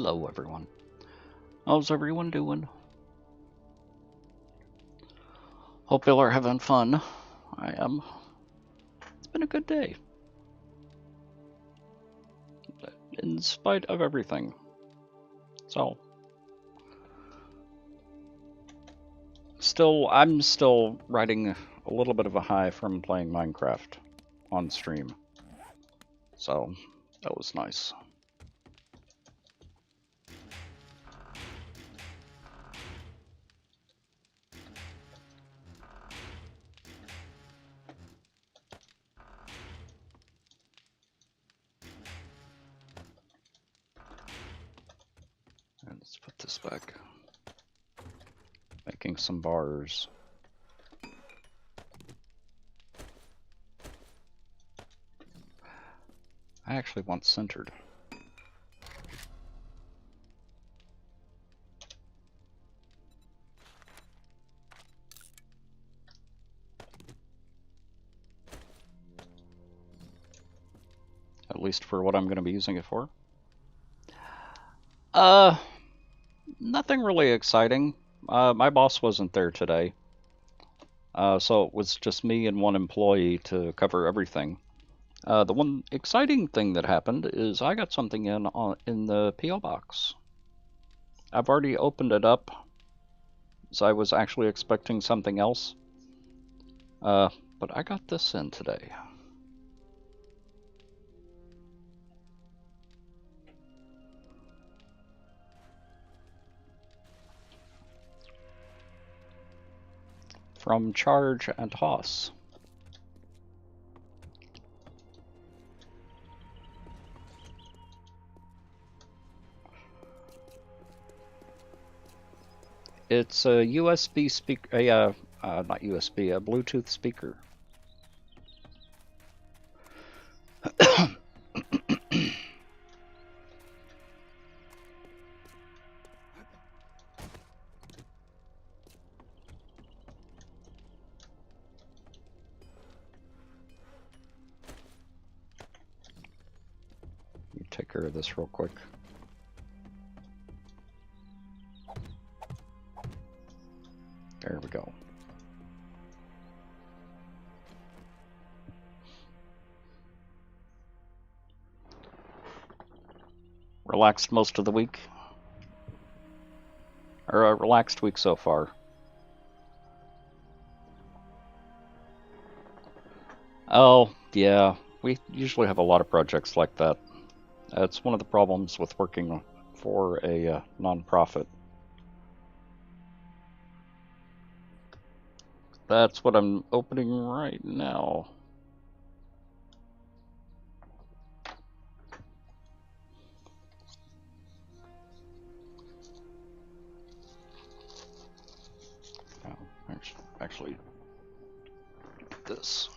Hello everyone. How's everyone doing? Hope y'all are having fun. I am. It's been a good day. In spite of everything. So. I'm still riding a little bit of a high from playing Minecraft on stream. So, that was nice. And let's put this back. Making some bars. I actually want centered. At least for what I'm going to be using it for. Nothing really exciting. My boss wasn't there today. So it was just me and one employee to cover everything. The one exciting thing that happened is I got something in the P.O. box. I've already opened it up, so I was actually expecting something else. But I got this in today. From Charge and Hoss. It's a USB speaker, not USB, a Bluetooth speaker. Take care of this real quick. There we go. Relaxed most of the week? Or a relaxed week so far? Oh, yeah. We usually have a lot of projects like that. It's one of the problems with working for a non-profit. That's what I'm opening right now. Oh, actually, this.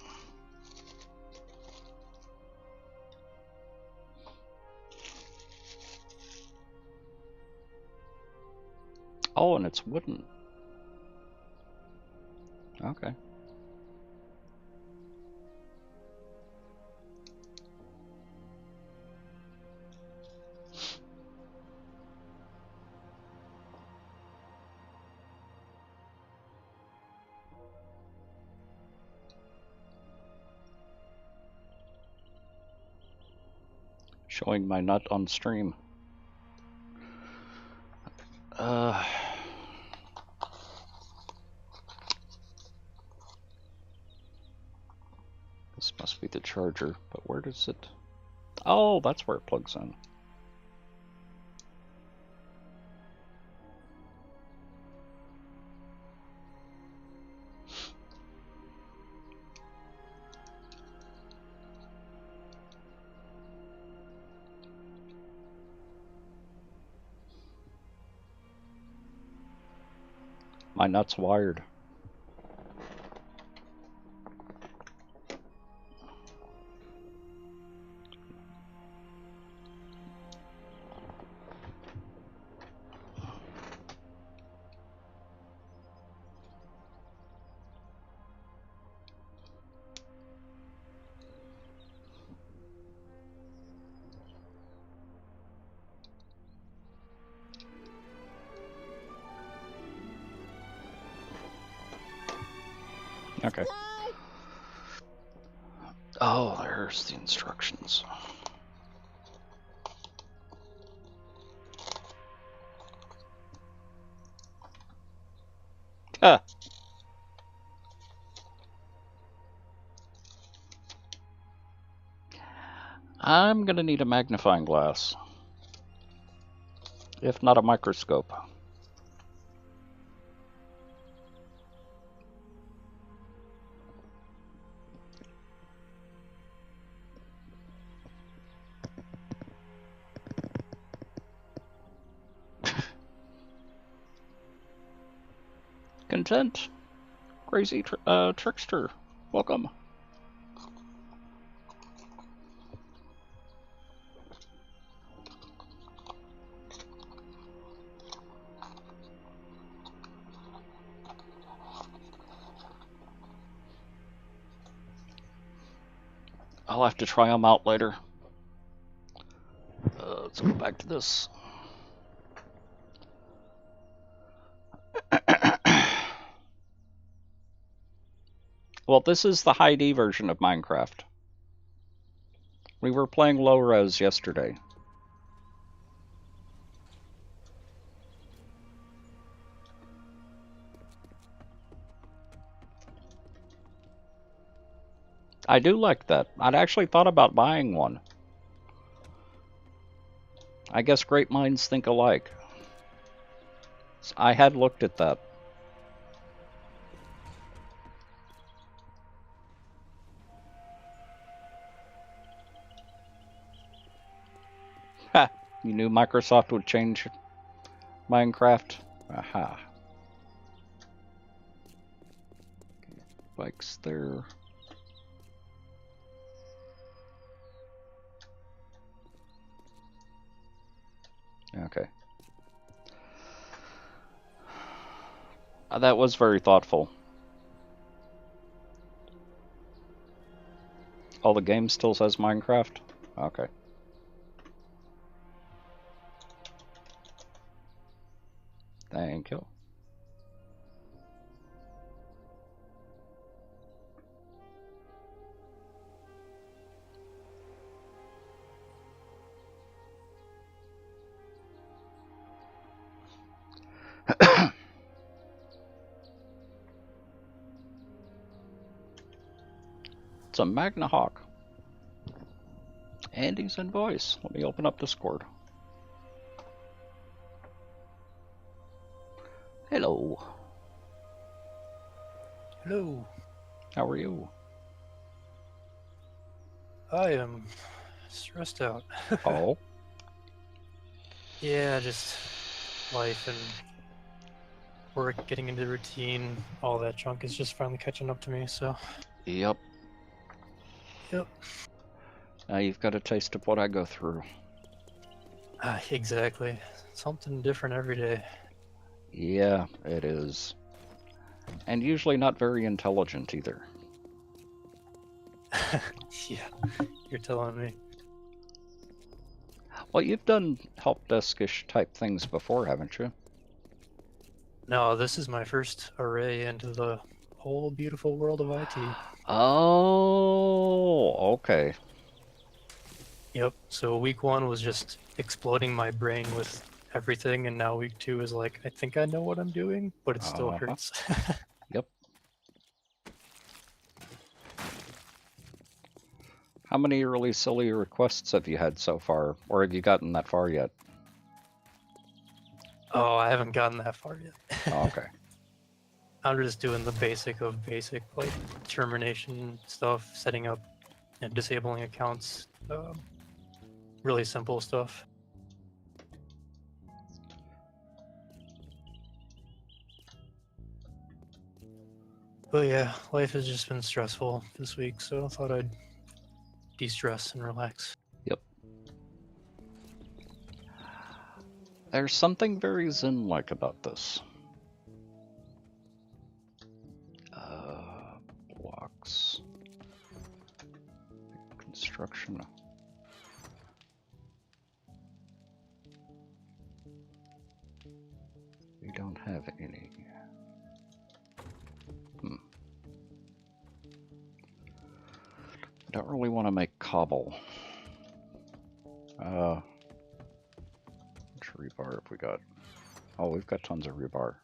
Oh, and it's wooden. Okay. Showing my nut on stream. This must be the charger, but where does it... Oh, that's where it plugs in. My nut's wired. Okay. Oh, there's the instructions. Ah. I'm gonna need a magnifying glass, if not a microscope. Content, crazy trickster, welcome. I'll have to try them out later. Let's go back to this. Well, this is the high D version of Minecraft. We were playing low res yesterday. I do like that. I'd actually thought about buying one. I guess great minds think alike. I had looked at that. Ha! You knew Microsoft would change Minecraft? Aha. Bikes there. Okay. That was very thoughtful. Oh, the game still says Minecraft? Okay. Thank you. It's a Magna Hawk. Andy's in voice. Let me open up Discord. Hello. Hello. How are you? I am stressed out. Oh? Yeah, just life and work, getting into routine, all that junk is just finally catching up to me, so. Yep. Yep. Now you've got a taste of what I go through. Exactly. Something different every day. Yeah, it is. And usually not very intelligent either. Yeah, you're telling me. Well, you've done help desk-ish type things before, haven't you? No, this is my first array into the whole beautiful world of IT. Oh, okay. Yep, so week 1 was just exploding my brain with everything, and now week 2 is like, I think I know what I'm doing, but it still hurts. Yep. How many really silly requests have you had so far, or have you gotten that far yet? Oh, I haven't gotten that far yet. Oh, okay. I'm just doing the basic of basic, like termination stuff, setting up and disabling accounts, really simple stuff. But yeah, life has just been stressful this week, so I thought I'd de-stress and relax. Yep. There's something very zen-like about this. Blocks. Construction. We don't have any. don't really want to make cobble. Much rebar have we got? Oh, we've got tons of rebar.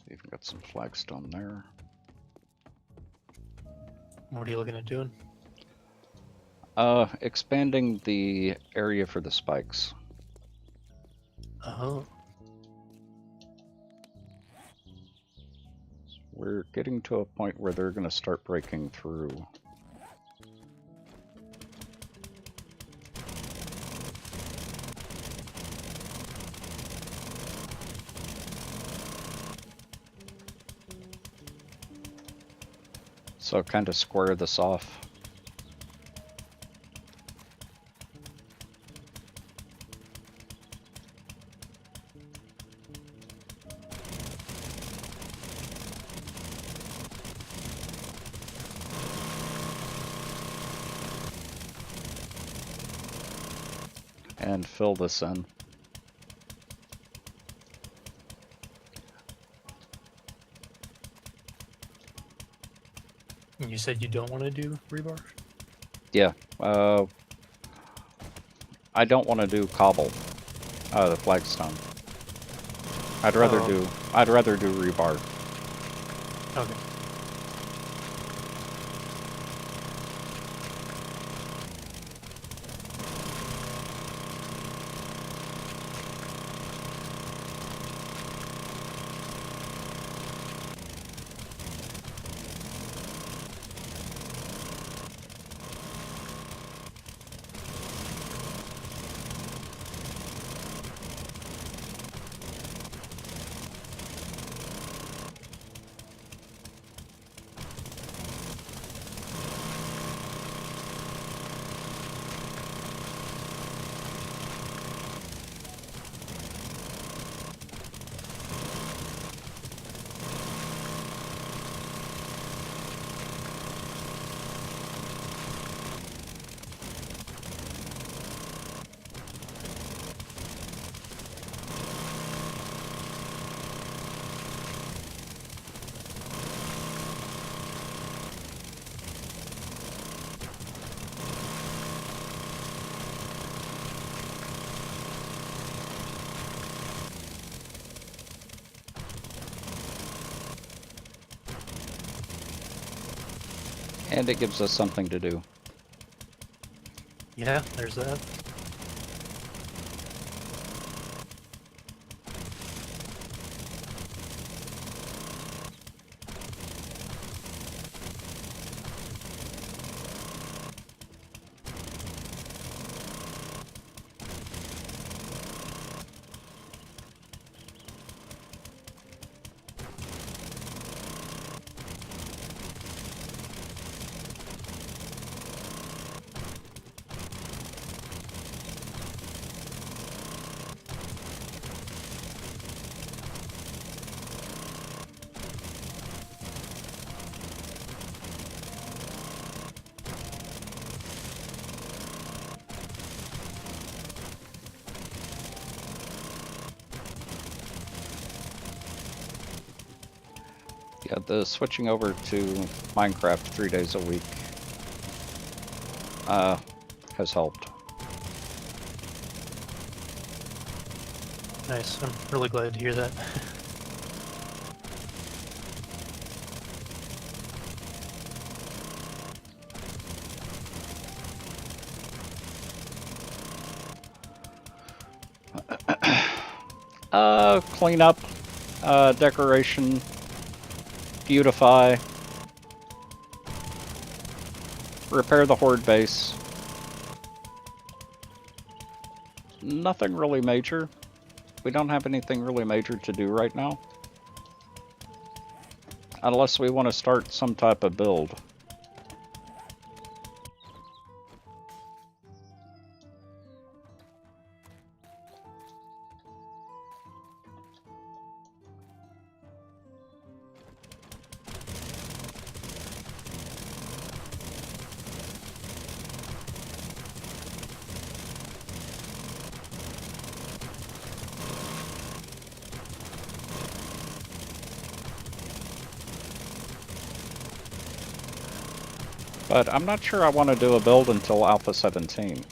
Even got some flagstone there. What are you looking at doing? Expanding the area for the spikes. Oh. We're getting to a point where they're going to start breaking through. So kind of square this off. And fill this in. You said you don't want to do rebar? Yeah. I don't want to do cobble. The flagstone. I'd rather do rebar. Okay. And it gives us something to do. Yeah, there's that. Yeah, the switching over to Minecraft 3 days a week has helped. Nice. I'm really glad to hear that. Clean up, decoration, beautify, repair the horde base. Nothing really major. We don't have anything really major to do right now. Unless we want to start some type of build. But I'm not sure I want to do a build until Alpha 17.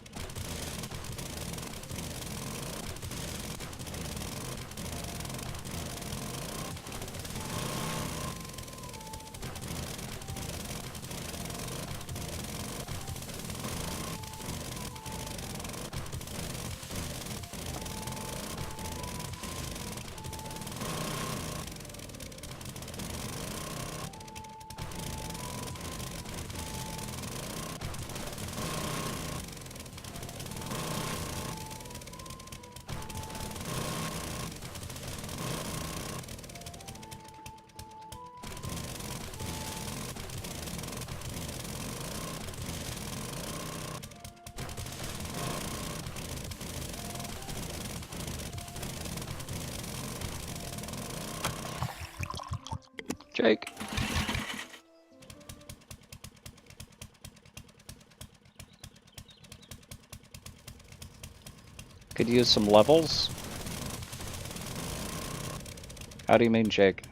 Jake. Could use some levels. How do you mean, Jake?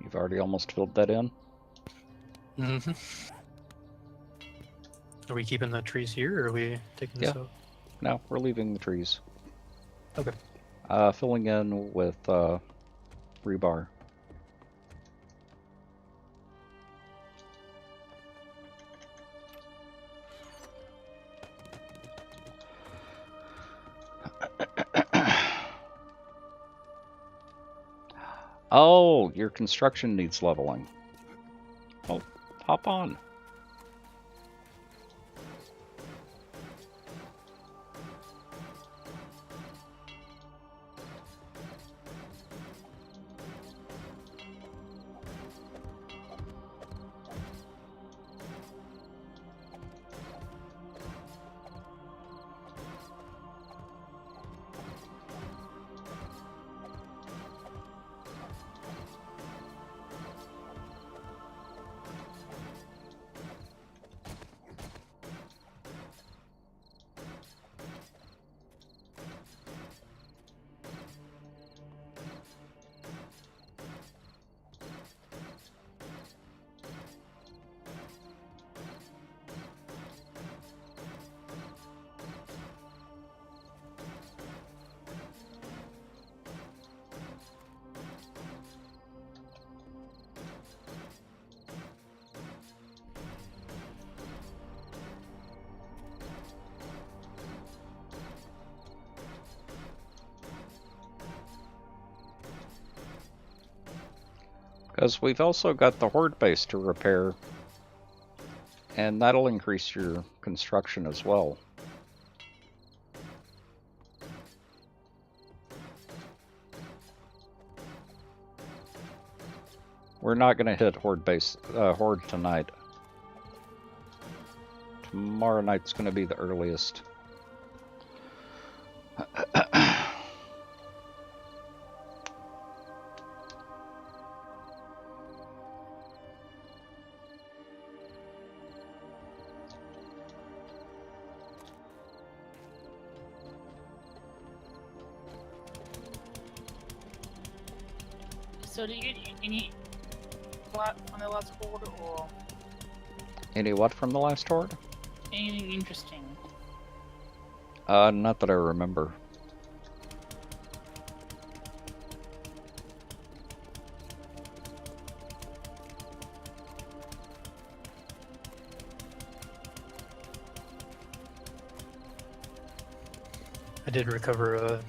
You've already almost filled that in. Mm-hmm. Are we keeping the trees here, or are we taking this out? No, we're leaving the trees. Okay. Filling in with rebar. Oh, your construction needs leveling. Well, hop on. Because we've also got the horde base to repair, and that'll increase your construction as well. We're not going to hit horde tonight. Tomorrow night's going to be the earliest. So do you get any plot on the last horde or Any what from the last horde? anything interesting? Not that I remember. I did recover a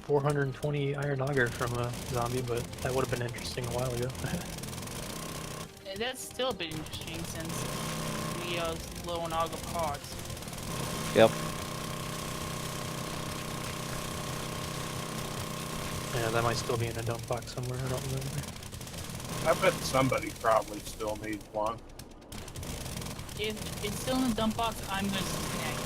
420 iron auger from a zombie, but that would have been interesting a while ago. That's still a bit interesting since we are low on auger parts. Yep. Yeah, that might still be in a dump box somewhere, I don't remember. I bet somebody probably still needs one. If it's still in the dump box, I'm going to disconnect.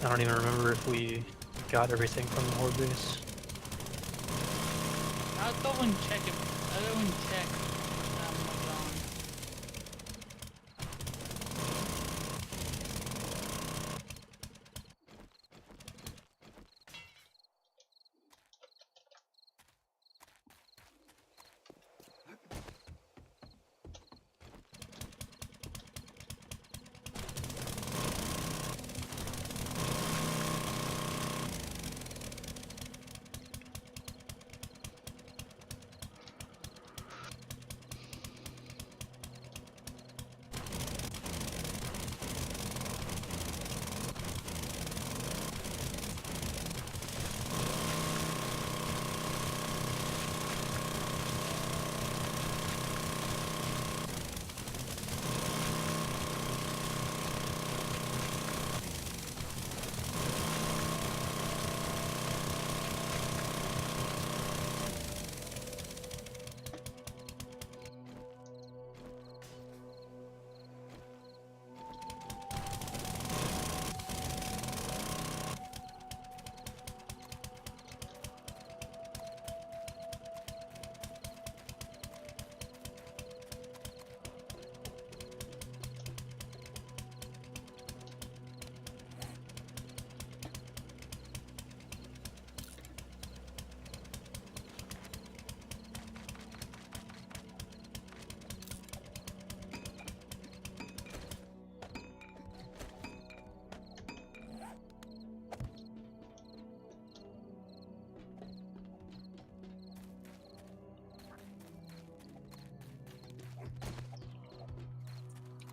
I don't even remember if we got everything from the horde base. I'll go and check it. I'll go and check what's on.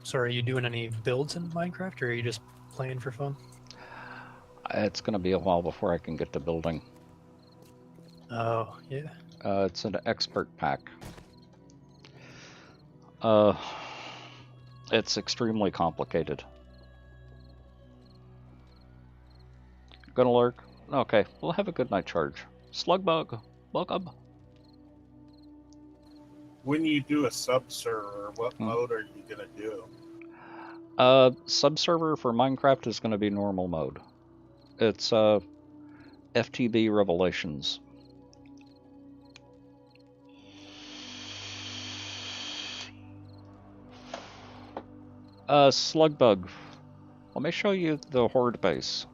So are you doing any builds in Minecraft, or are you just playing for fun? It's going to be a while before I can get to building. Oh, yeah. It's an expert pack. It's extremely complicated. Gonna lurk? Okay, we'll have a good night charge. Slugbug, welcome. When you do a sub-server, what mode are you going to do? Subserver for Minecraft is going to be normal mode. It's FTB Revelations. Slugbug, let me show you the horde base.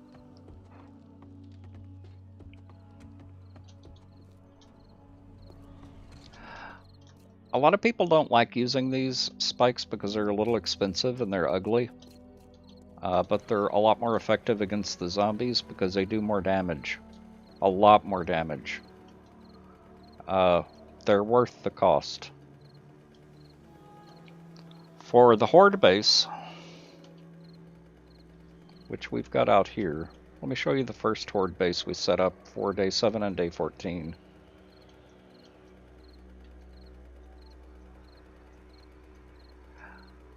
A lot of people don't like using these spikes because they're a little expensive and they're ugly. But they're a lot more effective against the zombies because they do more damage. A lot more damage. They're worth the cost. For the horde base, which we've got out here, Let me show you the first horde base we set up for day 7 and day 14.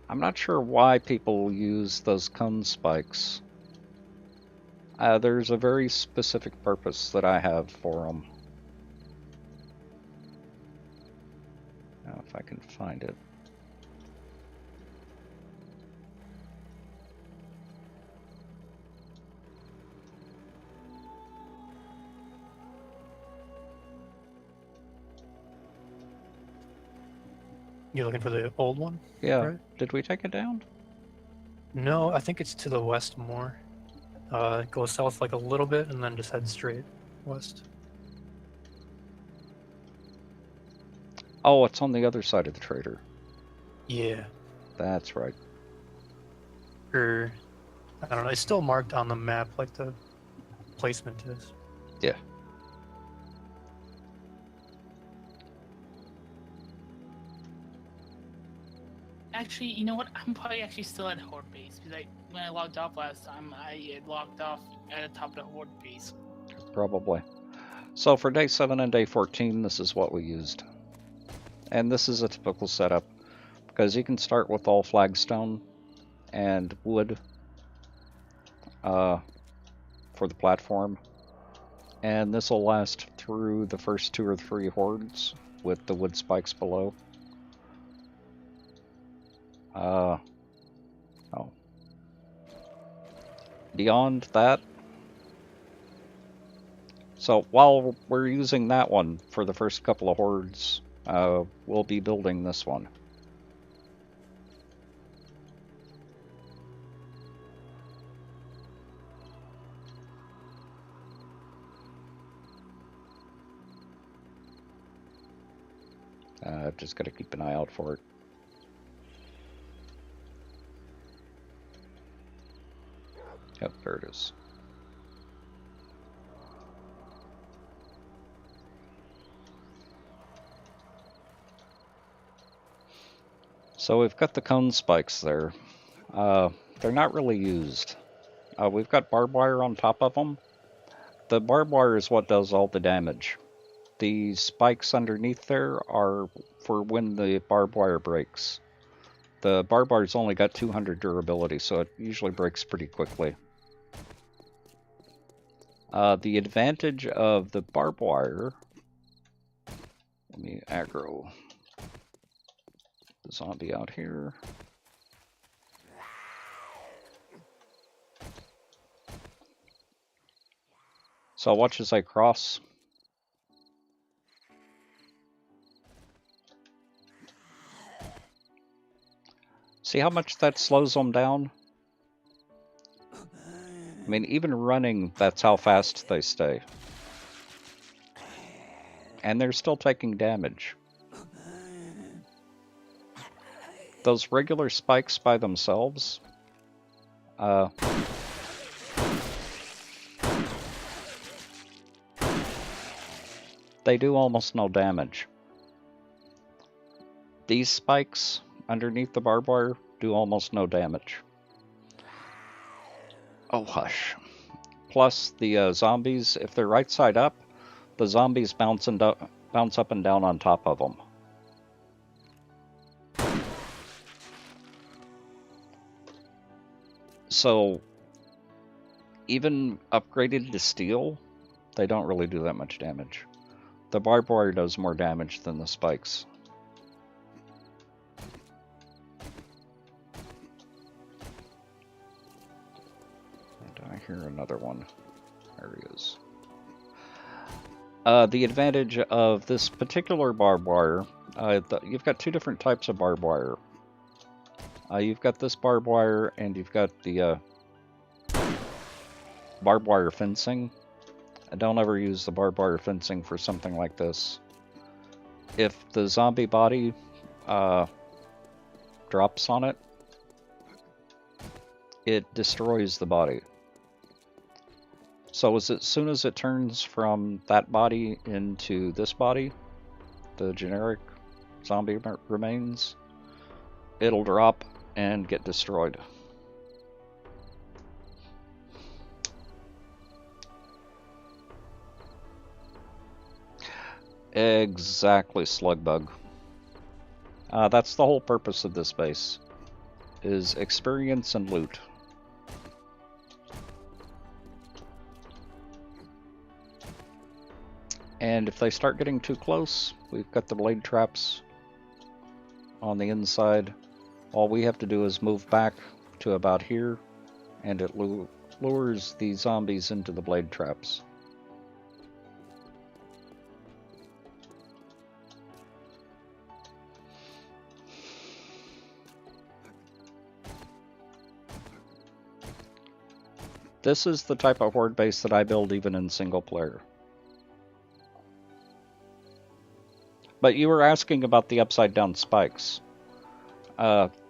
I'm not sure why people use those cone spikes. There's a very specific purpose that I have for them. Now, if I can find it. You looking for the old one? Yeah, Right. did we take it down? No, I think it's to the west more. It goes south like a little bit and then just head straight west. Oh, it's on the other side of the trader. Yeah. That's right. Or, I don't know, it's still marked on the map like the placement is. Yeah. Actually, you know what? I'm probably actually still at Horde base because when I logged off last time, I logged off at the top of the Horde base. Probably. So for day 7 and day 14, this is what we used. And this is a typical setup, because you can start with all flagstone and wood for the platform. And this will last through the first 2 or 3 hordes with the wood spikes below. Beyond that, so while we're using that one for the first couple of hordes, we'll be building this one. Just gotta keep an eye out for it. Yep, there it is. So we've got the cone spikes there. They're not really used. We've got barbed wire on top of them. The barbed wire is what does all the damage. The spikes underneath there are for when the barbed wire breaks. The barbed wire's only got 200 durability, so it usually breaks pretty quickly. The advantage of the barbed wire... Let me aggro the zombie out here. So watch as I cross. See how much that slows them down? I mean, even running, that's how fast they stay. And they're still taking damage. Those regular spikes by themselves, they do almost no damage. These spikes underneath the barbed wire do almost no damage. Oh, hush. Plus, the zombies, if they're right side up, the zombies bounce up and down on top of them. So, even upgraded to steel, they don't really do that much damage. The barbed wire does more damage than the spikes. And I hear another one. There he is. The advantage of this particular barbed wire, you've got 2 different types of barbed wire. You've got this barbed wire, and you've got the barbed wire fencing. I don't ever use the barbed wire fencing for something like this. If the zombie body drops on it, it destroys the body. So as soon as it turns from that body into this body, the generic zombie remains, it'll drop and get destroyed. Exactly, Slugbug. That's the whole purpose of this base, is experience and loot. And if they start getting too close, we've got the blade traps on the inside. All we have to do is move back to about here, and it lures the zombies into the blade traps. This is the type of horde base that I build even in single player. But you were asking about the upside down spikes.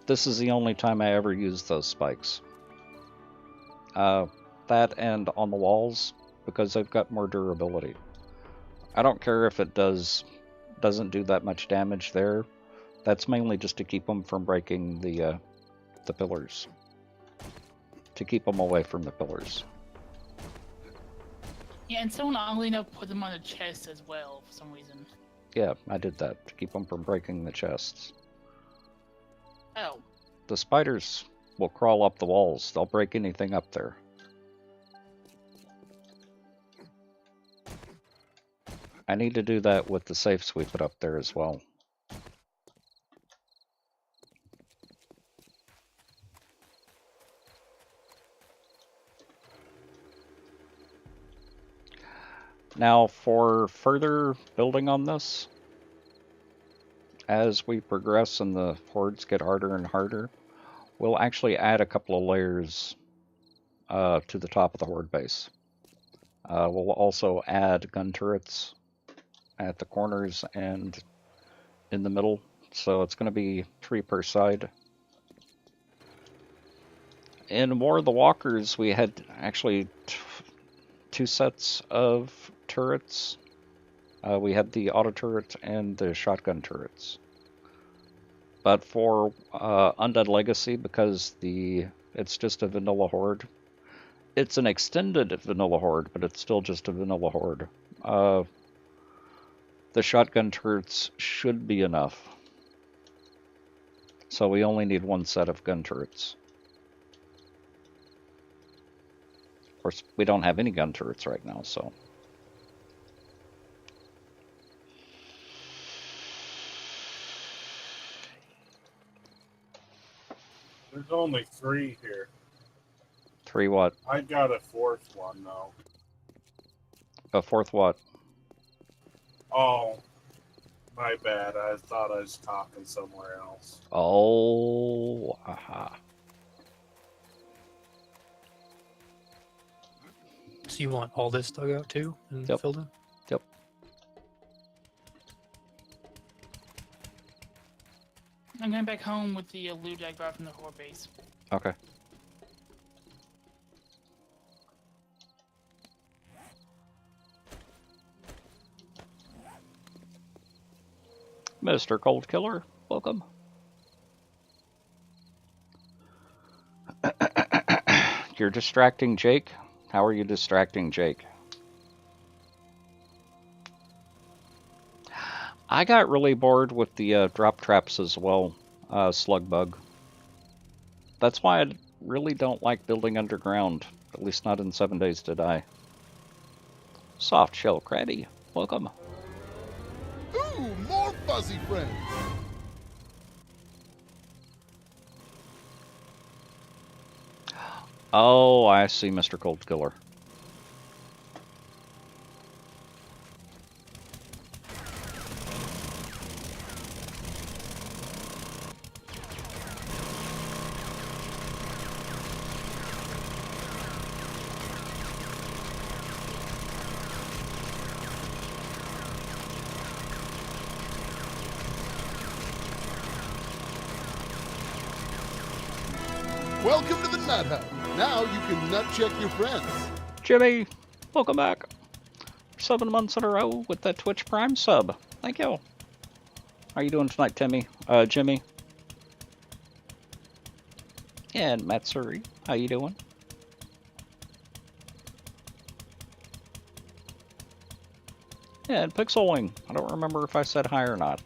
This is the only time I ever use those spikes. That and on the walls, because they've got more durability. I don't care if it doesn't do that much damage there. That's mainly just to keep them from breaking the pillars. To keep them away from the pillars. Yeah, and someone oddly enough put them on the chest as well for some reason. Yeah, I did that to keep them from breaking the chests. Oh. The spiders will crawl up the walls. They'll break anything up there. I need to do that with the safes we put up there as well. Now, for further building on this, as we progress and the hordes get harder and harder, we'll actually add a couple of layers to the top of the horde base. We'll also add gun turrets at the corners and in the middle, so it's going to be 3 per side. In War of the Walkers, we had actually 2 sets of turrets. We had the auto turret and the shotgun turrets. But for Undead Legacy, because it's just a vanilla horde, it's an extended vanilla horde, but it's still just a vanilla horde. The shotgun turrets should be enough. So we only need 1 set of gun turrets. Of course, we don't have any gun turrets right now, so... There's only 3 here. 3 what? I got a 4th one, though. A 4th what? Oh, my bad. I thought I was talking somewhere else. Oh, aha. So you want all this dug out too and Yep. filled in? Yep. I'm going back home with the loot I got from the horde base. Okay. Mr. Cold Killer, welcome. You're distracting Jake? How are you distracting Jake? I got really bored with the drop traps as well, Slugbug. That's why I really don't like building underground, at least not in 7 Days to Die. Soft Shell Crabby, welcome. Ooh, more fuzzy friends. Oh, I see, Mr. Cold Killer. Welcome to the Nut Hut. Now you can nut check your friends. Jimmy, welcome back. 7 months in a row with that Twitch Prime sub. Thank you. How you doing tonight, Jimmy? And Matsuri, how you doing? Yeah, and pixeling. I don't remember if I said hi or not.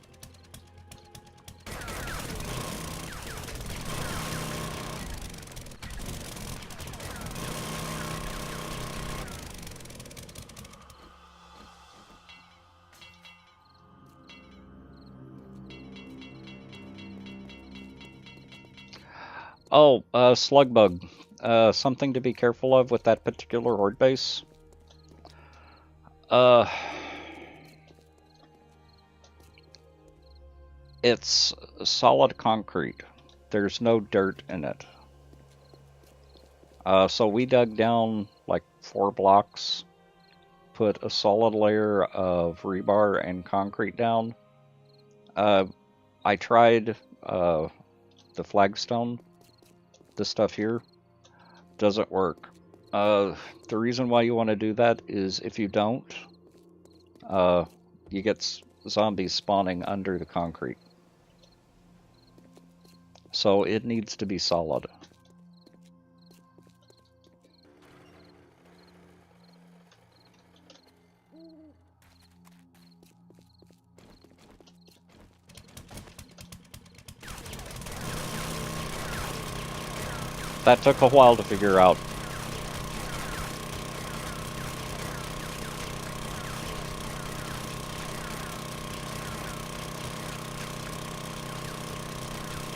Oh, slug bug. Something to be careful of with that particular horde base. It's solid concrete. There's no dirt in it. So we dug down like 4 blocks, put a solid layer of rebar and concrete down. I tried the flagstone, this stuff here, doesn't work. The reason why you want to do that is if you don't, you get zombies spawning under the concrete. So it needs to be solid. That took a while to figure out.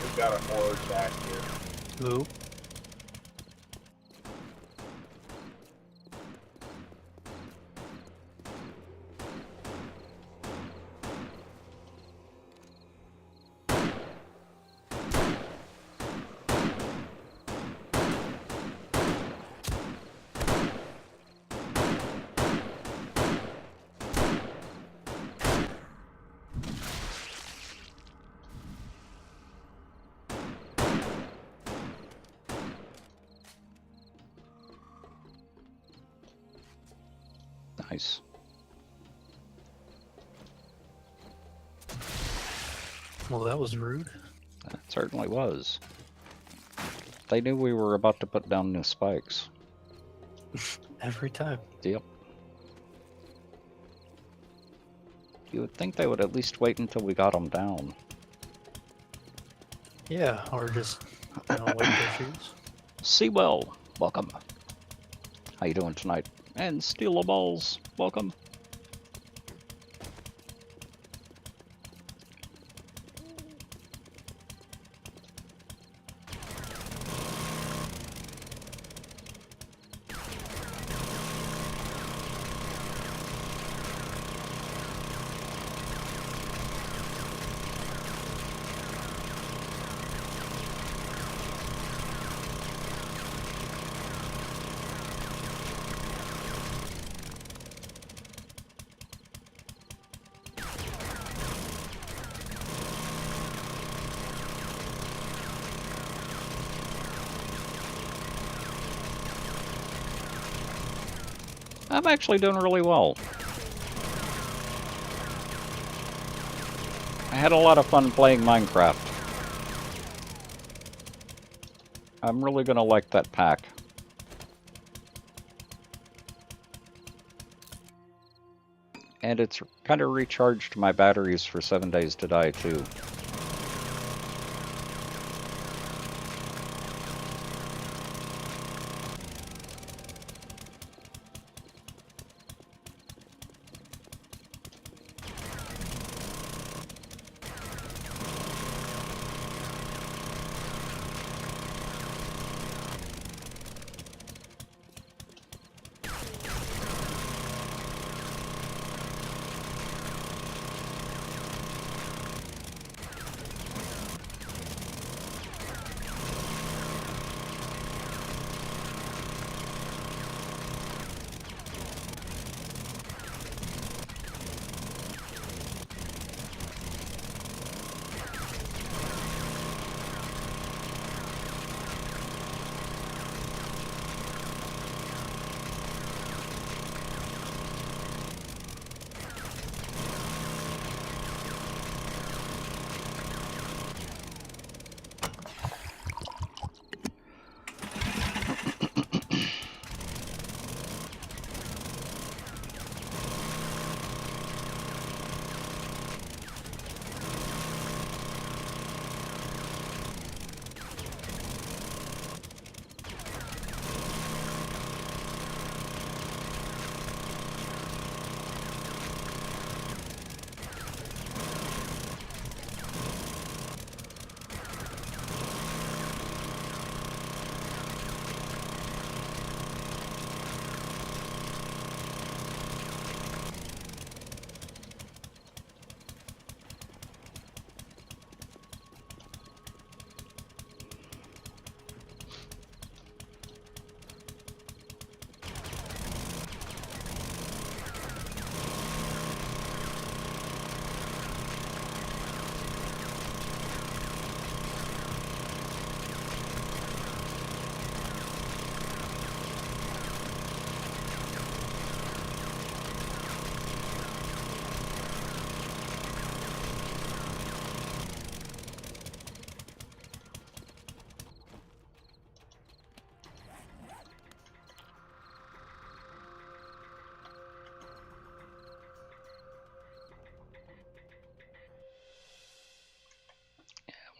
We've got a horde back here. Who? Nice. Well, that was rude. That certainly was. They knew we were about to put down new spikes. Every time. Yep. You would think they would at least wait until we got them down. Yeah, or just, wait their shoes. Seawell, welcome. How you doing tonight? And Steel Balls, welcome. I'm actually doing really well. I had a lot of fun playing Minecraft. I'm really gonna like that pack. And it's kind of recharged my batteries for 7 days to die too.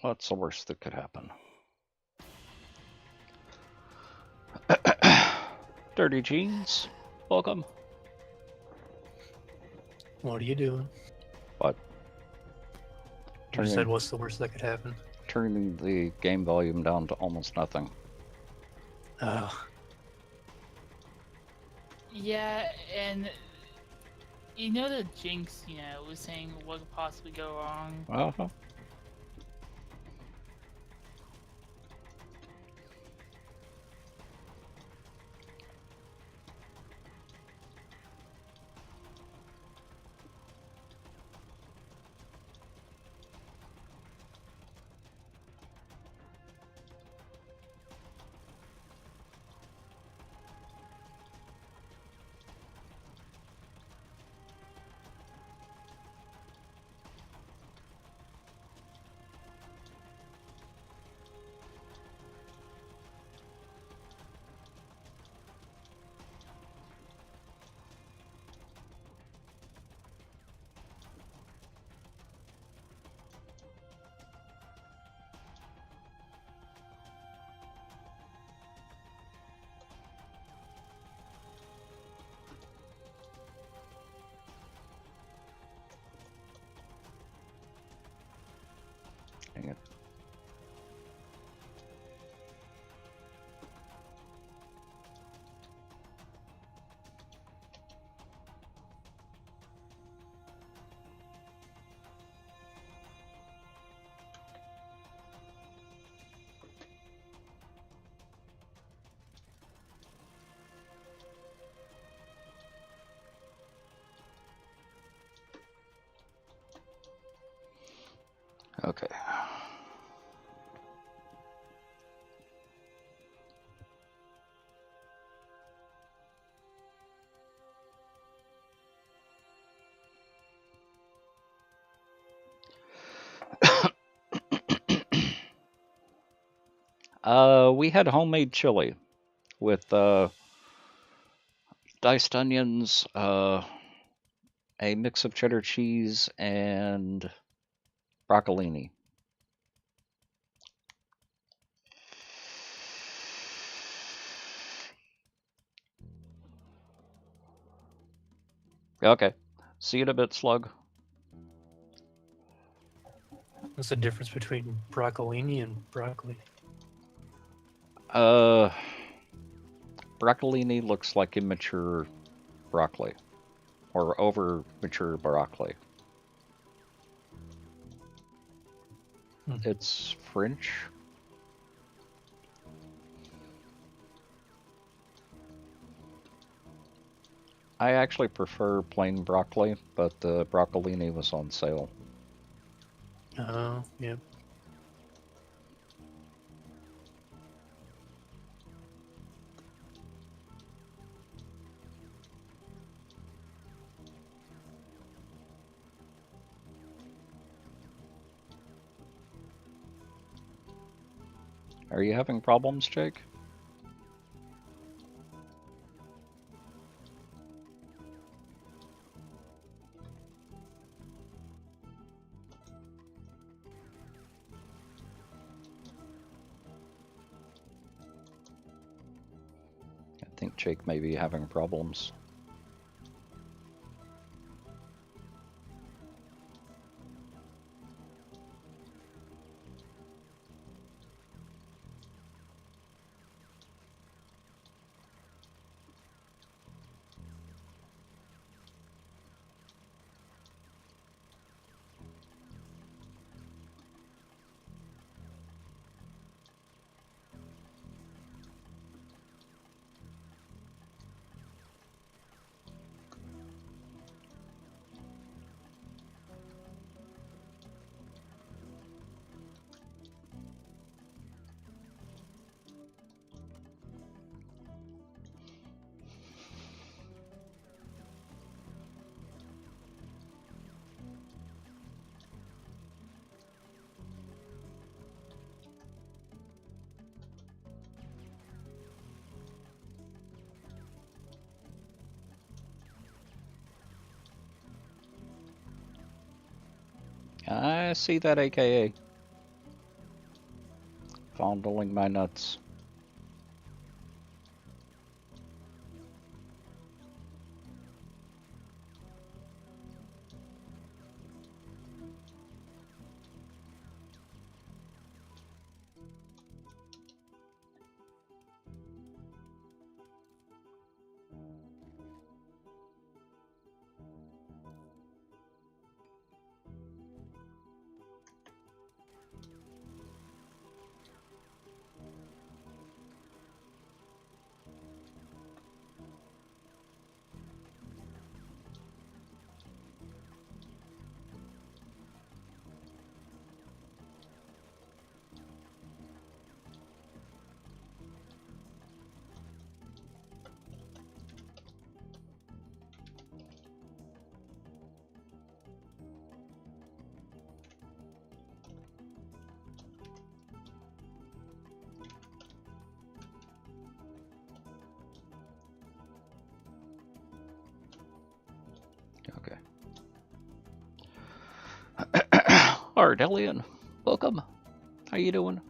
What's the worst that could happen? Dirty Jeans, welcome. What are you doing? What? You said what's the worst that could happen? Turning the game volume down to almost nothing. Oh. Yeah, and you know the Jinx, was saying what could possibly go wrong. Uh-huh. Dang it. Okay. We had homemade chili with diced onions, a mix of cheddar cheese, and broccolini. Okay. See you in a bit, Slug. What's the difference between broccolini and broccoli? Broccolini looks like immature broccoli. Or over mature broccoli. It's French. I actually prefer plain broccoli, but the broccolini was on sale. Oh, yeah. Are you having problems, Jake? I think Jake may be having problems. I see that AKA. Fondling my nuts. Okay. Ardelian, welcome. How you doing?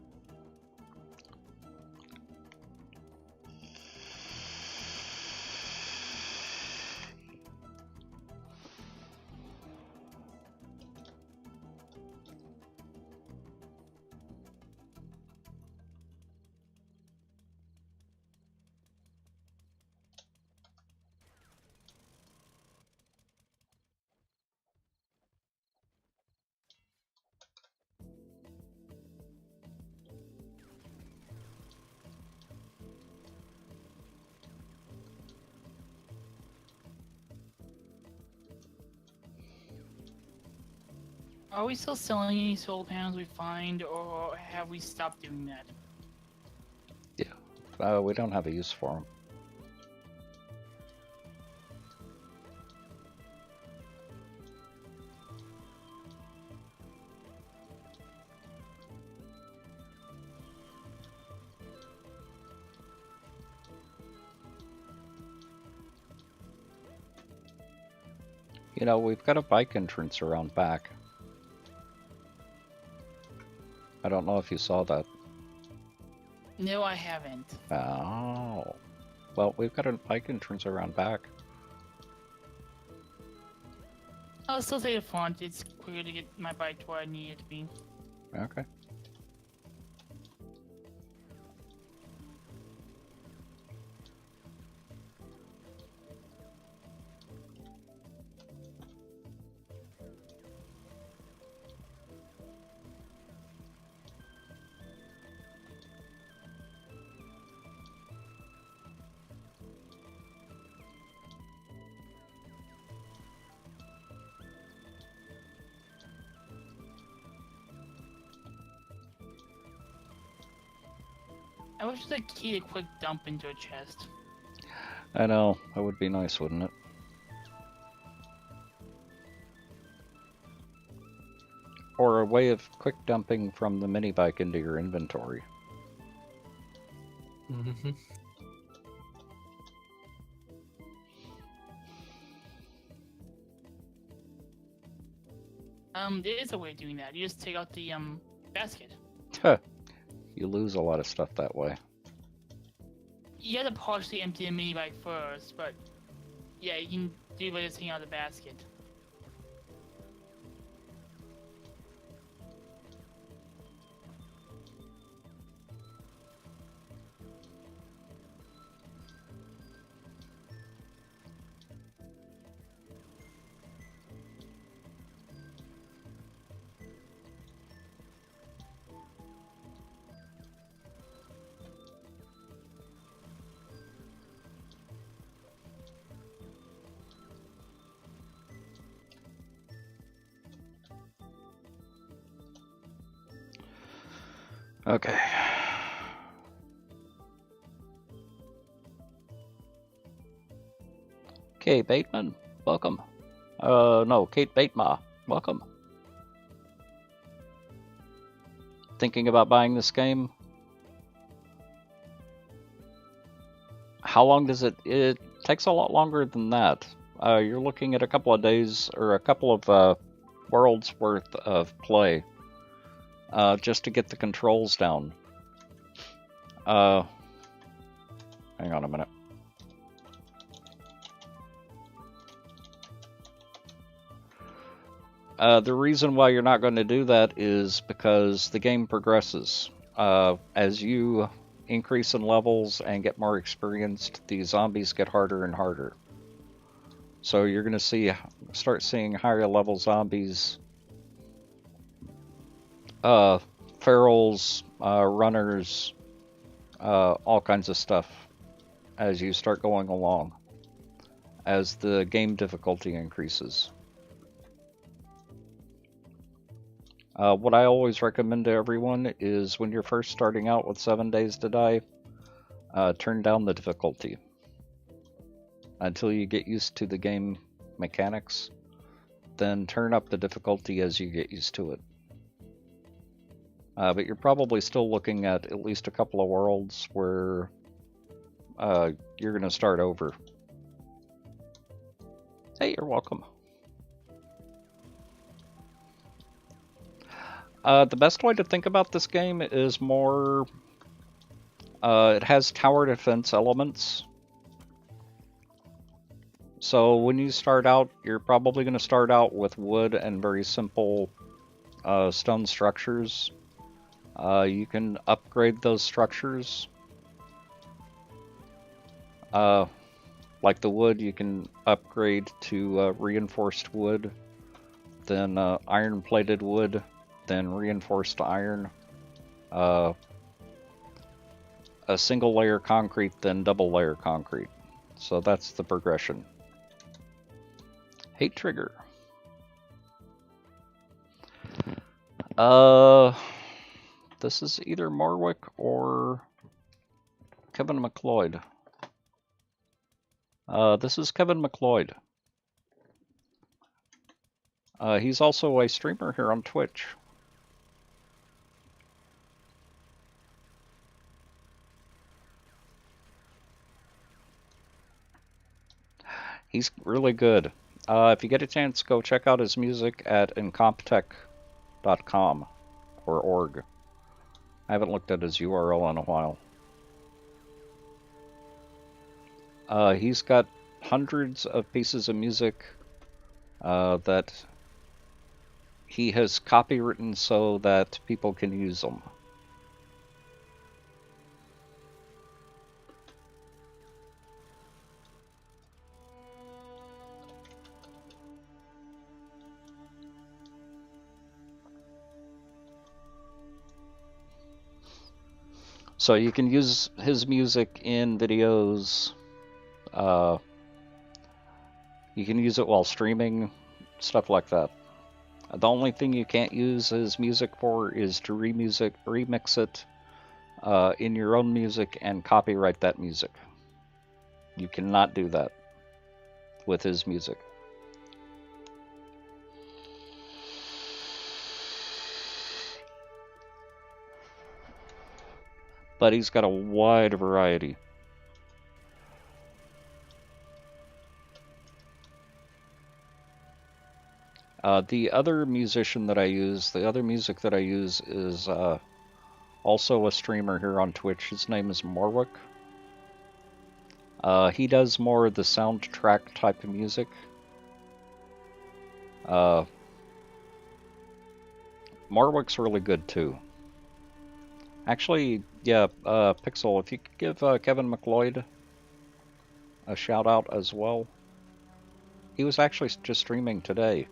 Are we still selling any solar panels we find, or have we stopped doing that? Yeah. We don't have a use for them. You know, we've got a bike entrance around back. I don't know if you saw that. No, I haven't. Oh. Well, we've got a bike entrance around back. I'll still say the front. It's quicker to get my bike to where I need it to be. Okay. I wish there's a key to quick dump into a chest. I know. That would be nice, wouldn't it? Or a way of quick dumping from the mini bike into your inventory. Mm-hmm. There is a way of doing that. You just take out the basket. You lose a lot of stuff that way. You have to partially empty the mini bike first, but yeah, you can do it by just taking out the basket. Okay. Okay, Bateman, welcome. No, Kate Batema, welcome. Thinking about buying this game? How long does it... It takes a lot longer than that. You're looking at a couple of days, or a couple of worlds worth of play, just to get the controls down. Hang on a minute. The reason why you're not going to do that is because the game progresses. As you increase in levels and get more experienced, the zombies get harder and harder. So you're going to start seeing higher level zombies, ferals, runners, all kinds of stuff as you start going along, as the game difficulty increases. What I always recommend to everyone is when you're first starting out with 7 Days to Die, turn down the difficulty until you get used to the game mechanics, then turn up the difficulty as you get used to it. But you're probably still looking at least a couple of worlds where you're going to start over. Hey, you're welcome. The best way to think about this game is more... it has tower defense elements. So when you start out, you're probably going to start out with wood and very simple stone structures. You can upgrade those structures. Like the wood, you can upgrade to reinforced wood, then iron-plated wood, then reinforced iron, a single layer concrete, then double layer concrete. So that's the progression. Hate trigger. This is either Morwic or Kevin MacLeod. This is Kevin MacLeod. He's also a streamer here on Twitch. He's really good. If you get a chance, go check out his music at incomptech.com or org. I haven't looked at his URL in a while. He's got hundreds of pieces of music that he has copywritten so that people can use them. So you can use his music in videos. You can use it while streaming, stuff like that. The only thing you can't use his music for is to remix it in your own music and copyright that music. You cannot do that with his music. But he's got a wide variety. The other musician that I use, the other music that I use is also a streamer here on Twitch. His name is Morwic. He does more of the soundtrack type of music. Morwic's really good too. Actually, yeah, Pixel, if you could give Kevin MacLeod a shout out as well. He was actually just streaming today.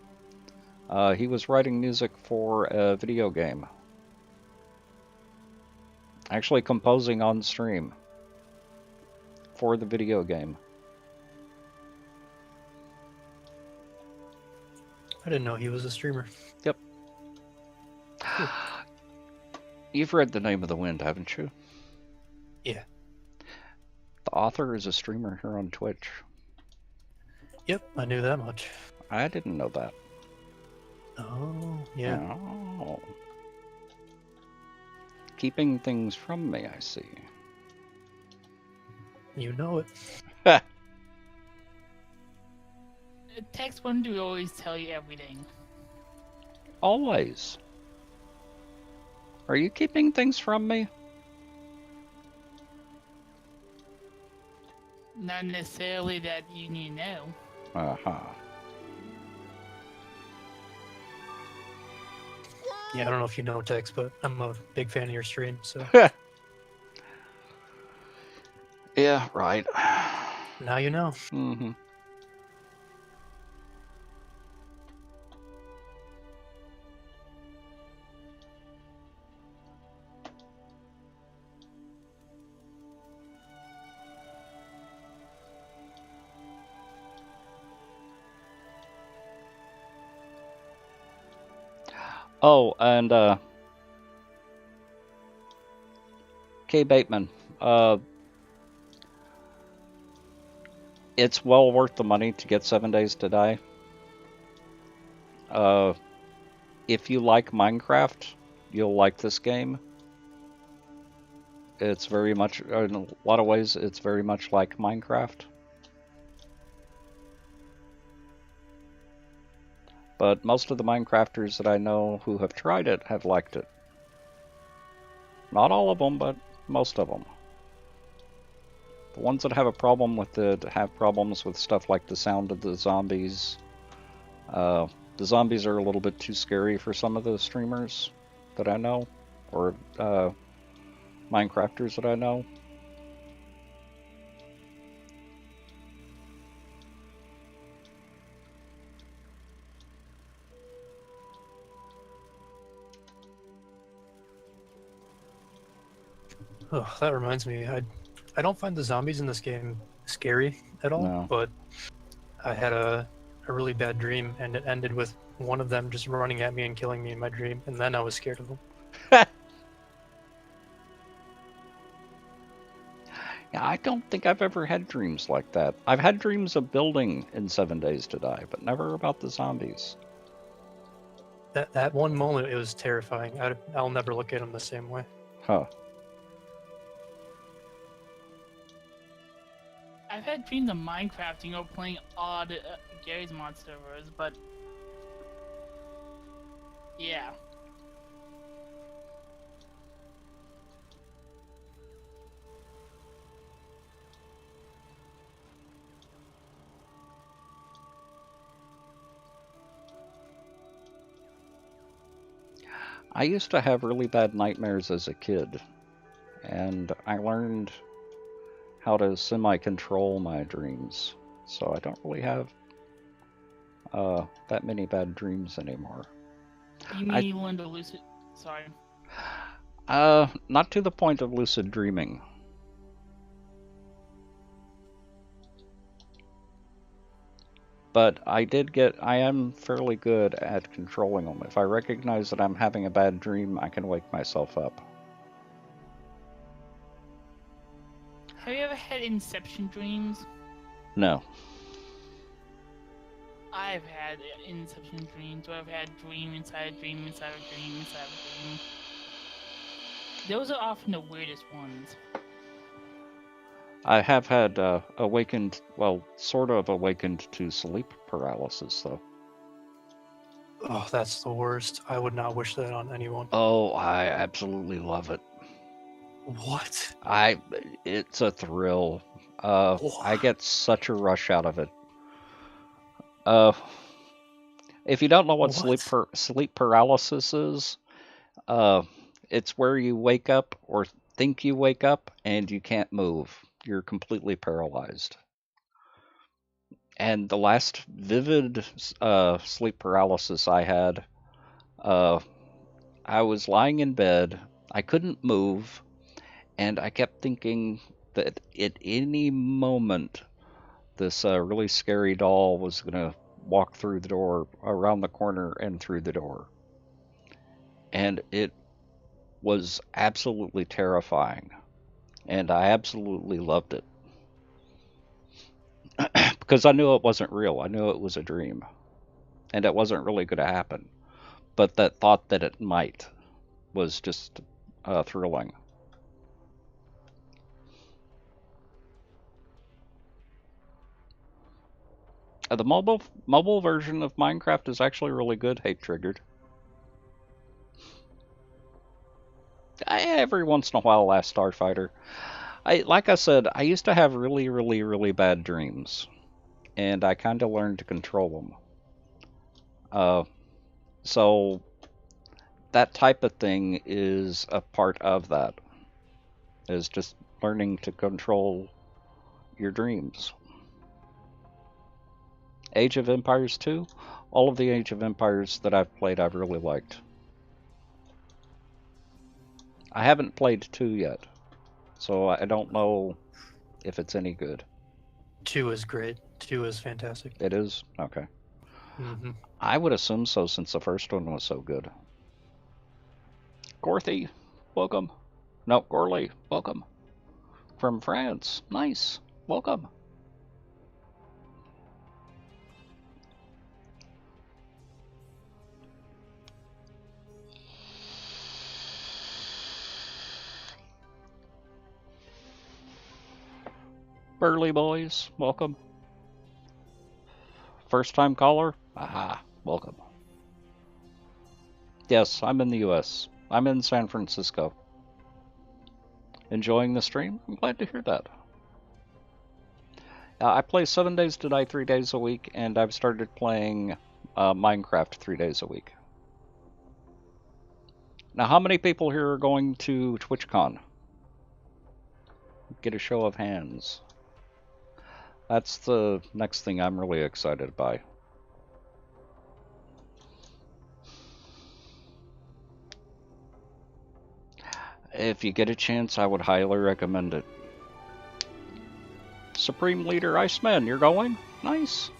He was writing music for a video game. Actually composing on stream for the video game. I didn't know he was a streamer. Yep. You've read The Name of the Wind, haven't you? Yeah. The author is a streamer here on Twitch. Yep, I knew that much. I didn't know that. Oh, yeah. Oh. Keeping things from me, I see. You know it. Text one do always tell you everything. Always. Are you keeping things from me? not necessarily that you need to know. Uh-huh. Yeah, I don't know if you know Tex, but I'm a big fan of your stream, so Yeah, right. now you know. Mm-hmm. Oh, and Kay Bateman, it's well worth the money to get 7 Days to Die. If you like Minecraft, you'll like this game. It's very much, in a lot of ways, it's very much like Minecraft. But most of the Minecrafters that I know who have tried it have liked it. Not all of them, but most of them. The ones that have a problem with it have problems with stuff like the sound of the zombies. The zombies are a little bit too scary for some of the streamers that I know, or Minecrafters that I know. Oh, that reminds me, I don't find the zombies in this game scary at all, No. but I had a really bad dream, and it ended with one of them just running at me and killing me in my dream, and then I was scared of them. Yeah, I don't think I've ever had dreams like that. I've had dreams of building in 7 Days to Die, but never about the zombies. That one moment, it was terrifying. I'll never look at them the same way. Huh. I've had dreams of Minecraft, you know, playing odd Gary's mod servers, but yeah. I used to have really bad nightmares as a kid, and I learned how to semi-control my dreams, so I don't really have that many bad dreams anymore. You mean you learned to lucid? Sorry. Not to the point of lucid dreaming. But I am fairly good at controlling them. If I recognize that I'm having a bad dream, I can wake myself up. Have you ever had Inception dreams? No. I've had Inception dreams, where I've had dream inside a dream inside a dream inside a dream. Those are often the weirdest ones. I have had sort of awakened to sleep paralysis, though. Oh, that's the worst. I would not wish that on anyone. Oh, I absolutely love it. What? It's a thrill. I get such a rush out of it. If you don't know what sleep paralysis is, it's where you wake up or think you wake up and you can't move. You're completely paralyzed. And the last vivid sleep paralysis I had, I was lying in bed, I couldn't move, and I kept thinking that at any moment this really scary doll was going to walk through the door, around the corner and through the door. And it was absolutely terrifying. And I absolutely loved it. Because I knew it wasn't real. I knew it was a dream. And it wasn't really going to happen. But that thought that it might was just thrilling. The mobile version of Minecraft is actually really good, Hate Triggered. Every once in a while, Last Starfighter. Like I said, I used to have really, really, really bad dreams, and I kind of learned to control them. So that type of thing is a part of that, is just learning to control your dreams. Age of Empires 2, all of the Age of Empires that I've played I've really liked. I haven't played 2 yet, so I don't know if it's any good. 2 is great. 2 is fantastic. It is? Okay. Mm-hmm. I would assume so since the first one was so good. Gorthy, welcome. No, Gorley, welcome. From France, nice, welcome. Burley boys, welcome. First time caller? Aha, welcome. Yes, I'm in the US. I'm in San Francisco. Enjoying the stream? I'm glad to hear that. I play 7 days to die, 3 days a week, and I've started playing Minecraft 3 days a week. Now, how many people here are going to TwitchCon? Get a show of hands. That's the next thing I'm really excited by. If you get a chance, I would highly recommend it. Supreme Leader Iceman, you're going? Nice.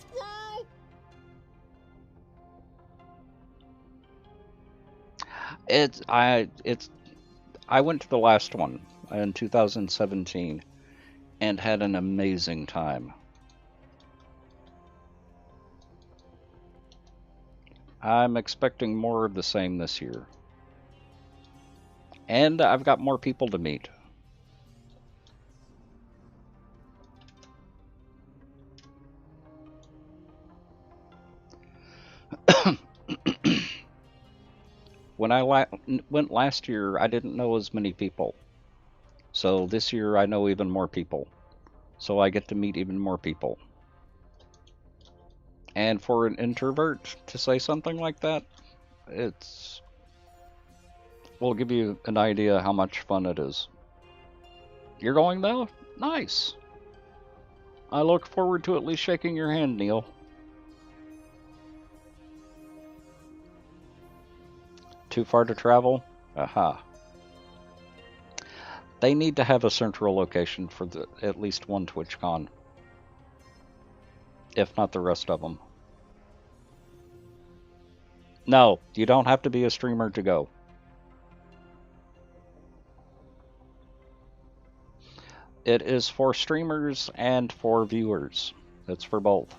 I went to the last one in 2017 and had an amazing time. I'm expecting more of the same this year. And I've got more people to meet. When I went last year, I didn't know as many people. So this year I know even more people. So I get to meet even more people. And for an introvert to say something like that, will give you an idea how much fun it is. You're going though? Nice. I look forward to at least shaking your hand, Neil. Too far to travel? Aha. They need to have a central location for at least one TwitchCon. If not the rest of them. No, you don't have to be a streamer to go. It is for streamers and for viewers. It's for both.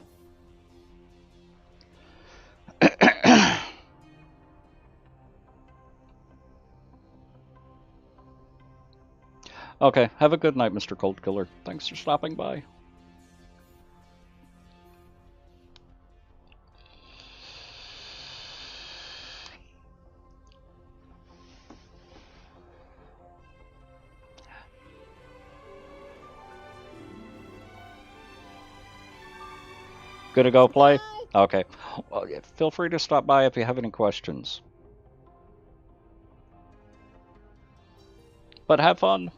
Okay, have a good night, Mr. Cold Killer. Thanks for stopping by. Gonna go play? Okay. Well, feel free to stop by if you have any questions. But have fun.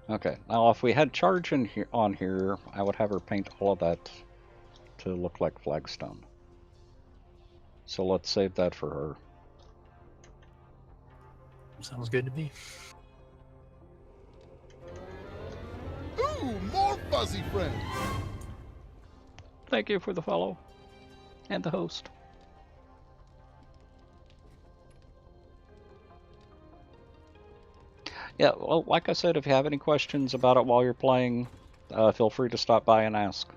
Okay, now if we had Charge on here, I would have her paint all of that to look like flagstone. So let's save that for her. Sounds good to me. Ooh, more fuzzy friends. Thank you for the follow. And the host. Yeah, well, like I said, if you have any questions about it while you're playing, feel free to stop by and ask.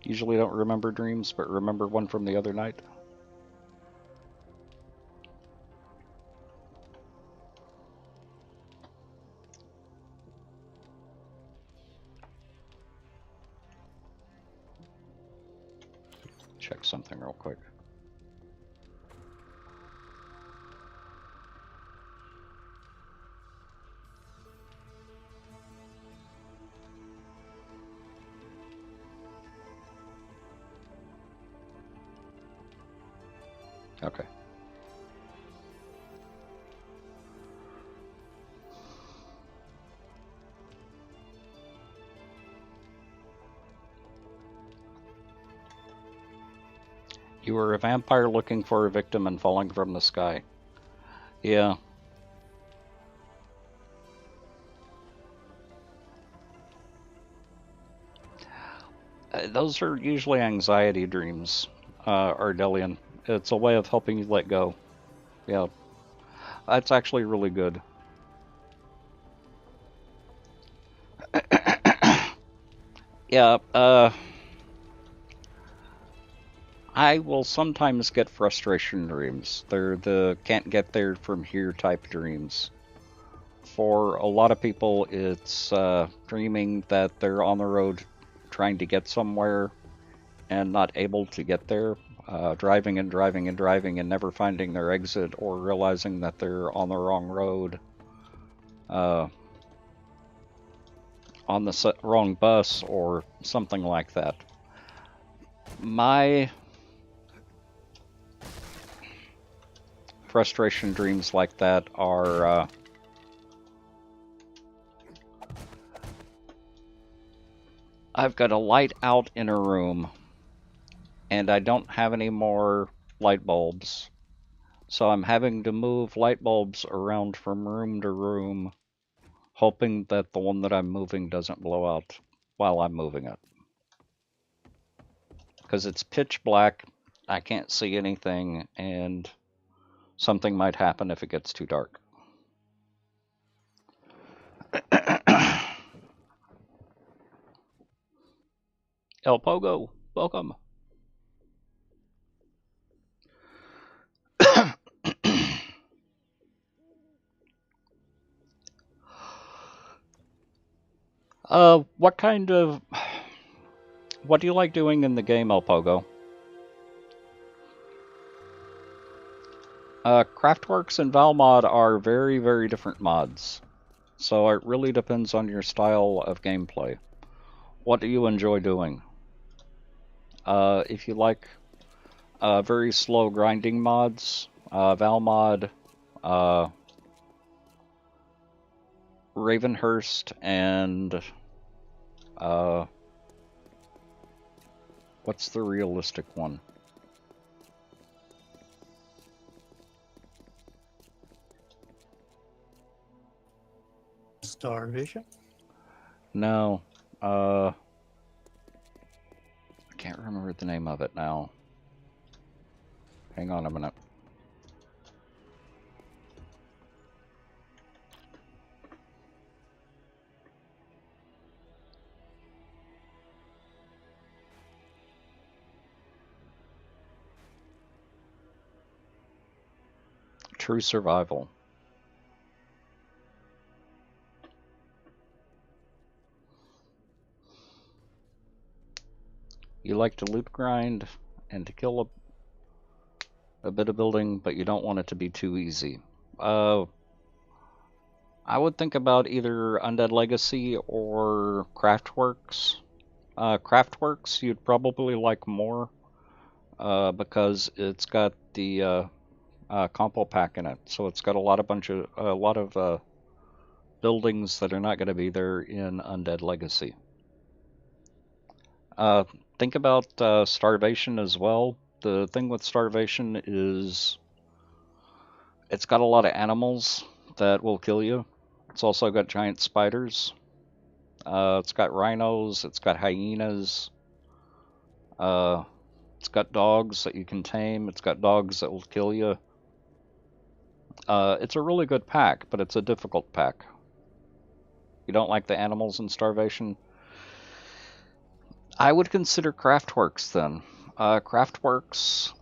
Usually don't remember dreams, but remember one from the other night. real quick. Okay. You were a vampire looking for a victim and falling from the sky. Yeah. Those are usually anxiety dreams, Ardelian. It's a way of helping you let go. Yeah. That's actually really good. Yeah, I will sometimes get frustration dreams. They're the can't get there from here type dreams. For a lot of people, it's dreaming that they're on the road trying to get somewhere and not able to get there. Driving and driving and driving and never finding their exit or realizing that they're on the wrong road. On the wrong bus or something like that. My frustration dreams like that are I've got a light out in a room and I don't have any more light bulbs, so I'm having to move light bulbs around from room to room, hoping that the one that I'm moving doesn't blow out while I'm moving it. Because it's pitch black, I can't see anything, and something might happen if it gets too dark. El Pogo, welcome. What do you like doing in the game, El Pogo? Craftworks and Valmod are very, very different mods. So it really depends on your style of gameplay. What do you enjoy doing? If you like very slow grinding mods, Valmod, Ravenhurst, and what's the realistic one? Starvation? No. I can't remember the name of it now. Hang on a minute. True Survival. You like to loot grind and to kill a bit of building, but you don't want it to be too easy. I would think about either Undead Legacy or Craftworks. Craftworks you'd probably like more because it's got the compo pack in it, so it's got a lot of buildings that are not going to be there in Undead Legacy. Think about Starvation as well. The thing with Starvation is it's got a lot of animals that will kill you. It's also got giant spiders. It's got rhinos. It's got hyenas. It's got dogs that you can tame. It's got dogs that will kill you. It's a really good pack, but it's a difficult pack. You don't like the animals in Starvation? I would consider Craftworks then. Craftworks,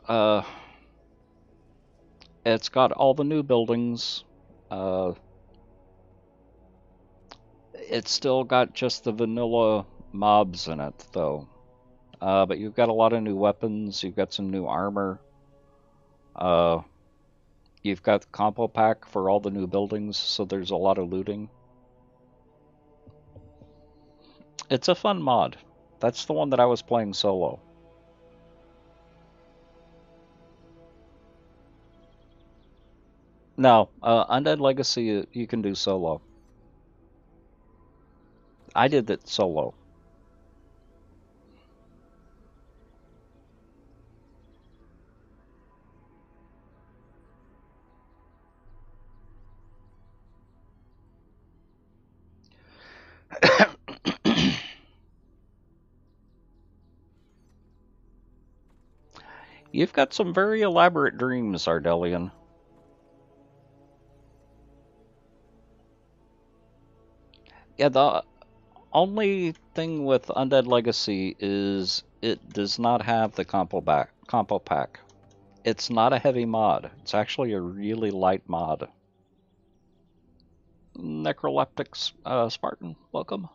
it's got all the new buildings. It's still got just the vanilla mobs in it, though. But you've got a lot of new weapons. You've got some new armor. You've got the compo pack for all the new buildings, so there's a lot of looting. It's a fun mod. That's the one that I was playing solo. No, Undead Legacy you can do solo. I did it solo. You've got some very elaborate dreams, Ardelian. Yeah, the only thing with Undead Legacy is it does not have the compo pack. It's not a heavy mod. It's actually a really light mod. Necroleptic Spartan, welcome.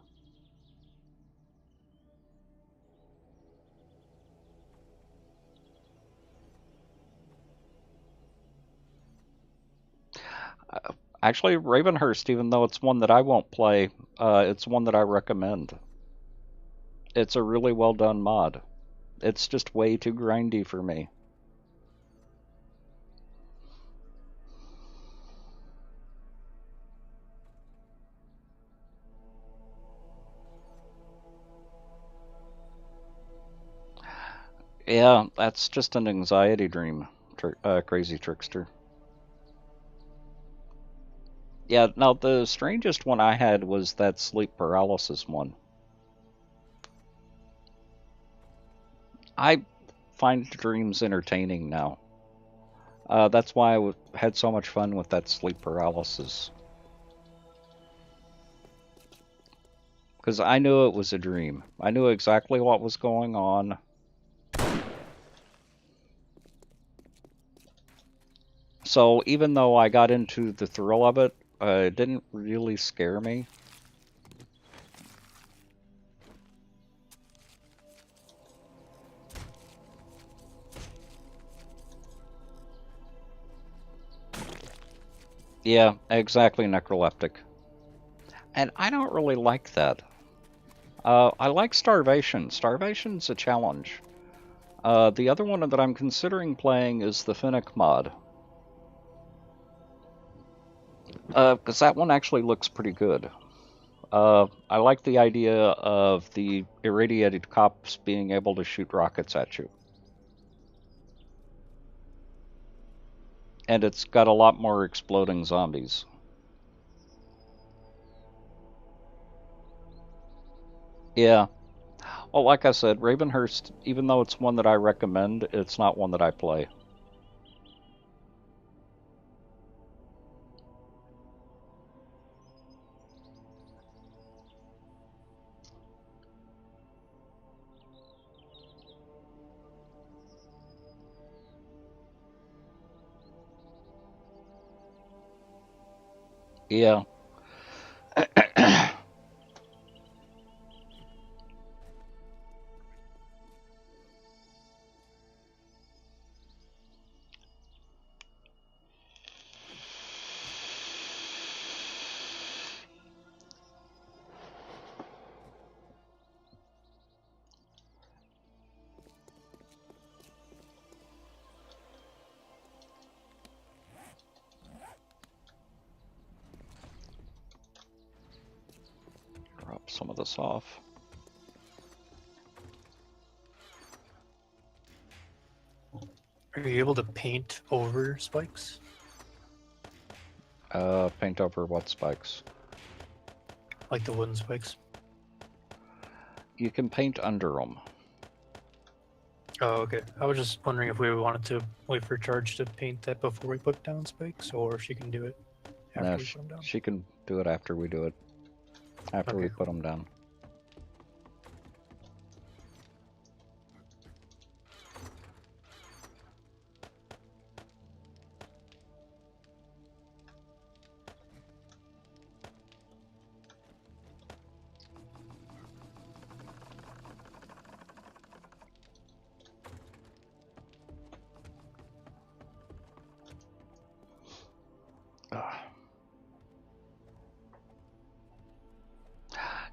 Actually, Ravenhurst, even though it's one that I won't play, it's one that I recommend. It's a really well done mod. It's just way too grindy for me. Yeah, that's just an anxiety dream, crazy trickster. Yeah, now the strangest one I had was that sleep paralysis one. I find dreams entertaining now. That's why I had so much fun with that sleep paralysis. Because I knew it was a dream. I knew exactly what was going on. So even though I got into the thrill of it, it didn't really scare me. Yeah, exactly, necroleptic. And I don't really like that. I like starvation. Starvation's a challenge. The other one that I'm considering playing is the Finnick mod. Because that one actually looks pretty good. I like the idea of the irradiated cops being able to shoot rockets at you. And it's got a lot more exploding zombies. Yeah. Well, like I said, Ravenhurst, even though it's one that I recommend, it's not one that I play. Yeah. Drop some of this off. Are you able to paint over spikes? Paint over what spikes? Like the wooden spikes? You can paint under them. Oh, okay. I was just wondering if we wanted to wait for Charge to paint that before we put down spikes, or if she can do it after No, we put them down. she can do it after we do it. After we put them down.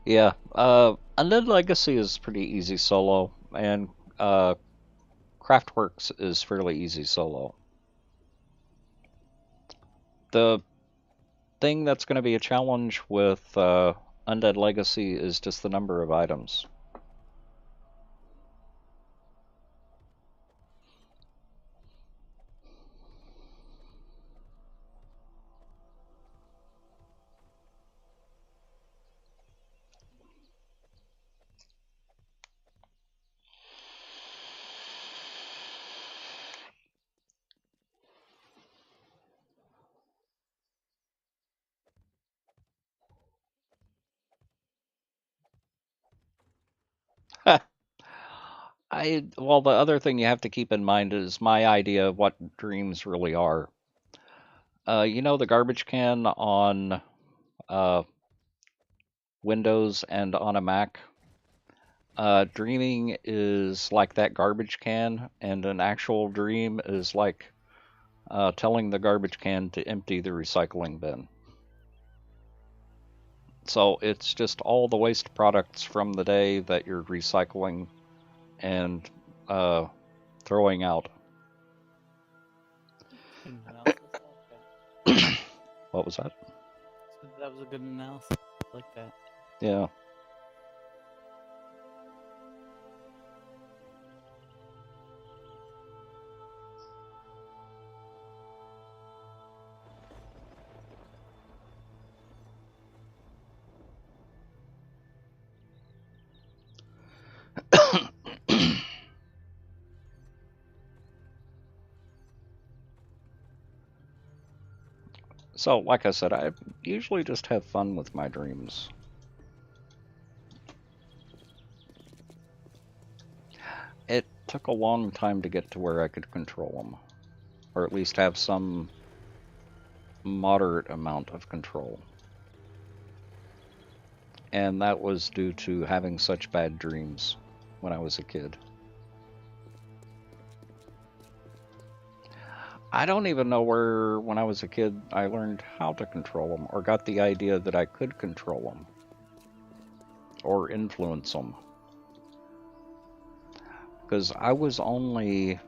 Yeah, Undead Legacy is pretty easy solo, and Craftworks is fairly easy solo. The thing that's going to be a challenge with Undead Legacy is just the number of items. Well, the other thing you have to keep in mind is my idea of what dreams really are. You know the garbage can on uh, Windows and on a Mac? Dreaming is like that garbage can, and an actual dream is like telling the garbage can to empty the recycling bin. So it's just all the waste products from the day that you're recycling and throwing out. Good analysis. I like that. What was that? That was a good analysis. I like that. Yeah. So, like I said, I usually just have fun with my dreams. It took a long time to get to where I could control them, or at least have some moderate amount of control. And that was due to having such bad dreams when I was a kid. I don't even know where, when I was a kid, I learned how to control them, or got the idea that I could control them, or influence them. Because I was only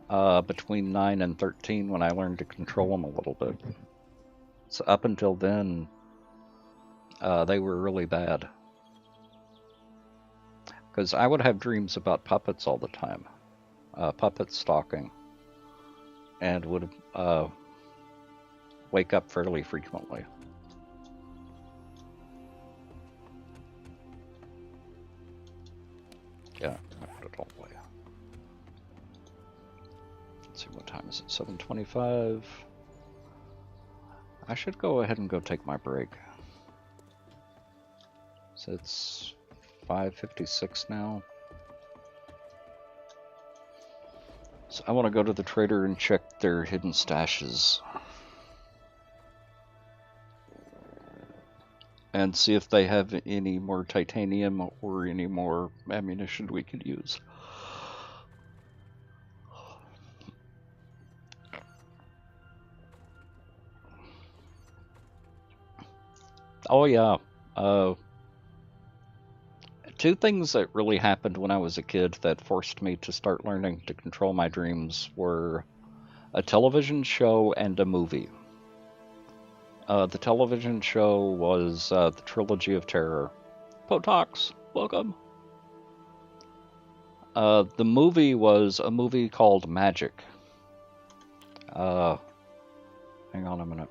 between 9 and 13 when I learned to control them a little bit. So up until then, they were really bad. Because I would have dreams about puppets all the time. Puppet stalking. And would wake up fairly frequently. Yeah, I put it all away. Let's see, what time is it? 7:25. I should go ahead and go take my break. So it's 5:56 now. So I want to go to the trader and check their hidden stashes. And see if they have any more titanium or any more ammunition we could use. Oh yeah, two things that really happened when I was a kid that forced me to start learning to control my dreams were a television show and a movie. The television show was the Trilogy of Terror. Potox, welcome. The movie was a movie called Magic. Hang on a minute.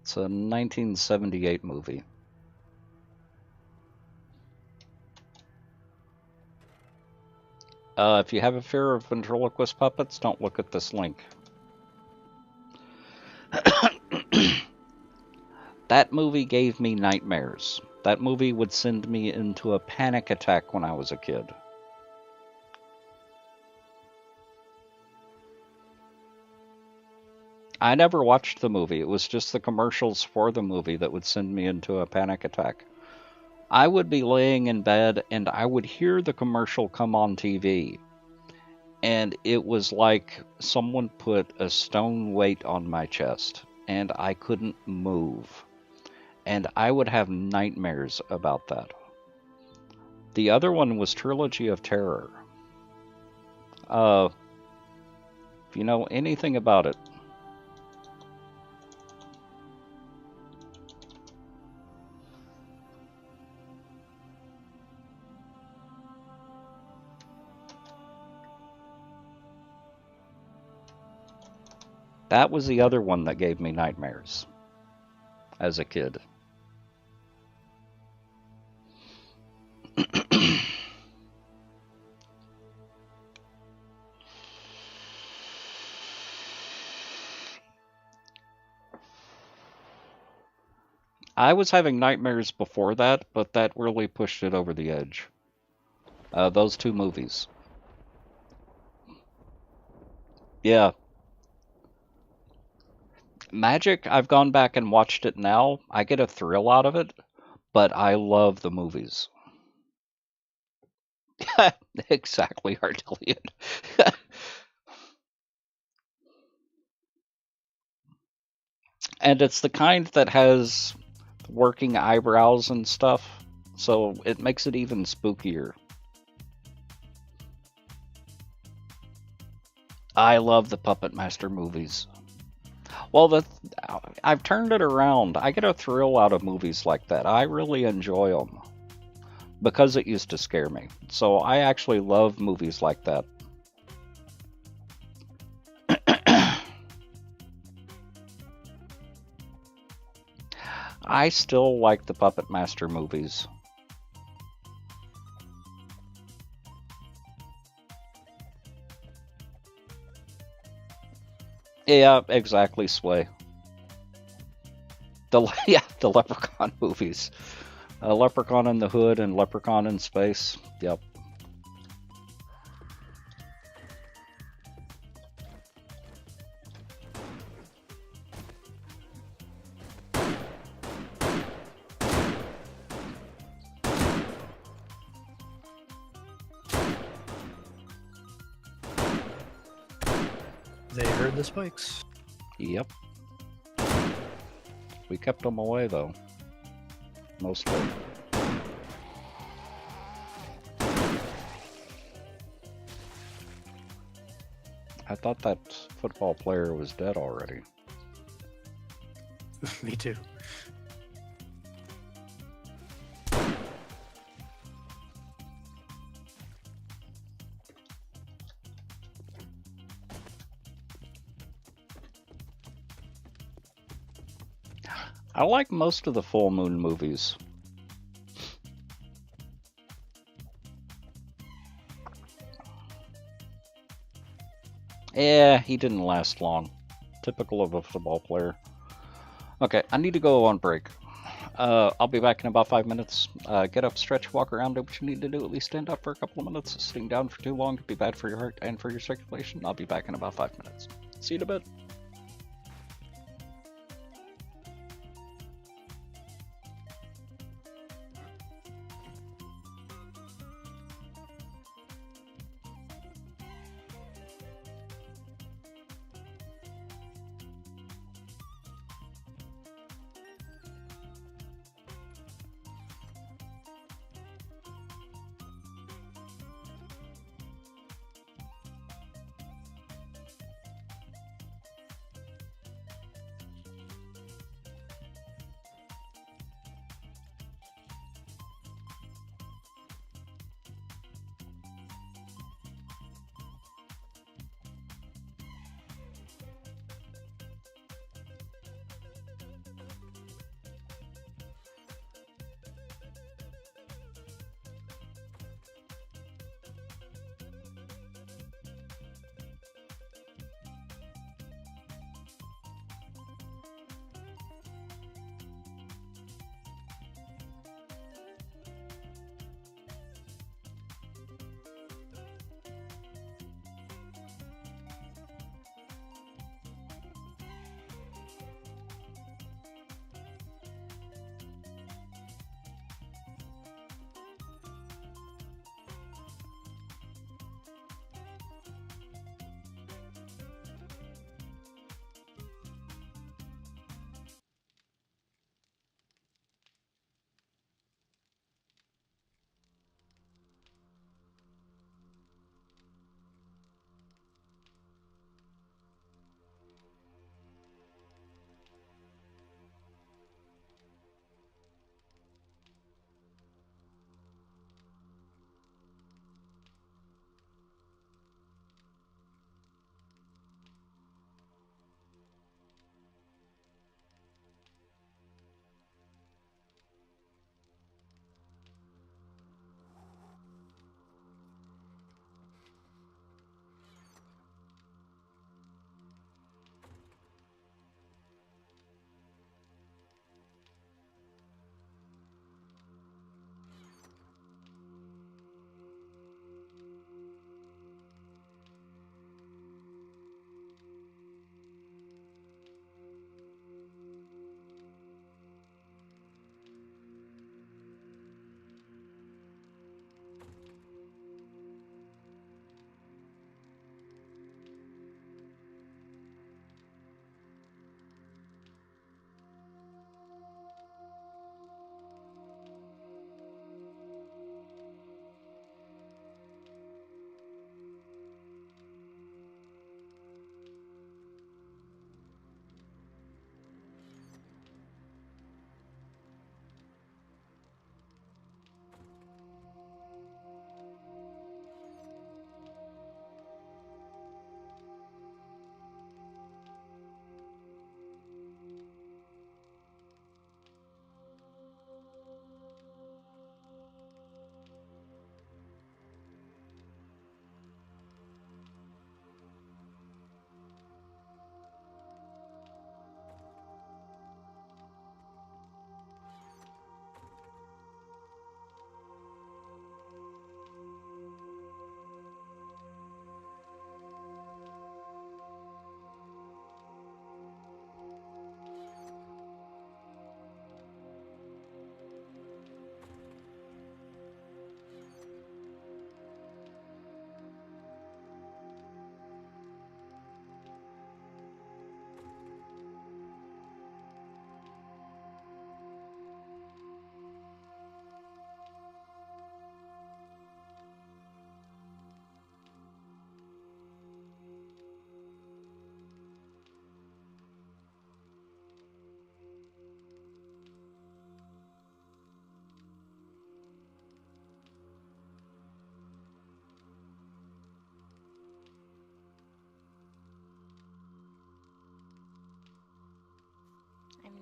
It's a 1978 movie. If you have a fear of ventriloquist puppets, don't look at this link. That movie gave me nightmares. That movie would send me into a panic attack when I was a kid. I never watched the movie. It was just the commercials for the movie that would send me into a panic attack. I would be laying in bed and I would hear the commercial come on TV. And it was like someone put a stone weight on my chest and I couldn't move. And I would have nightmares about that. The other one was Trilogy of Terror. If you know anything about it, that was the other one that gave me nightmares as a kid. I was having nightmares before that, but that really pushed it over the edge. Those two movies. Yeah. Magic, I've gone back and watched it now. I get a thrill out of it, but I love the movies. Exactly, Ardillion. And it's the kind that has working eyebrows and stuff, so it makes it even spookier. I love the Puppet Master movies. Well, I've turned it around. I get a thrill out of movies like that. I really enjoy them because it used to scare me. So I actually love movies like that. I still like the Puppet Master movies. Yeah, exactly, Sway. The Leprechaun movies. Leprechaun in the Hood and Leprechaun in Space. Yep. They heard the spikes. Yep. We kept them away, though. Mostly. I thought that football player was dead already. Me too. I like most of the full moon movies. Yeah, he didn't last long. Typical of a football player. Okay, I need to go on break. I'll be back in about 5 minutes. Get up, stretch, walk around, do what you need to do. At least stand up for a couple of minutes. Sitting down for too long could be bad for your heart and for your circulation. I'll be back in about 5 minutes. See you in a bit.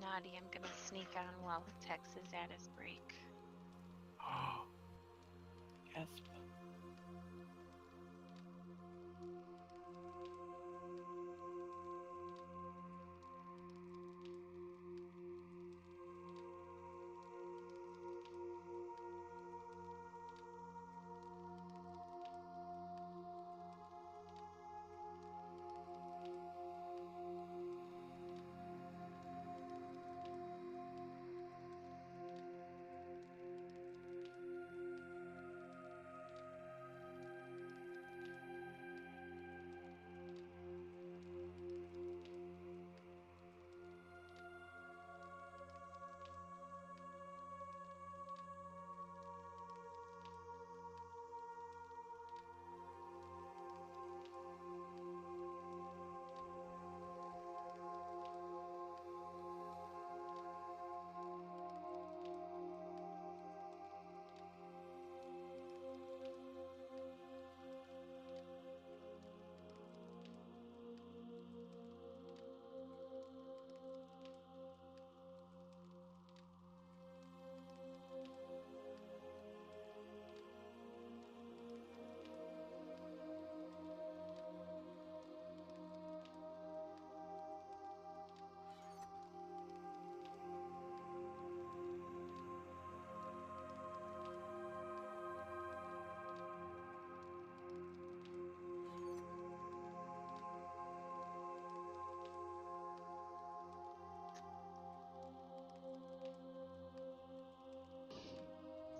naughty. I'm gonna sneak on while Tex is at his break. Yes.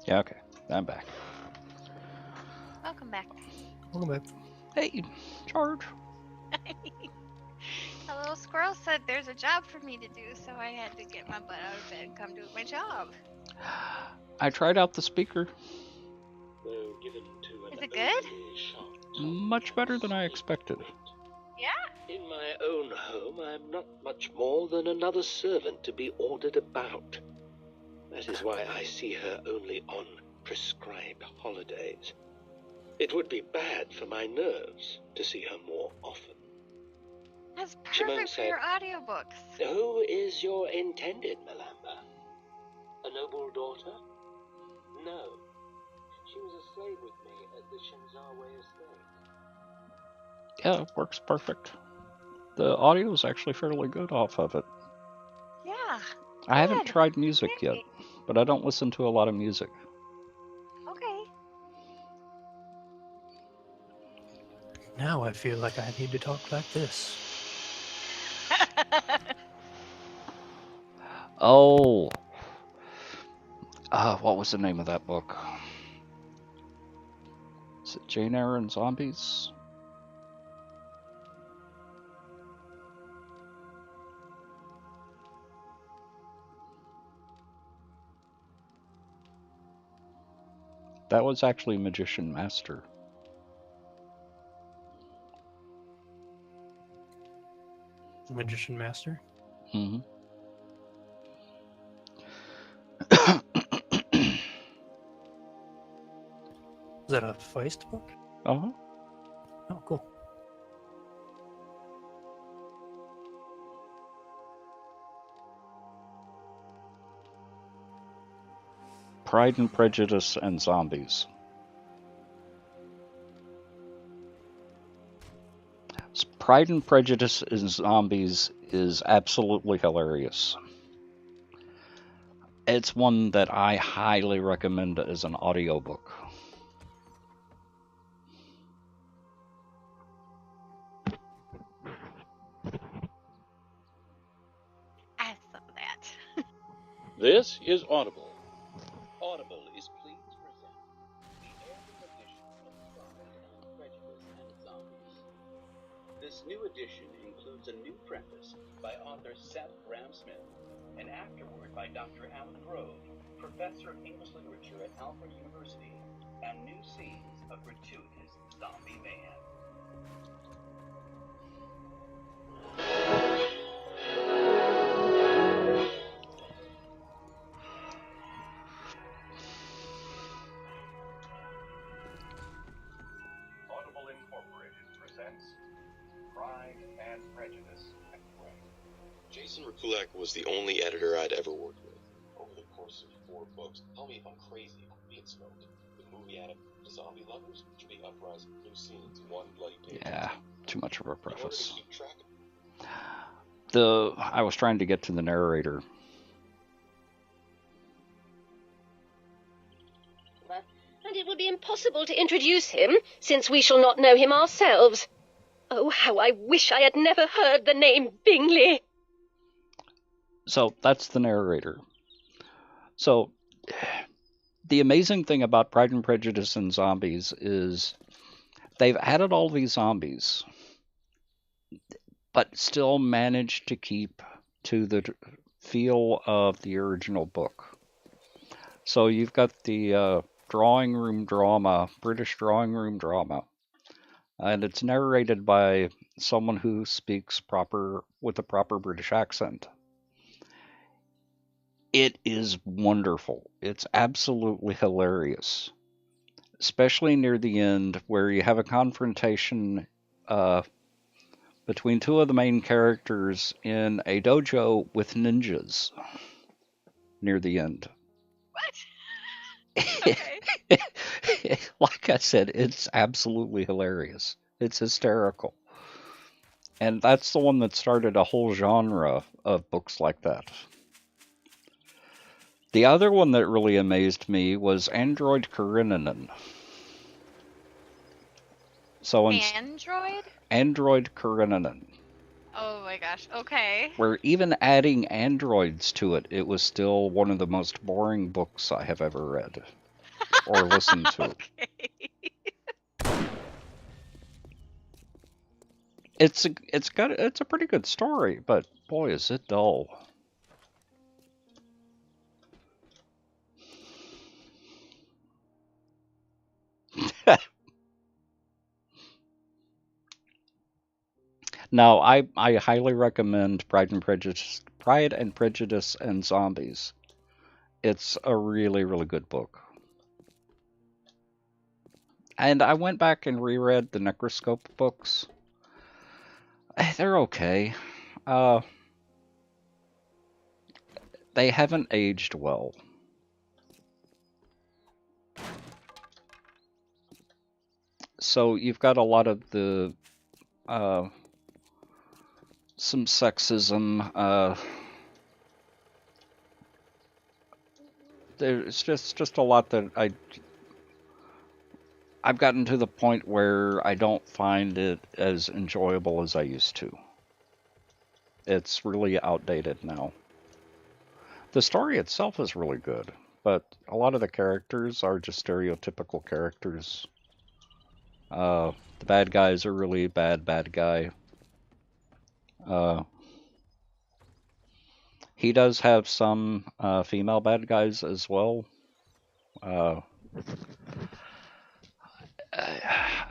Yeah, okay. I'm back. Welcome back. Welcome back. Hey, Charge. A little squirrel said there's a job for me to do, so I had to get my butt out of bed and come do my job. I tried out the speaker. Though given to an Is it good? overly sharp Much better than I expected. Yeah? In my own home, I am not much more than another servant to be ordered about. That is why I see her only on prescribed holidays. It would be bad for my nerves to see her more often. That's Shimon perfect for said, your audiobooks. Who is your intended, Melamba? A noble daughter? No. She was a slave with me at the Shinzawe estate. Yeah, it works perfect. The audio is actually fairly good off of it. Yeah. I haven't Good. tried music yet, Yay. but I don't listen to a lot of music. Okay. Now I feel like I need to talk like this. Oh, what was the name of that book? Is it Jane Eyre and Zombies? That was actually Magician Master. Magician Master? Mm-hmm. Is that a Feist book? Uh-huh. Oh, cool. Pride and Prejudice and Zombies. Pride and Prejudice and Zombies is absolutely hilarious. It's one that I highly recommend as an audiobook. I saw that. This is Audible. Audible is pleased to present the Airing edition of Pride and Prejudice and Zombies. This new edition includes a new preface by author Seth Graham-Smith, an afterword by Dr. Alan Grove, professor of English literature at Alfred University, and new scenes of gratuitous zombie mayhem. Audible Incorporated presents Pride and Prejudice and Prey. Jason Rekulak was the only editor I'd ever worked with. Over the course of 4 books, tell me if I'm crazy, I'm being smoked. The movie adapted to Zombie Lovers should be Uprising, new scenes, 1 bloody page. Yeah, too much of a In order to preface. keep track of I was trying to get to the narrator. And it would be impossible to introduce him, since we shall not know him ourselves. Oh, how I wish I had never heard the name Bingley. So that's the narrator. So the amazing thing about Pride and Prejudice and Zombies is they've added all these zombies, but still managed to keep to the feel of the original book. So you've got the drawing room drama, British drawing room drama, and it's narrated by someone who speaks with a proper British accent. It is wonderful. It's absolutely hilarious, especially near the end where you have a confrontation between 2 of the main characters in a dojo with ninjas near the end. What? Okay. Like I said, it's absolutely hilarious. It's hysterical. And that's the one that started a whole genre of books like that. The other one that really amazed me was Android Kareninen. So Android Kareninen. Oh my gosh. Okay. Where even adding androids to it, it was still one of the most boring books I have ever read or listened to. Okay. It's a pretty good story, but boy, is it dull. Now, I highly recommend Pride and Prejudice and Zombies. It's a really, really good book. And I went back and reread the Necroscope books. They're okay. They haven't aged well. So you've got a lot of the some sexism. There's just a lot that I've gotten to the point where I don't find it as enjoyable as I used to. It's really outdated now. The story itself is really good, but a lot of the characters are just stereotypical characters. The bad guy's a really bad guy. He does have some female bad guys as well. I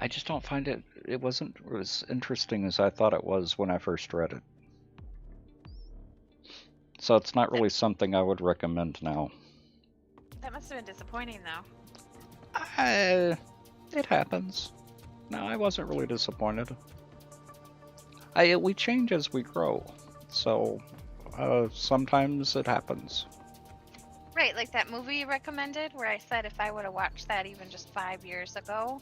just don't find it wasn't as interesting as I thought it was when I first read it. So it's not really something I would recommend now. That must have been disappointing, though. It happens. No, I wasn't really disappointed. We change as we grow, so sometimes it happens. Right, like that movie you recommended, where I said if I would have watched that even just 5 years ago,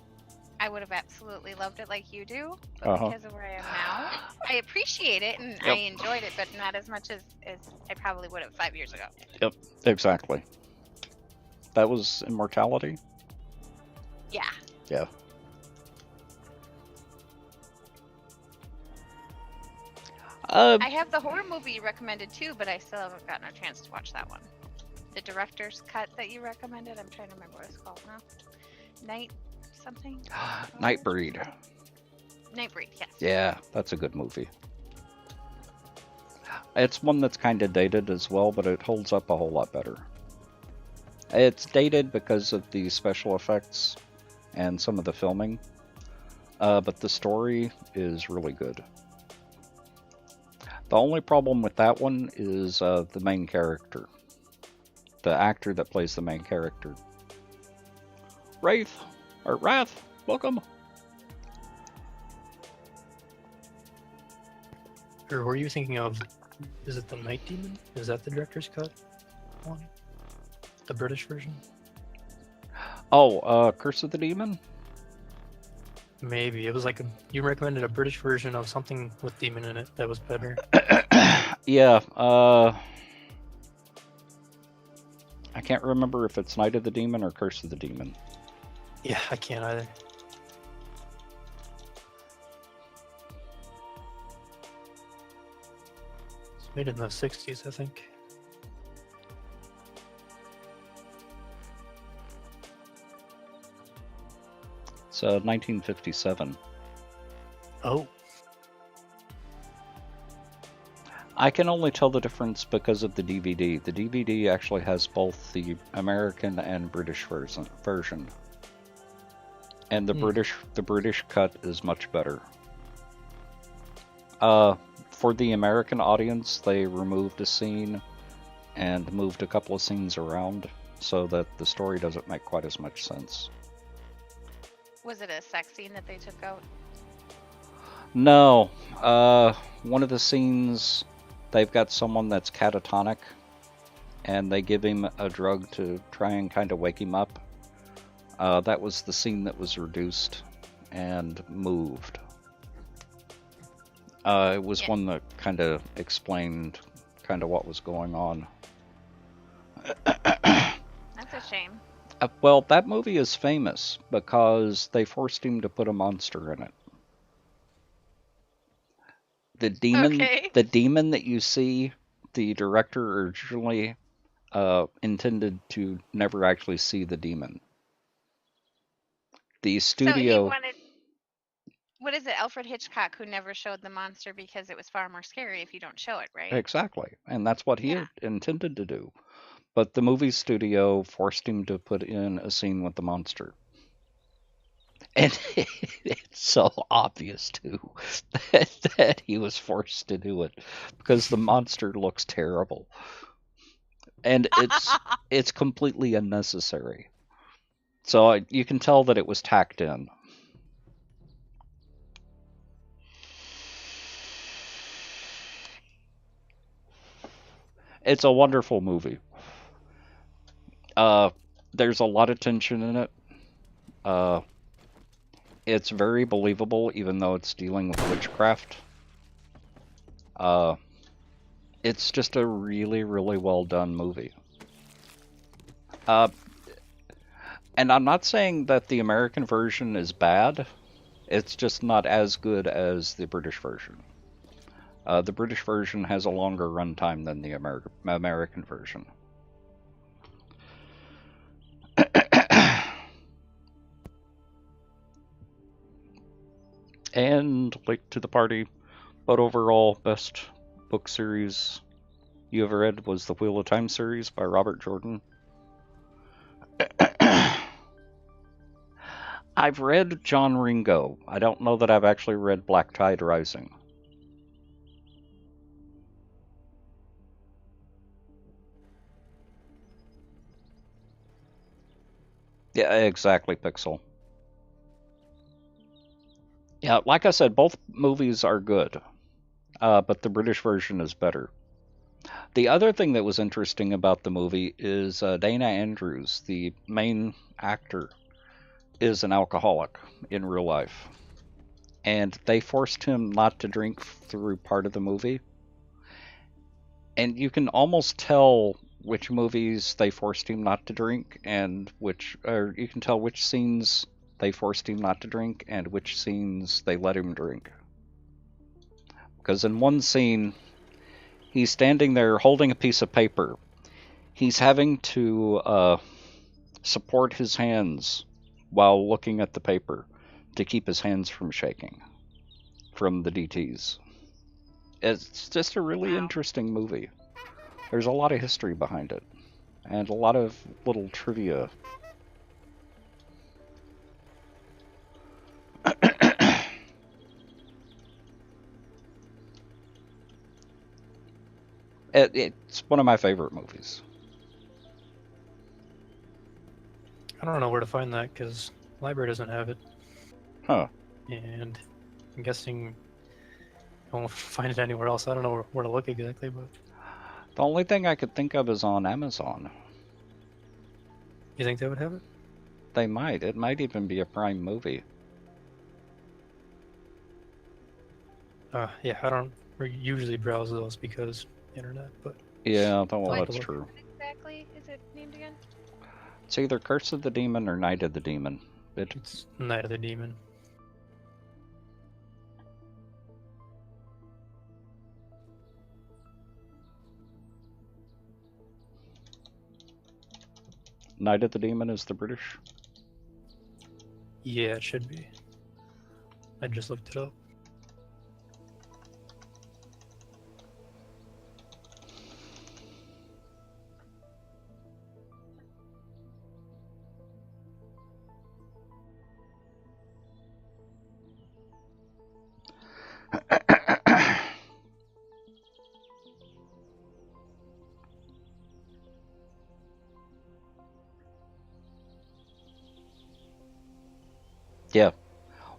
I would have absolutely loved it like you do. But because of where I am now, I appreciate it and I enjoyed it, but not as much as I probably would have 5 years ago. Yep, exactly. That was Immortality? Yeah. Yeah. I have the horror movie you recommended too, but I still haven't gotten a chance to watch that one. The director's cut that you recommended, I'm trying to remember what it's called now. Night something? Nightbreed. Nightbreed, yes. Yeah, that's a good movie. It's one that's kind of dated as well, but it holds up a whole lot better. It's dated because of the special effects and some of the filming, but the story is really good. The only problem with that one is the main character. The actor that plays the main character. Wrath, welcome. Or were you thinking of Is it the Night Demon? Is that the director's cut one? The British version? Oh, Curse of the Demon? Maybe. It was like you recommended a British version of something with demon in it that was better. Yeah, I can't remember if it's Night of the Demon or Curse of the Demon. Yeah, I can't either. It's made in the 60s, I think. It's 1957. Oh. I can only tell the difference because of the DVD. The DVD actually has both the American and British version. And the British cut is much better. For the American audience, they removed a scene and moved a couple of scenes around so that the story doesn't make quite as much sense. Was it a sex scene that they took out? No. One of the scenes, they've got someone that's catatonic, and they give him a drug to try and kind of wake him up. That was the scene that was reduced and moved. It was one that kind of explained kind of what was going on. That's a shame. Well, that movie is famous because they forced him to put a monster in it. The demon that you see, the director originally intended to never actually see the demon. The studio. So he wanted. What is it, Alfred Hitchcock, who never showed the monster because it was far more scary if you don't show it, right? Exactly, and that's what he had intended to do. But the movie studio forced him to put in a scene with the monster. And it's so obvious, too, that he was forced to do it. Because the monster looks terrible. And it's completely unnecessary. So you can tell that it was tacked in. It's a wonderful movie. There's a lot of tension in it. It's very believable, even though it's dealing with witchcraft. It's just a really, really well done movie. And I'm not saying that the American version is bad. It's just not as good as the British version. The British version has a longer runtime than the American version. And late to the party, but overall, best book series you ever read was the Wheel of Time series by Robert Jordan. I've read John Ringo. I don't know that I've actually read Black Tide Rising. Yeah, exactly, Pixel. Yeah, like I said, both movies are good, but the British version is better. The other thing that was interesting about the movie is Dana Andrews, the main actor, is an alcoholic in real life. And they forced him not to drink through part of the movie. And you can almost tell which movies they forced him not to drink, and you can tell which scenes they forced him not to drink and which scenes they let him drink. Because in one scene, he's standing there holding a piece of paper. He's having to support his hands while looking at the paper to keep his hands from shaking from the DTs. It's just a really interesting movie. There's a lot of history behind it, and a lot of little trivia. It's one of my favorite movies. I don't know where to find that because the library doesn't have it. Huh. And I'm guessing I won't find it anywhere else. I don't know where to look exactly, but The only thing I could think of is on Amazon. you think they would have it? They might. It might even be a Prime movie. Yeah, I don't usually browse those because internet, but Yeah, well, I'll have to that's look. true. What exactly is it named again? It's either Curse of the Demon or Night of the Demon. It's Night of the Demon. Night of the Demon is the British? Yeah, it should be. I just looked it up. Yeah.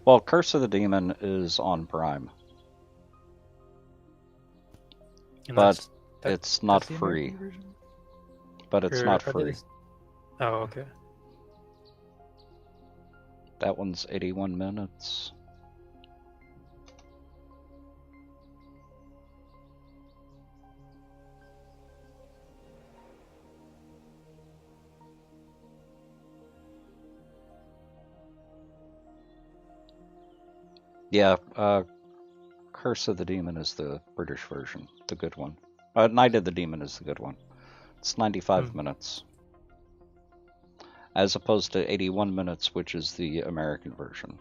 Well, Curse of the Demon is on Prime. And But that- it's not that's the free. American version? But it's Or not are free. these- Oh, okay. That one's 81 minutes. Yeah, Curse of the Demon is the British version, the good one. Night of the Demon is the good one. It's 95 minutes. As opposed to 81 minutes, which is the American version.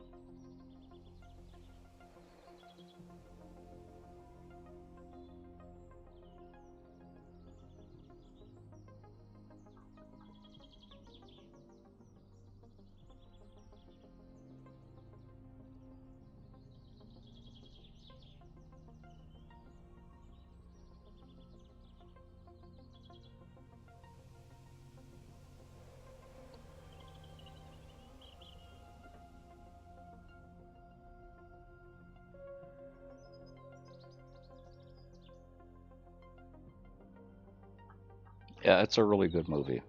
Yeah, it's a really good movie.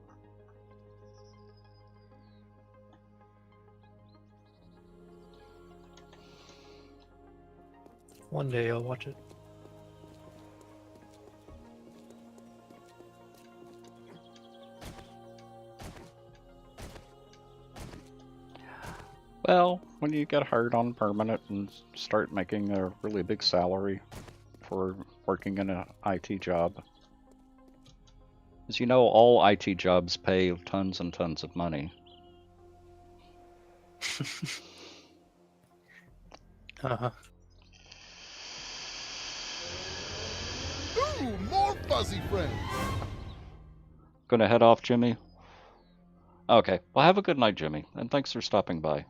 One day I'll watch it. Well, when you get hired on permanent and start making a really big salary for working in an IT job. As you know, all IT jobs pay tons and tons of money. Uh-huh. Ooh, more fuzzy friends. Gonna head off, Jimmy? Okay, well have a good night, Jimmy, and thanks for stopping by.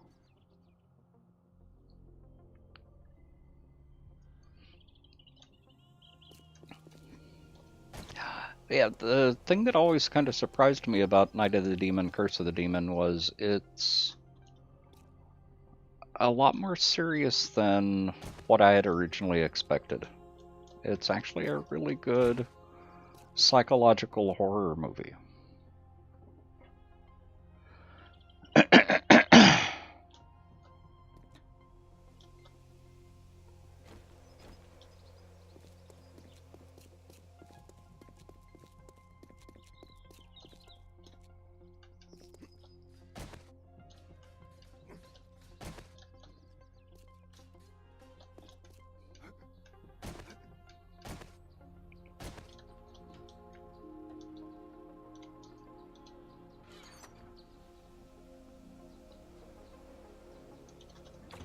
Yeah, the thing that always kind of surprised me about Night of the Demon, Curse of the Demon was it's a lot more serious than what I had originally expected. It's actually a really good psychological horror movie.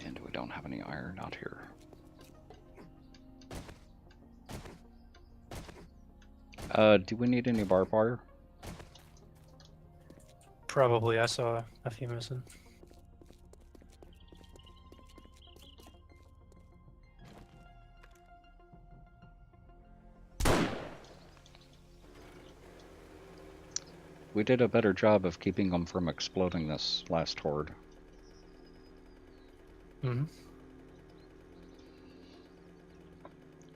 And we don't have any iron out here. Do we need any barbed wire? Probably. I saw a few missing. We did a better job of keeping them from exploding this last horde. Mm-hmm.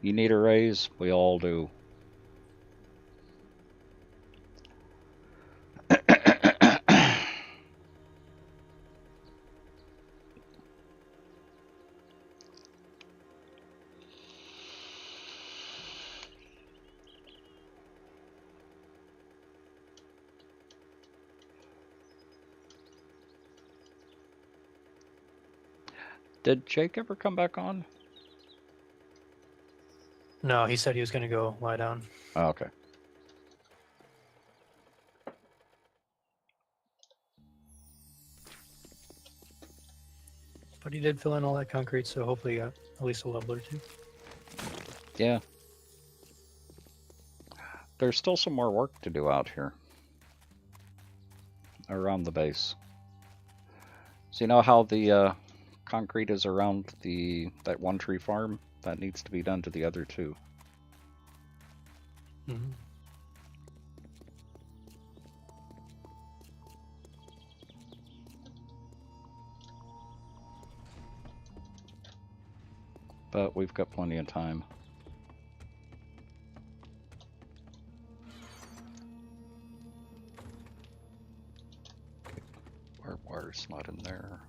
You need a raise? We all do. Did Jake ever come back on? No, he said he was going to go lie down. Oh, okay. But he did fill in all that concrete, so hopefully he got at least a level or two. Yeah. There's still some more work to do out here. Around the base. So you know how the concrete is around that one tree farm? That needs to be done to the other two. Mm-hmm. But we've got plenty of time. Barbed wire's not in there.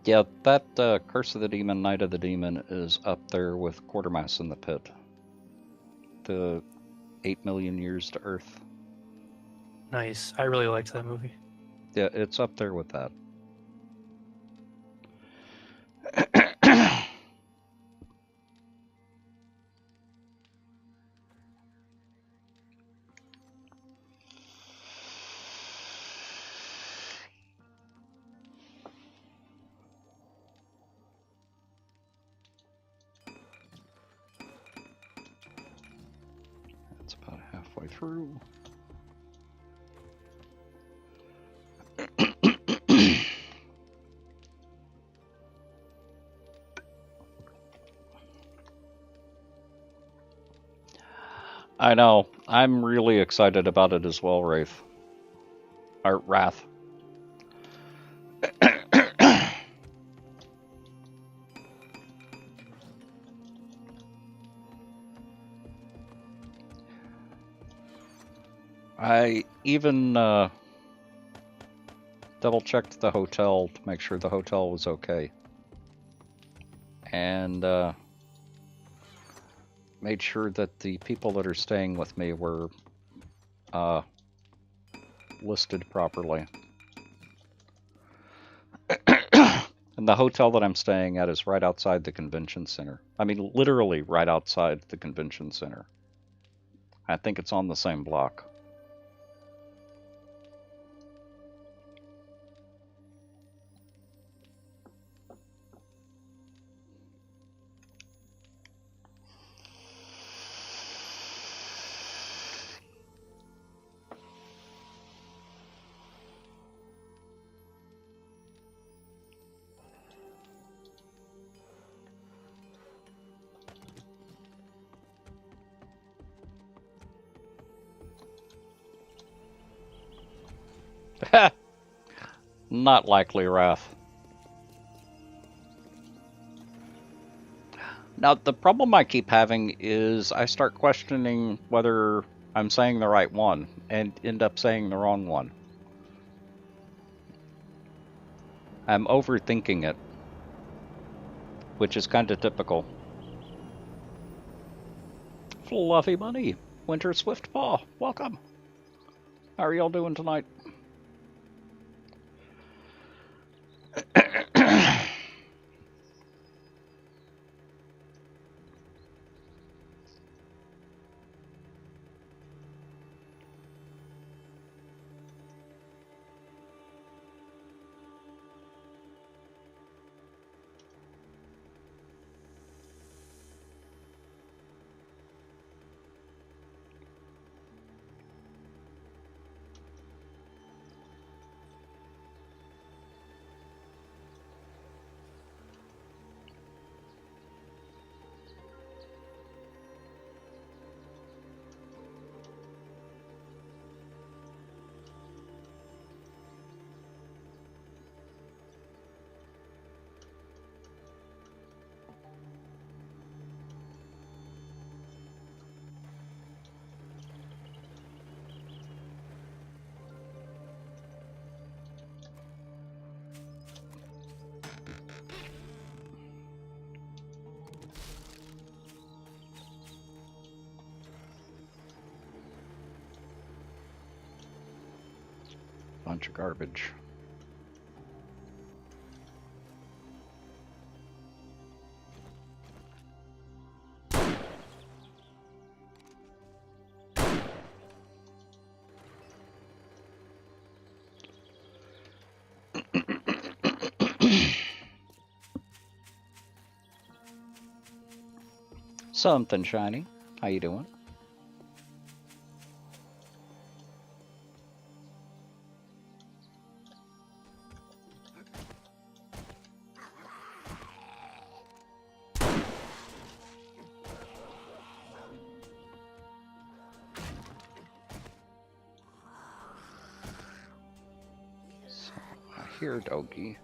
Yeah, that Curse of the Demon, Night of the Demon is up there with Quartermass in the Pit. The 8 million years to Earth. Nice. I really liked that movie. Yeah, it's up there with that. That's about halfway through. I know. I'm really excited about it as well, Wraith. Or Wrath. I even double-checked the hotel to make sure the hotel was okay. And made sure that the people that are staying with me were listed properly. And the hotel that I'm staying at is right outside the convention center. I mean, literally right outside the convention center. I think it's on the same block. Not likely, Wrath. Now, the problem I keep having is I start questioning whether I'm saying the right one and end up saying the wrong one. I'm overthinking it, which is kind of typical. Fluffy Bunny, Winter Swiftpaw, welcome. How are y'all doing tonight? bunch of garbage. Something shiny. How you doing? So, here, doggy.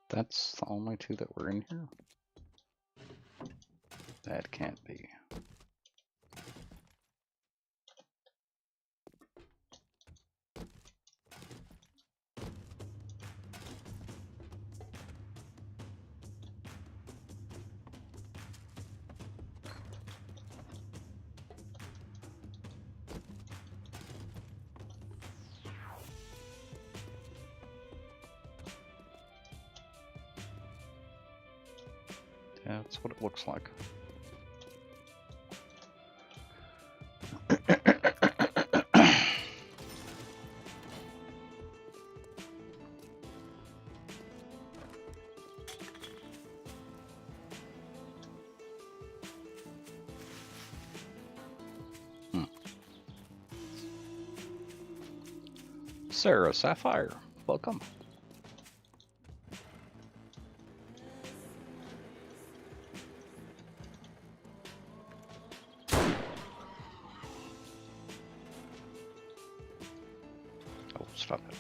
That's the only two that were in here? That can't be. Yeah, that's what it looks like. Sarah Sapphire, welcome. Oh, stop it.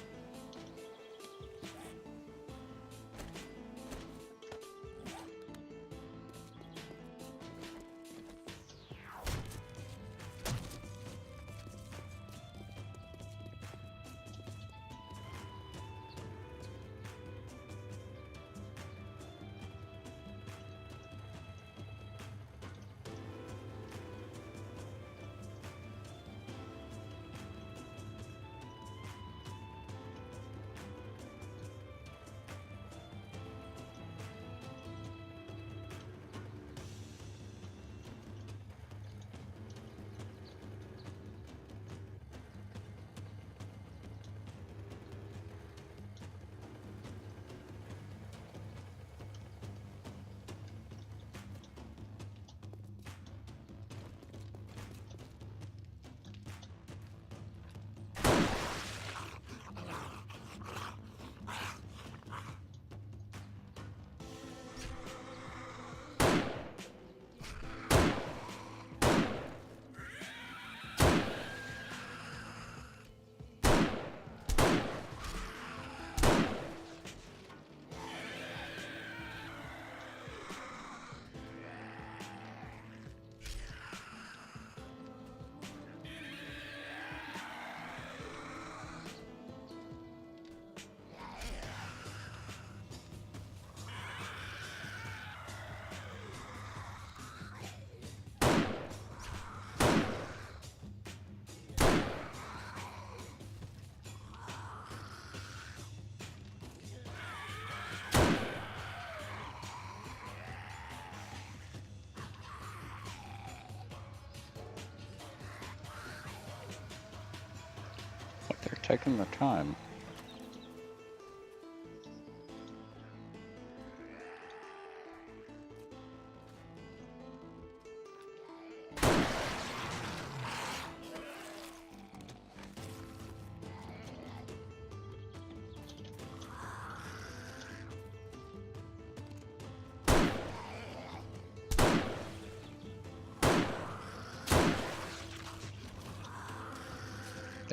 taking the time.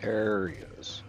There he is.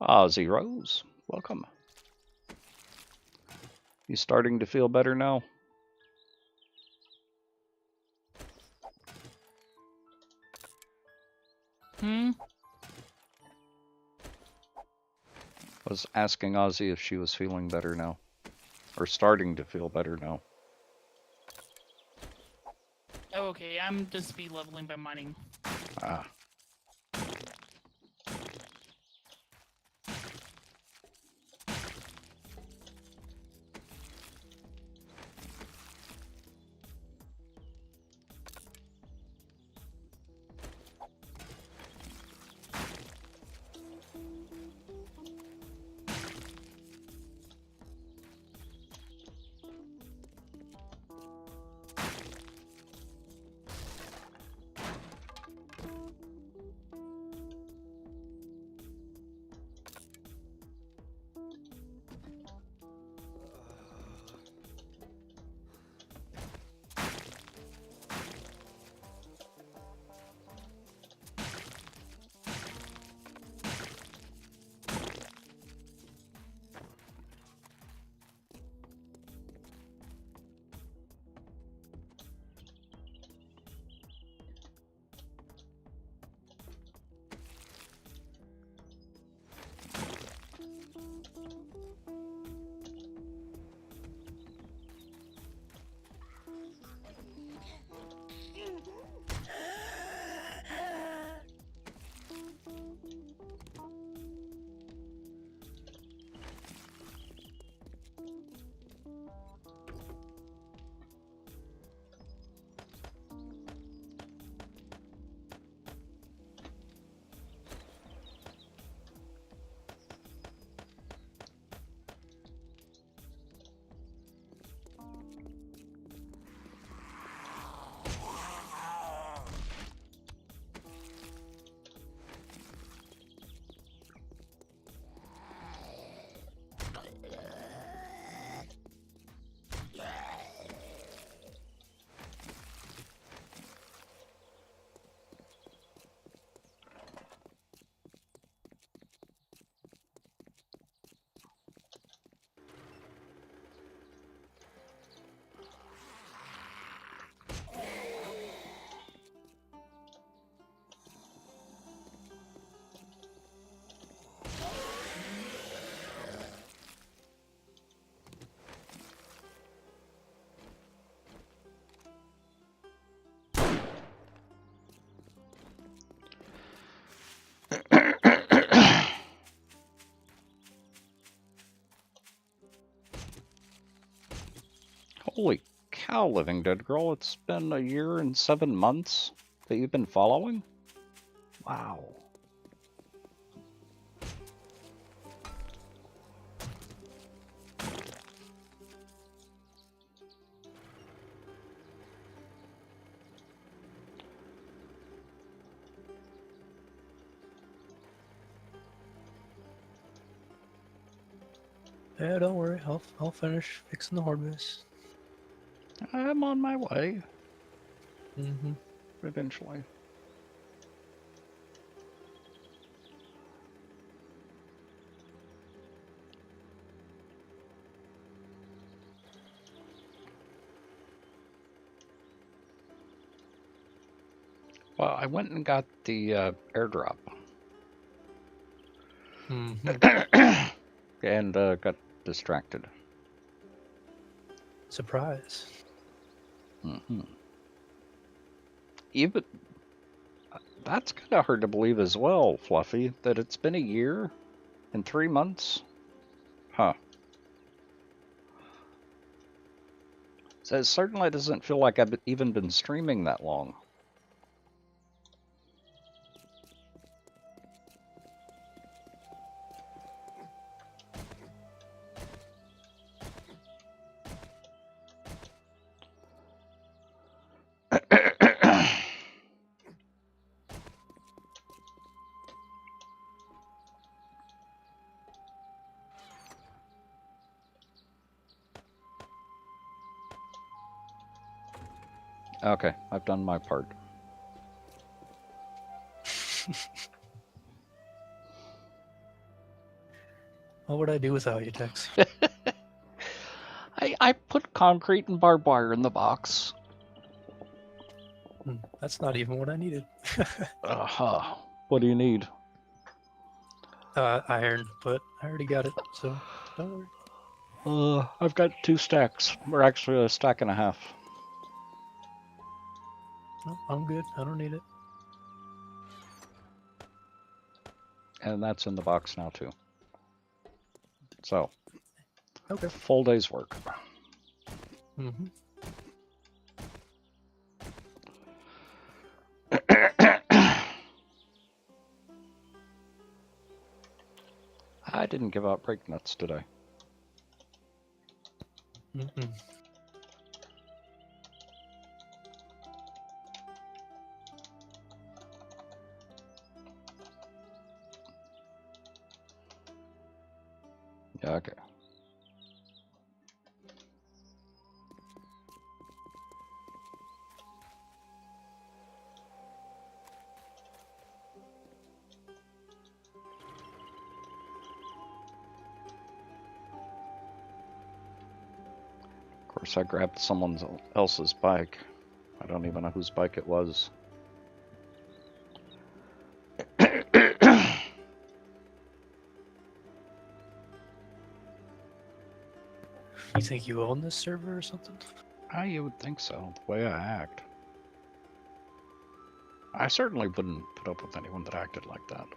Ozzy Rose, welcome. You starting to feel better now? I was asking Ozzy if she was feeling better now. Or starting to feel better now. Oh, okay, I'm just speed leveling by mining. Ah. cow, Living Dead Girl. It's been a year and 7 months that you've been following? Wow. Yeah, don't worry. I'll finish fixing the horde base. I'm on my way. Mm-hmm. Eventually. Well, I went and got the airdrop. Mm-hmm. And got distracted. Surprise. Mm-hmm. Even that's kind of hard to believe as well, Fluffy, that it's been a year and 3 months. Huh. So it certainly doesn't feel like I've even been streaming that long. Okay, I've done my part. What would I do without you, Tex? I put concrete and barbed wire in the box. That's not even what I needed. Uh-huh. What do you need? Iron, but I already got it, so don't worry. I've got 2 stacks. We're actually a stack and a half. No, I'm good. I don't need it. And that's in the box now, too. So, okay. Full day's work. Mm-hmm. I didn't give out break nuts, did I? Mm-mm. Yeah, okay. Of course, I grabbed someone else's bike. I don't even know whose bike it was. You think you own this server or something? You would think so, the way I act. I certainly wouldn't put up with anyone that acted like that.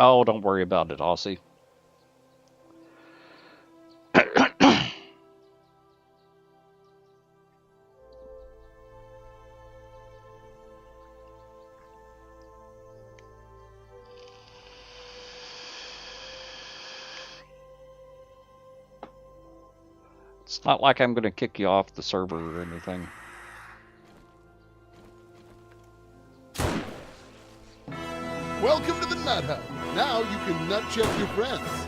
Oh, don't worry about it, Aussie. It's not like I'm going to kick you off the server or anything. Welcome to the Nut Hut. Now you can nut check your friends.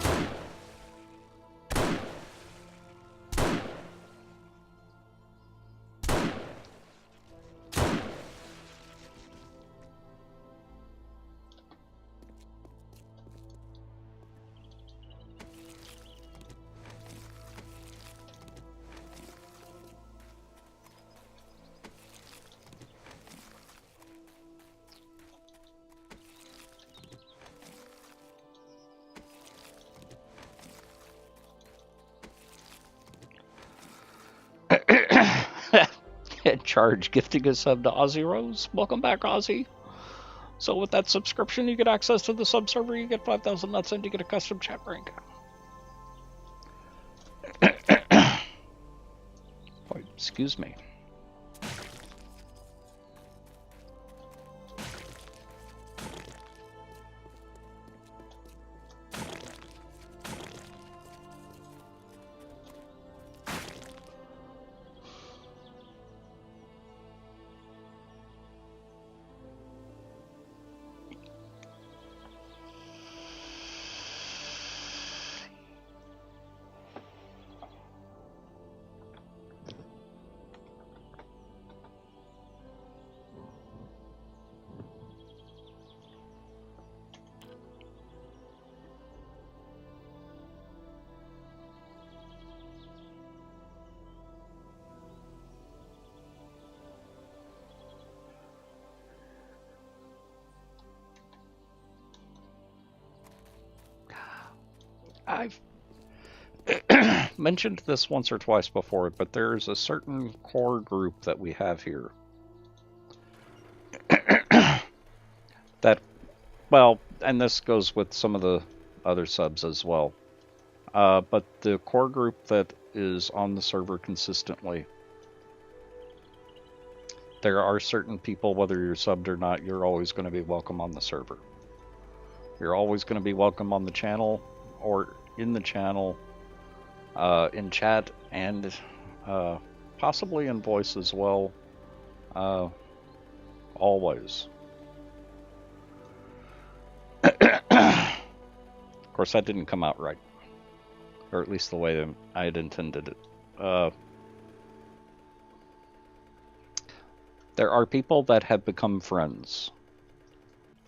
Charge gifting a sub to Aussie Rose. Welcome back, Aussie. So with that subscription, you get access to the sub server, you get 5,000 nuts, and you get a custom chat rank. Oh, excuse me. I've mentioned this once or twice before, but there's a certain core group that we have here that, well, and this goes with some of the other subs as well, but the core group that is on the server consistently, there are certain people, whether you're subbed or not, you're always going to be welcome on the server. You're always going to be welcome on the channel, or in the channel, in chat, and possibly in voice as well. Always. Of course, that didn't come out right, or at least the way I had intended it. There are people that have become friends.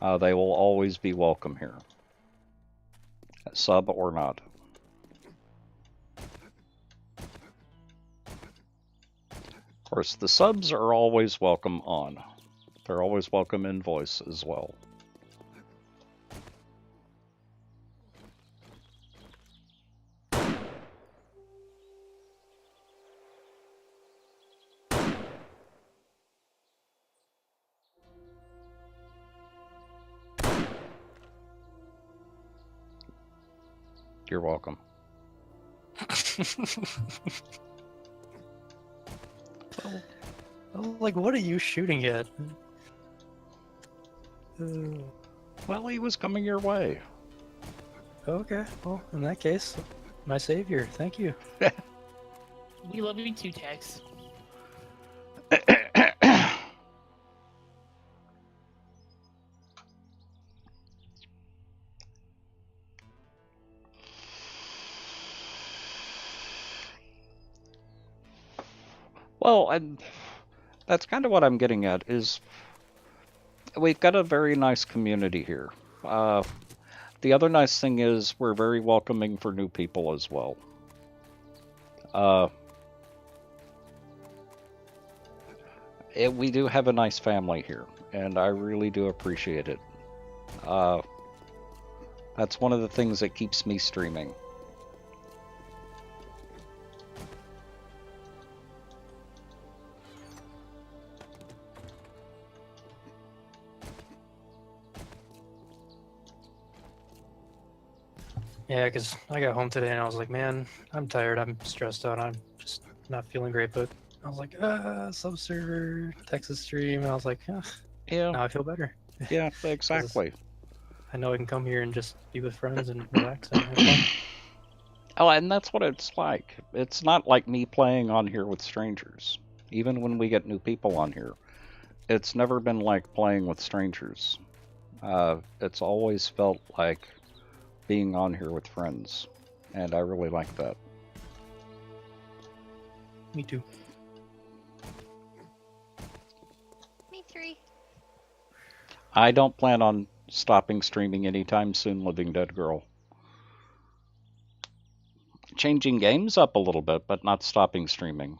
They will always be welcome here, sub or not. Of course, the subs are always welcome on. They're always welcome in voice as well. You're welcome. Like, what are you shooting at? Well, he was coming your way. Okay, well, in that case, my savior, thank you. We love you too, Tex. Well, and that's kind of what I'm getting at, is we've got a very nice community here. The other nice thing is we're very welcoming for new people as well. We do have a nice family here, and I really do appreciate it. That's one of the things that keeps me streaming. Yeah, because I got home today and I was like, man, I'm tired. I'm stressed out. I'm just not feeling great. But I was like, sub-server, Texas stream. And I was like, Yeah. now I feel better. Yeah, exactly. I know I can come here and just be with friends and relax and have fun. Oh, and that's what it's like. It's not like me playing on here with strangers. Even when we get new people on here, it's never been like playing with strangers. It's always felt like being on here with friends, and I really like that. Me too. Me three. I don't plan on stopping streaming anytime soon, Living Dead Girl. Changing games up a little bit, but not stopping streaming.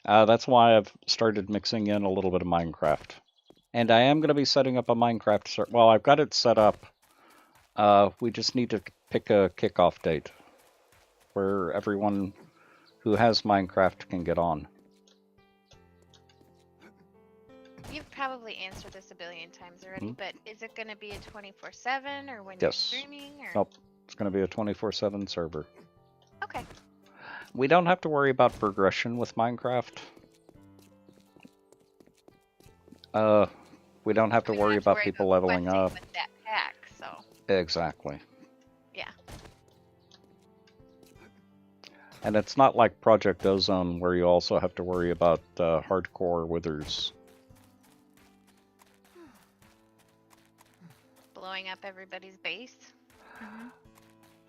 That's why I've started mixing in a little bit of Minecraft. And I am going to be setting up a Minecraft server. Well, I've got it set up. We just need to pick a kickoff date where everyone who has Minecraft can get on. You've probably answered this a billion times already, but is it going to be a 24/7 or when Yes. you're streaming? Or? Nope. It's going to be a 24/7 server. Okay. We don't have to worry about progression with Minecraft. We don't have to worry about people leveling up. With that pack, so. Exactly. Yeah. And it's not like Project Ozone where you also have to worry about hardcore withers. Blowing up everybody's base.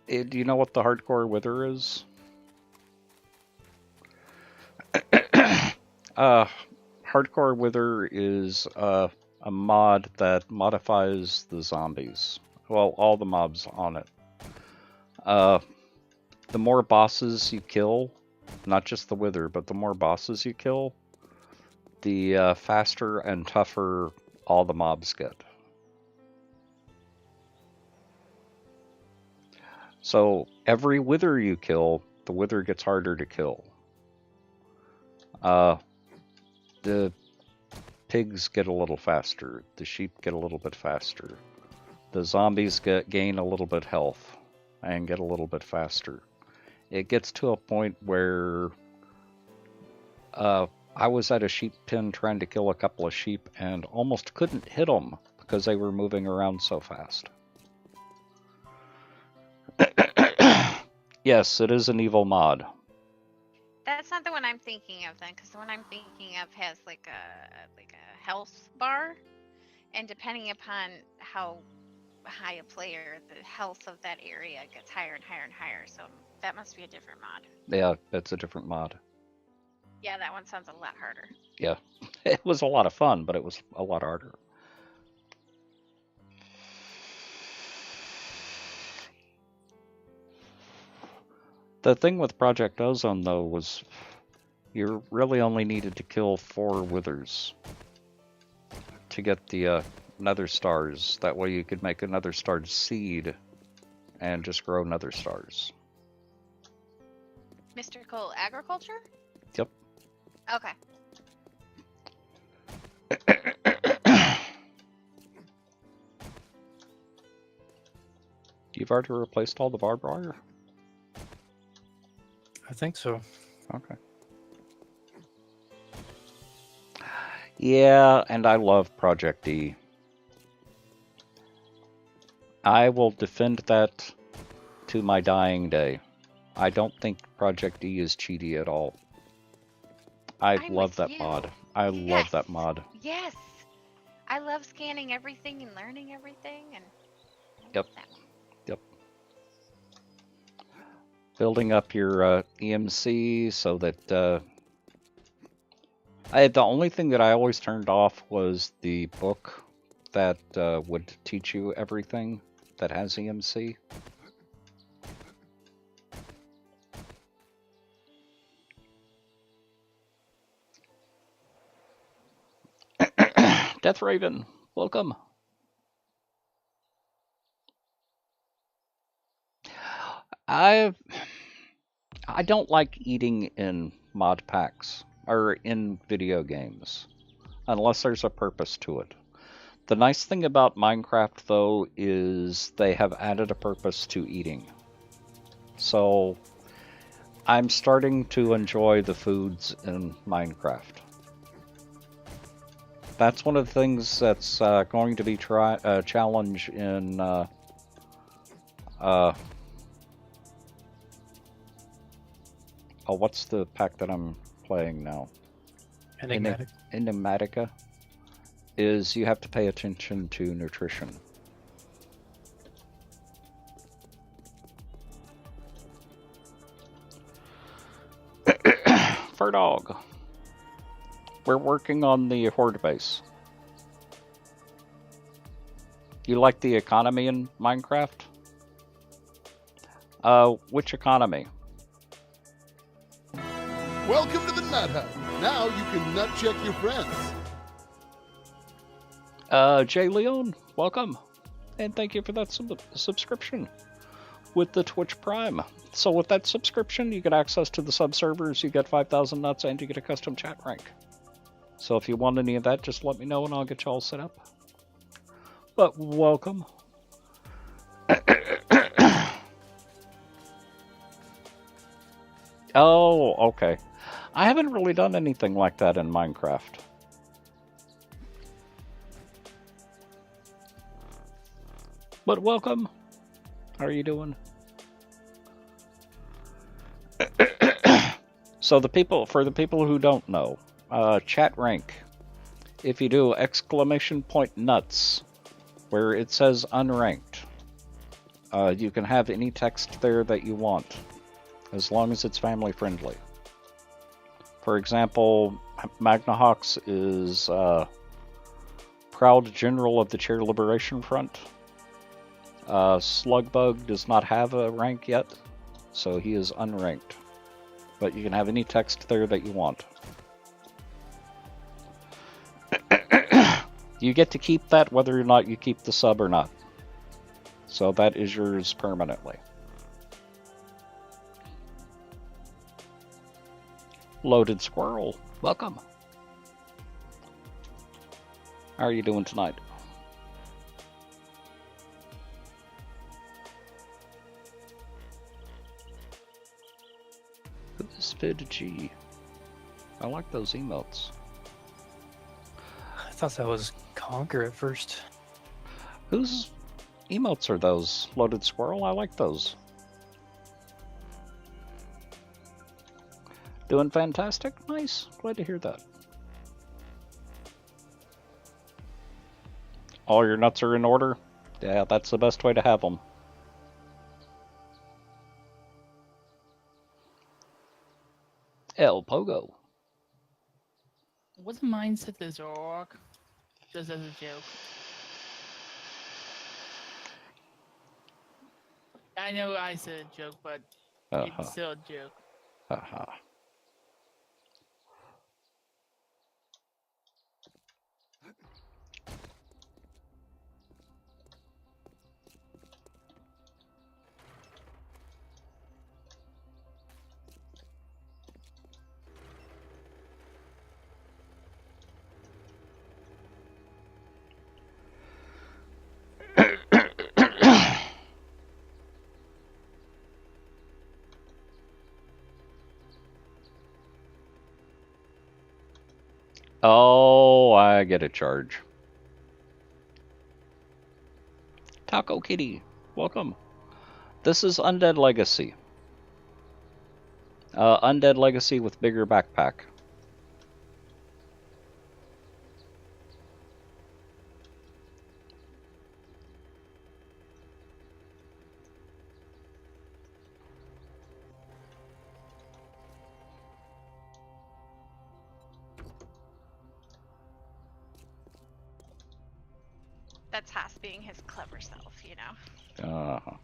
Do you know what the hardcore wither is? Hardcore wither is a mod that modifies the zombies. Well, all the mobs on it. The more bosses you kill, not just the wither, but the more bosses you kill, the faster and tougher all the mobs get. So every wither you kill, the wither gets harder to kill. The pigs get a little faster. The sheep get a little bit faster. The zombies gain a little bit health and get a little bit faster. It gets to a point where I was at a sheep pen trying to kill a couple of sheep and almost couldn't hit them because they were moving around so fast. Yes, it is an evil mod. That's not the one I'm thinking of then, because the one I'm thinking of has like a health bar, and depending upon how high a player, the health of that area gets higher and higher and higher. So that must be a different mod. Yeah, it's a different mod. Yeah, that one sounds a lot harder. Yeah, it was a lot of fun, but it was a lot harder. The thing with Project Ozone, though, was you really only needed to kill 4 withers to get the nether stars. That way you could make a nether star seed and just grow nether stars. Mystical agriculture? Yep. Okay. You've already replaced all the barbed wire? I think so. Okay. Yeah, and I love Project D. I will defend that to my dying day. I don't think Project D is cheaty at all. I love that mod. I love that mod. Yes. I love scanning everything and learning everything and Yep. Yep. Building up your EMC so that the only thing that I always turned off was the book that would teach you everything that has EMC. Death Raven, welcome. I don't like eating in mod packs or in video games unless there's a purpose to it. The nice thing about Minecraft, though, is they have added a purpose to eating. So, I'm starting to enjoy the foods in Minecraft. That's one of the things that's going to be a challenge in oh, what's the pack that I'm playing now? Enigmatica. Is you have to pay attention to nutrition. Fur dog. We're working on the horde base. You like the economy in Minecraft? Which economy? Welcome to the Nut Hut. Now you can nut check your friends. Jay Leon, welcome. And thank you for that subscription with the Twitch Prime. So with that subscription, you get access to the sub-servers, you get 5,000 nuts, and you get a custom chat rank. So if you want any of that, just let me know and I'll get you all set up. But welcome. Oh, okay. I haven't really done anything like that in Minecraft. But welcome. How are you doing? So for the people who don't know, chat rank. If you do !nuts, where it says unranked, you can have any text there that you want, as long as it's family friendly. For example, Magnahawks is proud general of the Chair Liberation Front. Slugbug does not have a rank yet, so he is unranked. But you can have any text there that you want. You get to keep that whether or not you keep the sub or not. So that is yours permanently. Loaded Squirrel, welcome. How are you doing tonight? Who's Fid-G? I like those emotes. I thought that was Conquer at first. Whose emotes are those? Loaded Squirrel? I like those. Doing fantastic? Nice. Glad to hear that. All your nuts are in order? Yeah, that's the best way to have them. El Pogo. What's mindset the Zoroark? Just as a joke. I know I said a joke, but it's still a joke. Haha. Oh, I get a charge. Taco Kitty, welcome. This is Undead Legacy. Undead Legacy with bigger backpack. That's Haas being his clever self, you know. Uh-huh.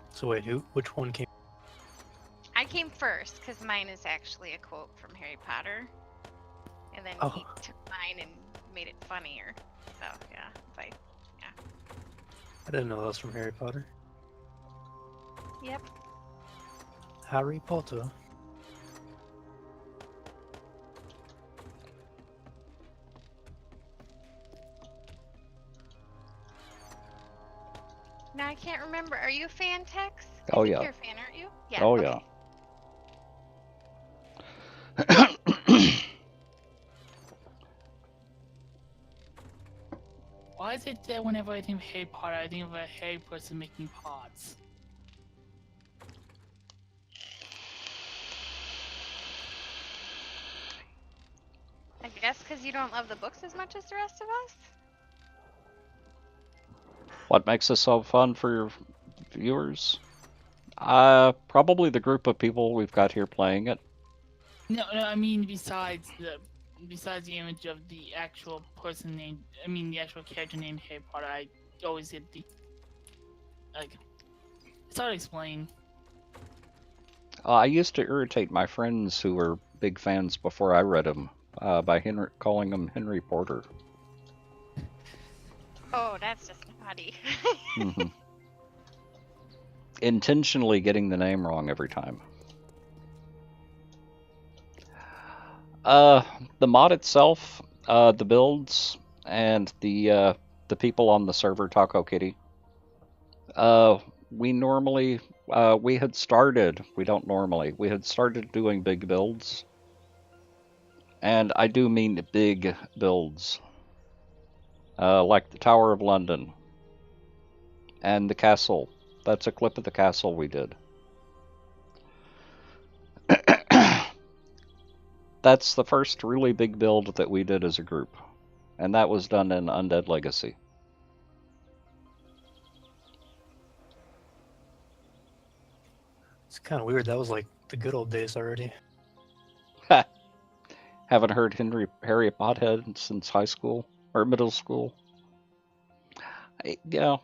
So wait, which one came? I came first because mine is actually a quote from Harry Potter, and then he took mine and made it funnier. So yeah, I didn't know that was from Harry Potter. Yep. Harry Potter. now I can't remember. Are you a fan, Tex? I Oh think yeah. you're a fan, aren't you? Yeah. Oh okay. yeah. Why is it that whenever I think of Harry Potter, I think of a hairy person making pots? I guess because you don't love the books as much as the rest of us? What makes it so fun for your viewers? Probably the group of people we've got here playing it. No, I mean besides the image of the actual person named, I mean the actual character named Harry Potter, I always get the, like, it's hard to explain. I used to irritate my friends who were big fans before I read them by calling them Henry Porter. Oh, that's just naughty. Mm-hmm. Intentionally getting the name wrong every time. The mod itself, the builds, and the people on the server Taco Kitty. We had started doing big builds. And I do mean big builds. Like the Tower of London. And the castle. That's a clip of the castle we did. That's the first really big build that we did as a group. And that was done in Undead Legacy. It's kind of weird. That was like the good old days already. Haven't heard Harry Pothead since high school or middle school. Yeah.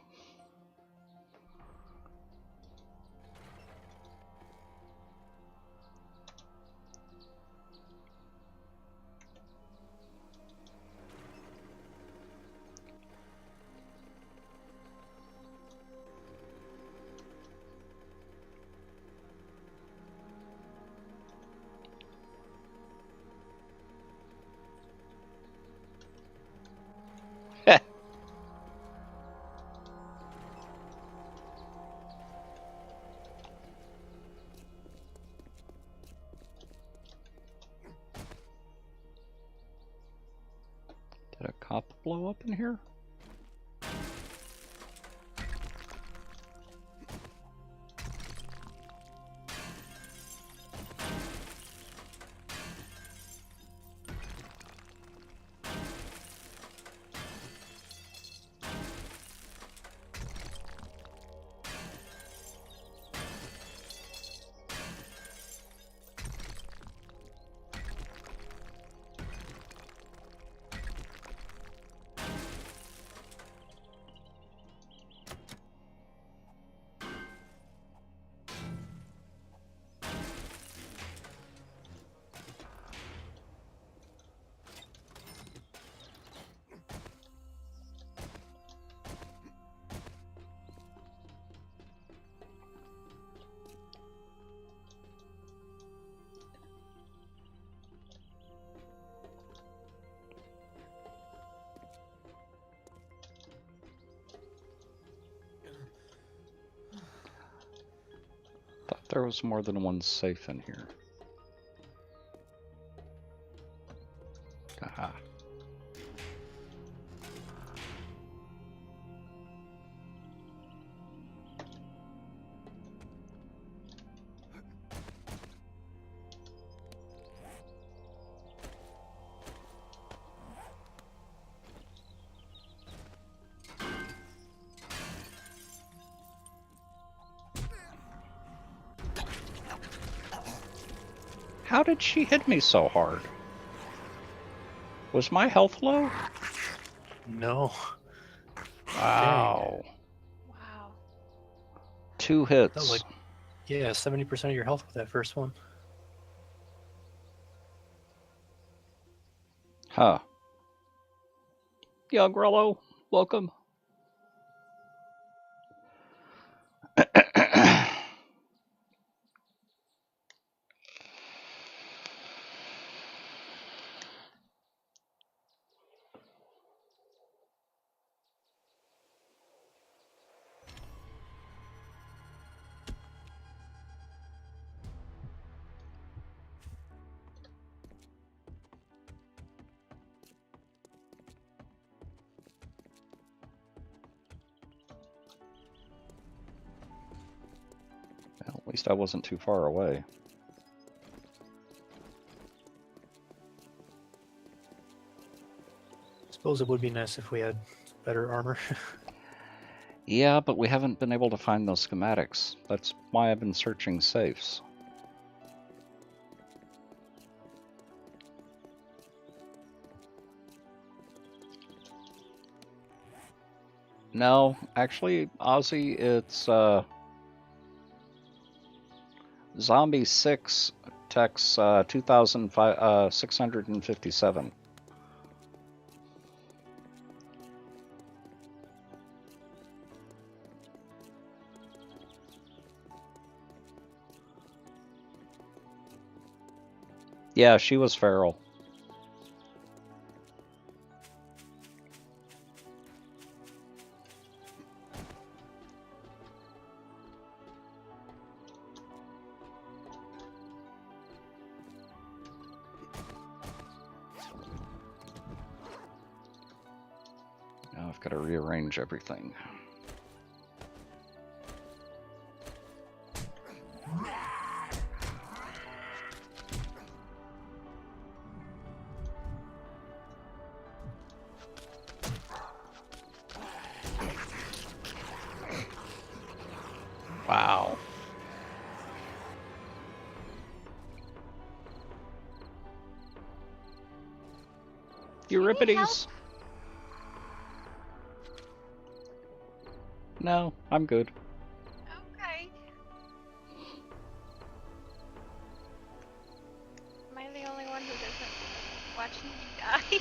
Did a cop blow up in here? Thought there was more than one safe in here. Aha. How did she hit me so hard? Was my health low? No. Wow. Wow. 2 hits. That was like, yeah, 70% of your health with that first one. Huh. Yeah, Grello, welcome. least I wasn't too far away. Suppose it would be nice if we had better armor. Yeah, but we haven't been able to find those schematics. That's why I've been searching safes. No, actually, Ozzy, it's Zombie 6 Tex 2657. Yeah, she was feral. Now I've got to rearrange everything. Wow. Euripides. No, I'm good. Okay. Am I the only one who doesn't watch you die?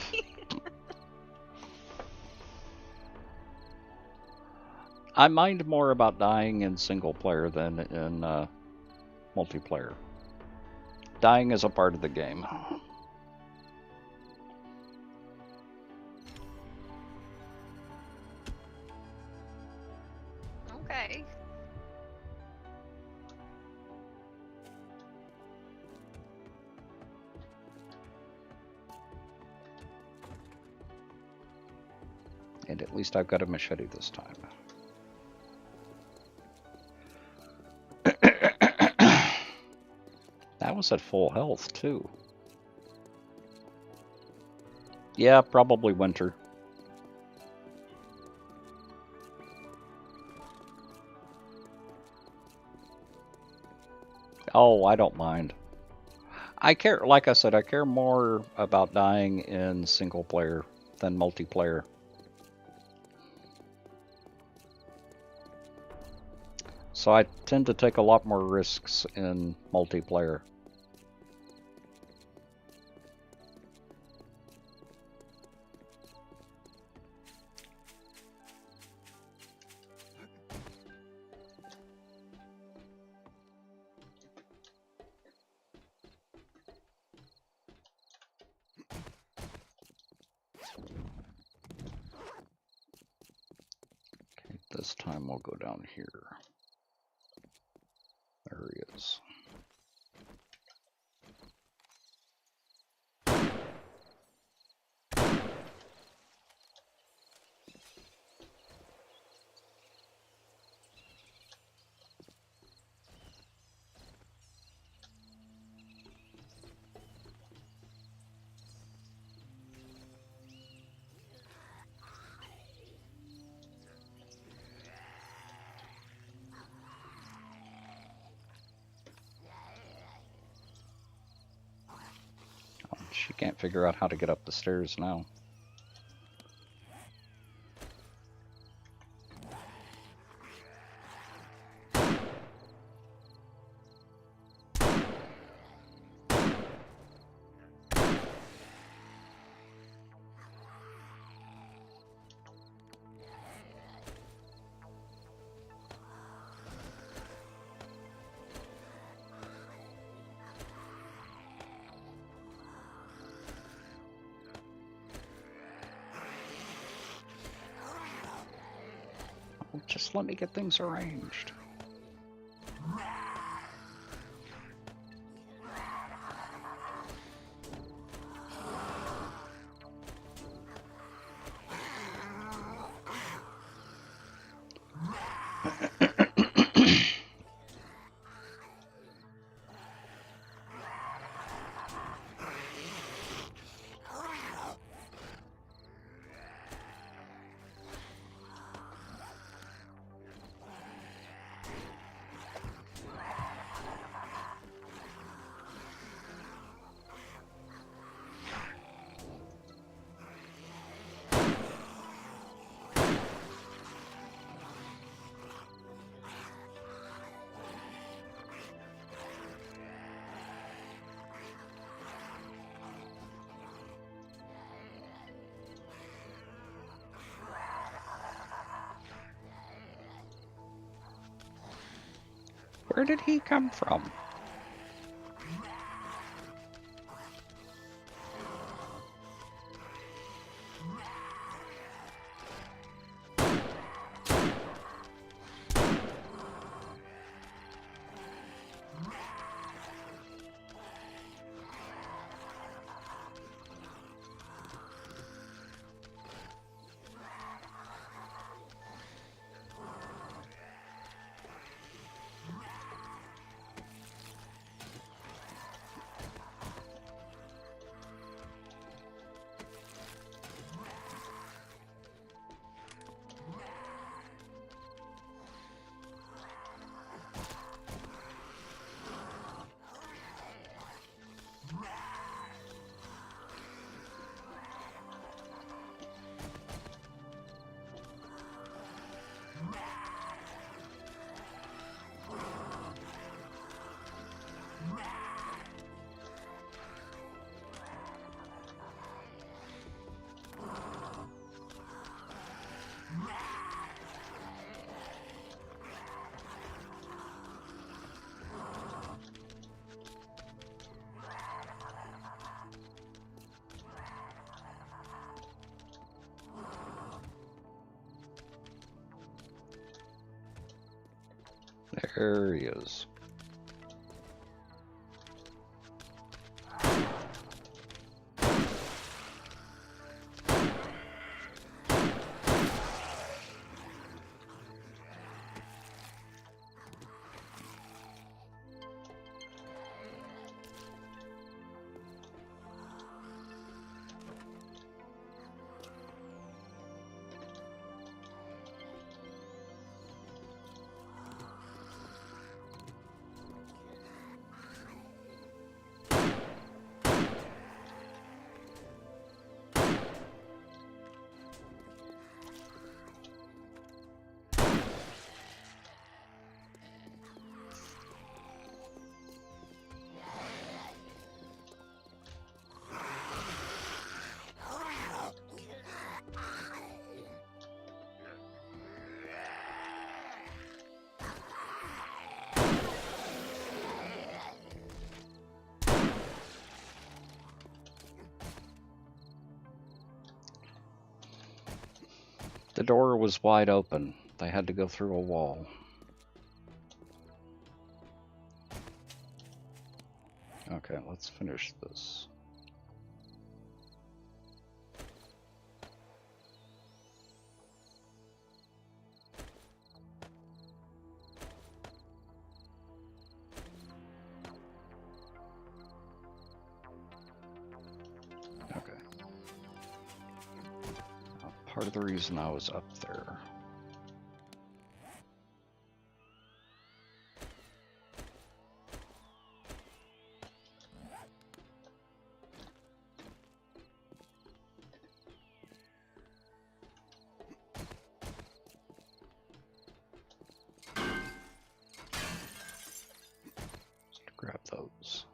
I mind more about dying in single player than in multiplayer. Dying is a part of the game. Okay. And at least I've got a machete this time. That was at full health, too. Yeah, probably winter. Oh, I don't mind. I care, like I said, I care more about dying in single player than multiplayer. So I tend to take a lot more risks in multiplayer. Okay, this time we'll go down here. There he is. She can't figure out how to get up the stairs now. Just let me get things arranged. Where did he come from? There he is. The door was wide open. They had to go through a wall. Okay, let's finish this. Part of the reason I was up there. Just grab those.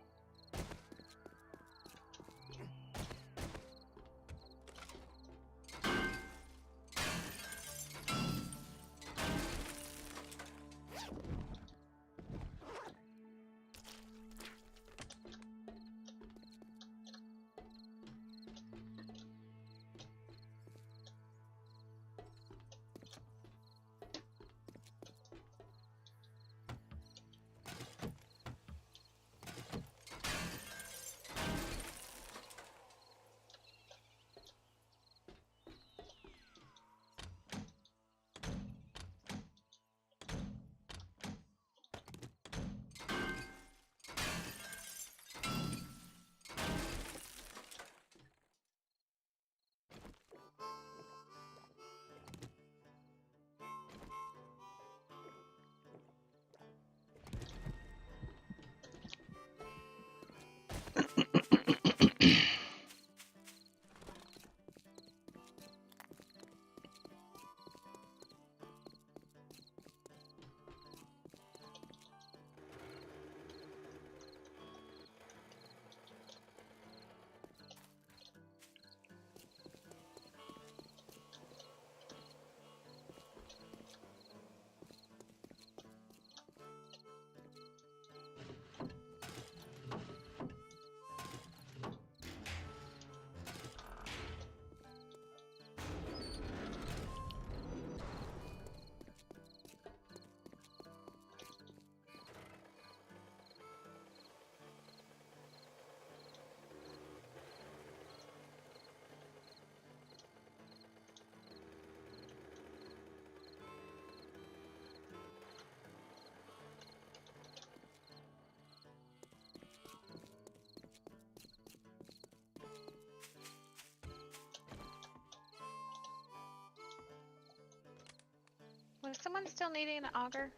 Is someone still needing an auger?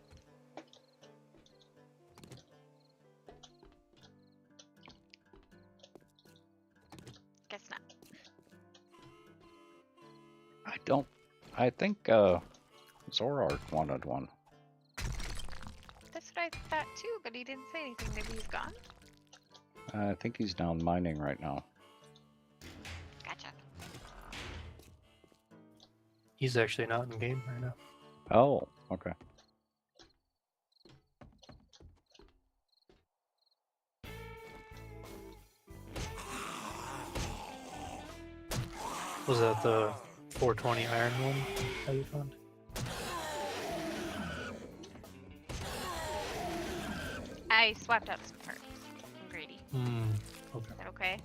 Guess not. I think Zorark wanted one. That's what I thought too, but he didn't say anything. Maybe he's gone? I think he's down mining right now. Gotcha. He's actually not in game right now. Oh, okay. Was that the 420 iron one that you found? I swapped out some parts. I'm greedy. Okay. Is that okay?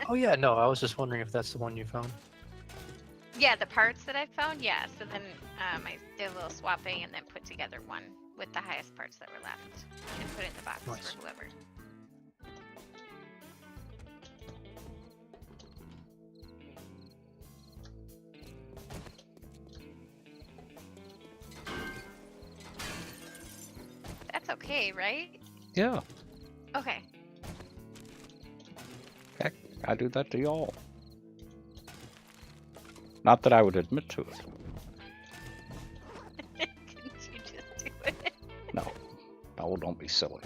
Oh yeah, no, I was just wondering if that's the one you found. Yeah, the parts that I found, yeah. So then I did a little swapping and then put together one with the highest parts that were left and put it in the box Nice. for whoever. That's okay, right? Yeah, Okay. heck, I do that to y'all. Not that I would admit to it. Couldn't you just do it? No, don't be silly.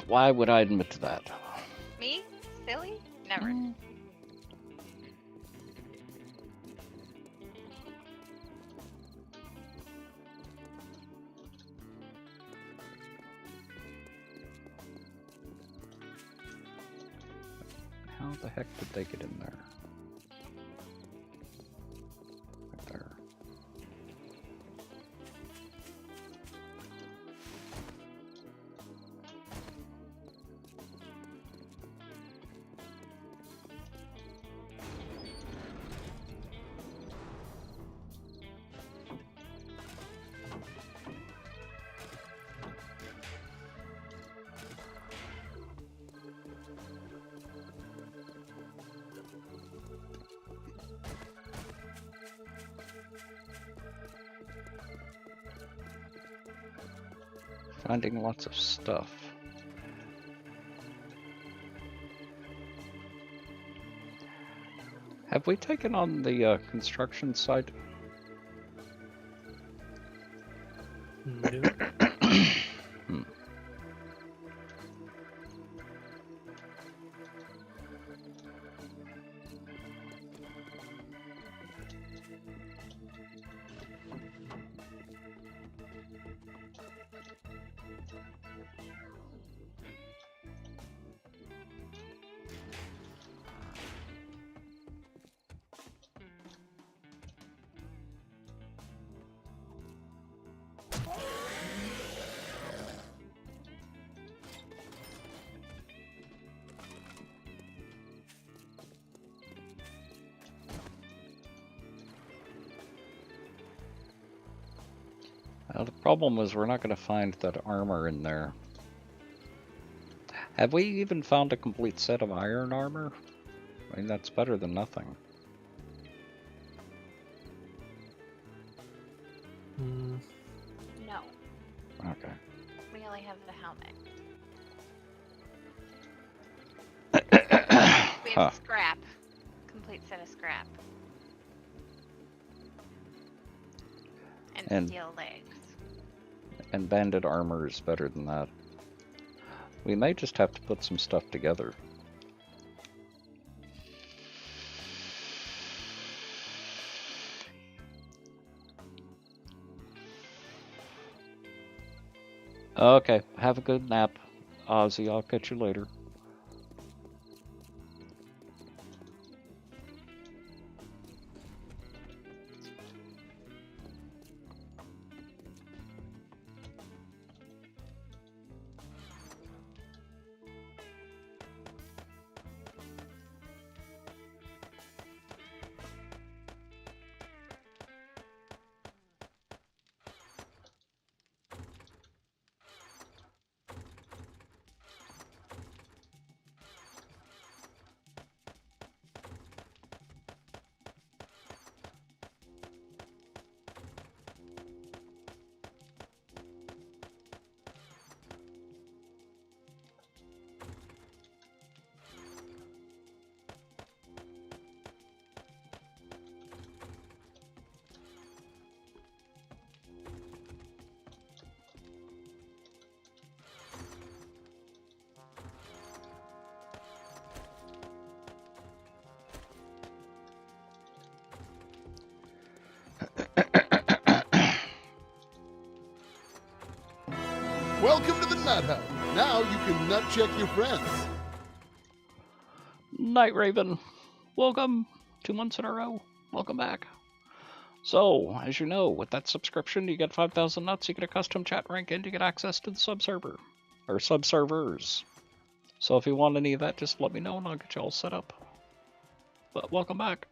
Why would I admit to that? Me? Silly? Never. How the heck did they get in there? Right there. Finding lots of stuff. Have we taken on the construction site? No. The problem is we're not going to find that armor in there. Have we even found a complete set of iron armor? I mean, that's better than nothing. No. Okay. We only have the helmet. We have scrap. Complete set of scrap. And steel legs. And banded armor is better than that. We may just have to put some stuff together. Okay, have a good nap, Ozzy. I'll catch you later. Nut Hut. Now you can nut check your friends. Night Raven, welcome. 2 months in a row. Welcome back. So, as you know, with that subscription, you get 5,000 nuts, you get a custom chat rank, and you get access to the sub-server. Or sub-servers. So if you want any of that, just let me know and I'll get you all set up. But welcome back.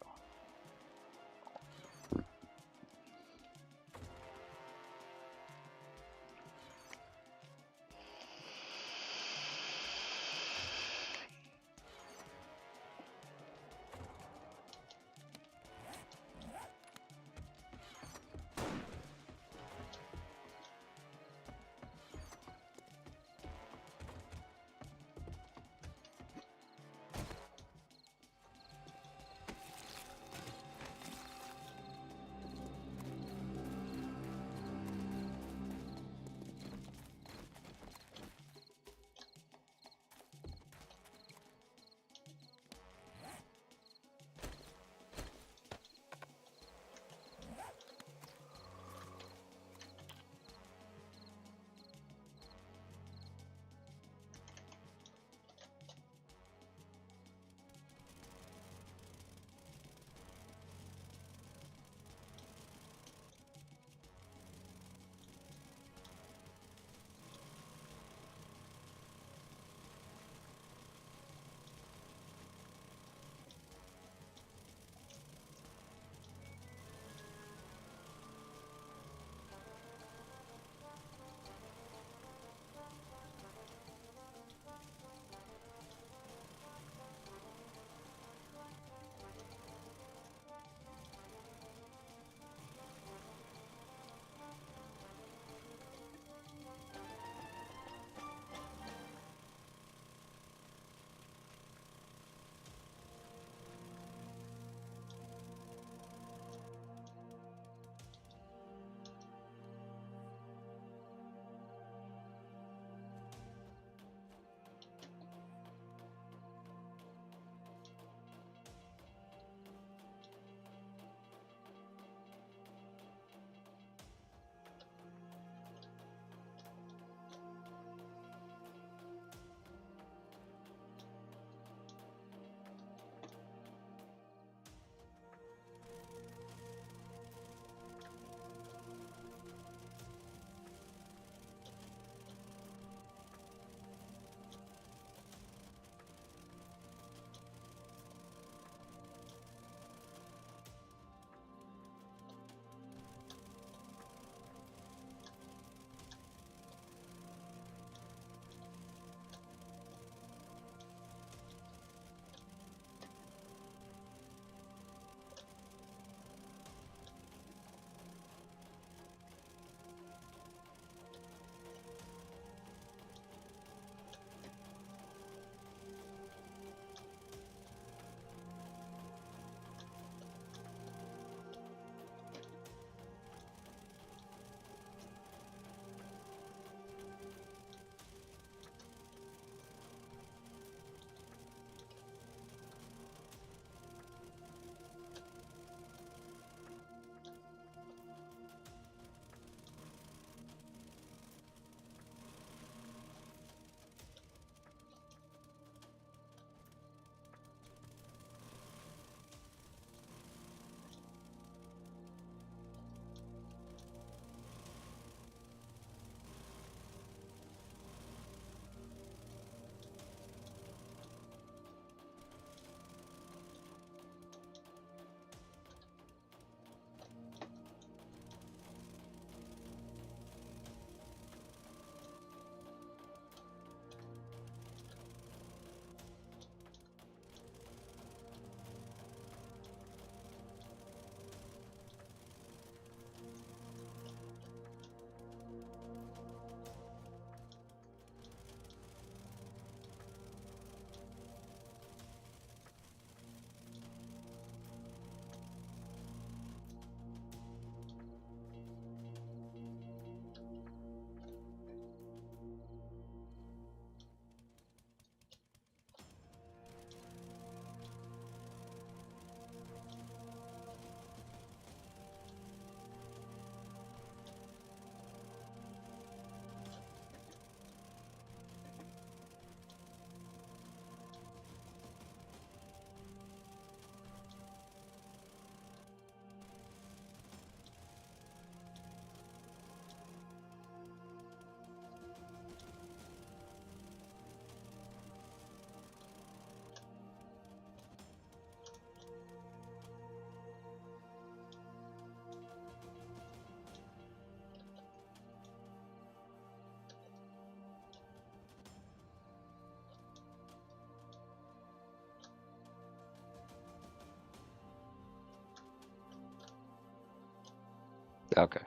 Okay.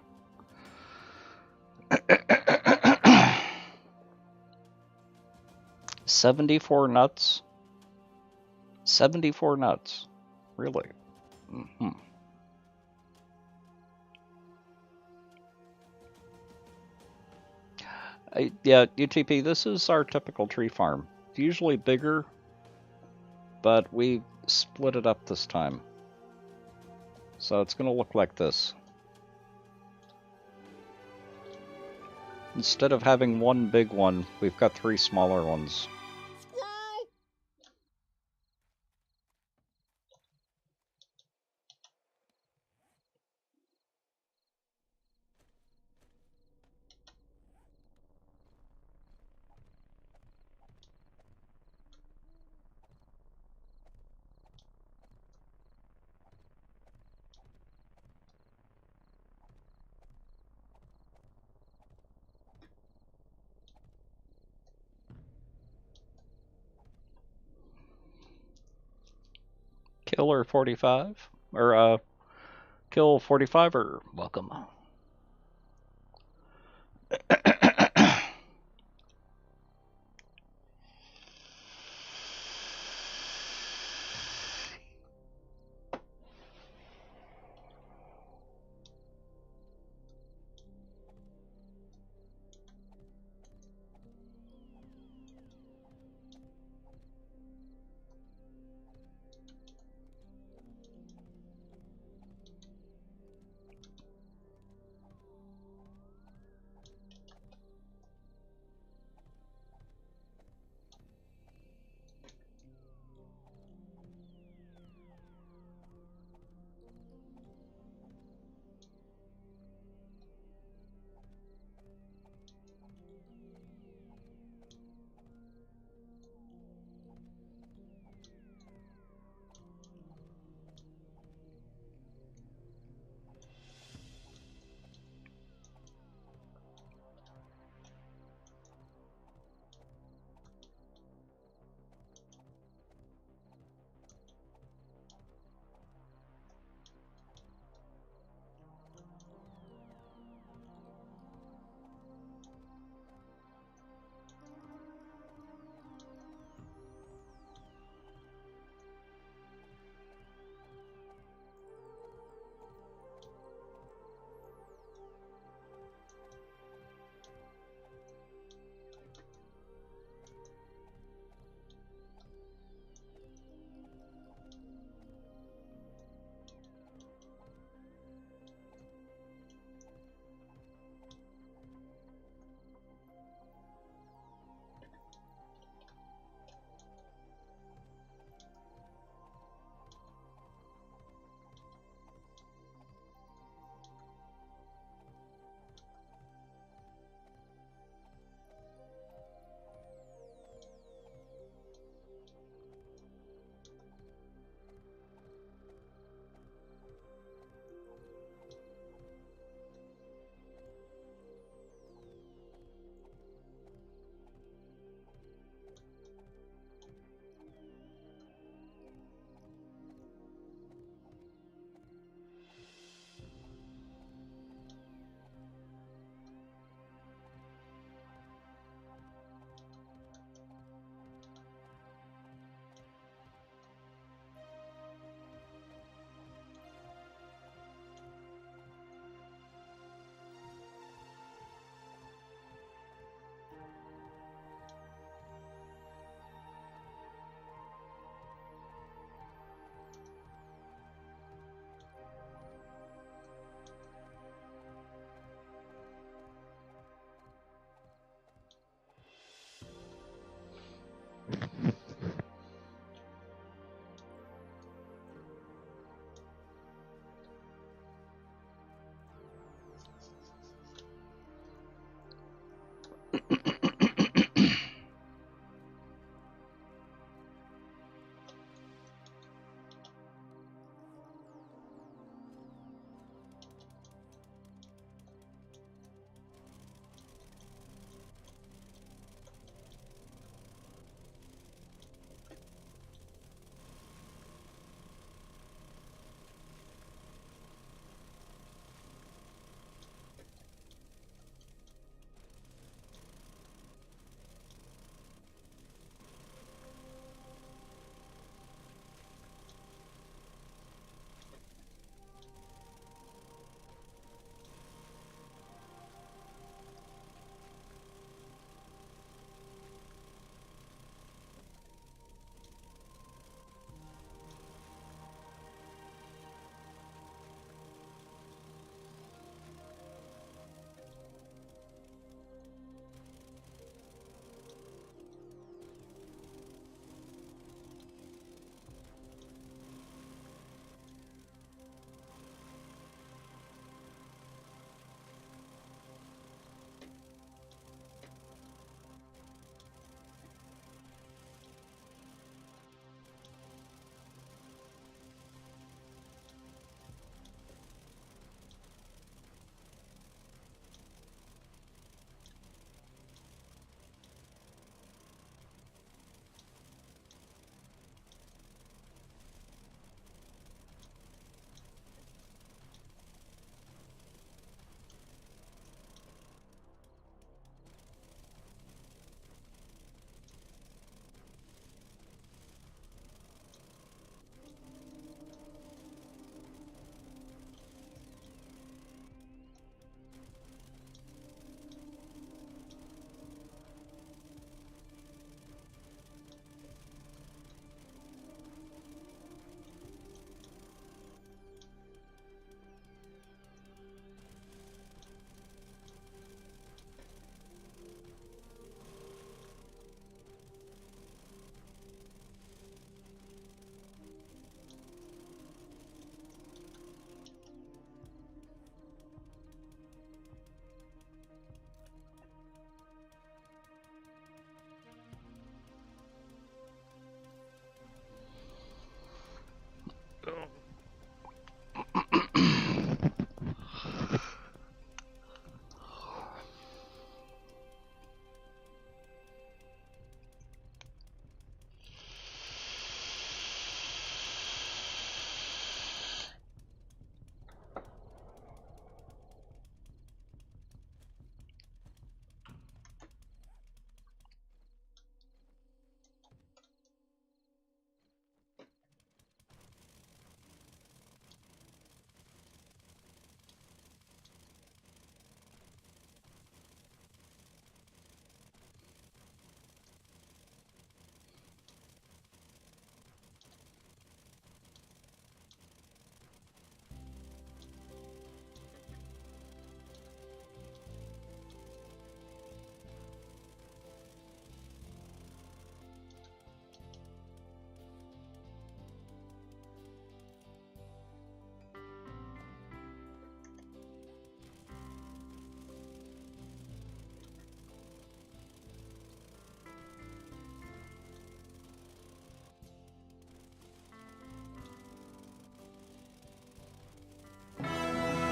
74 nuts? 74 nuts. Really? Mm-hmm. Yeah, UTP, this is our typical tree farm. It's usually bigger, but we split it up this time. So it's going to look like this. Instead of having one big one, we've got 3 smaller ones. Killer 45? Or, Kill 45 or welcome.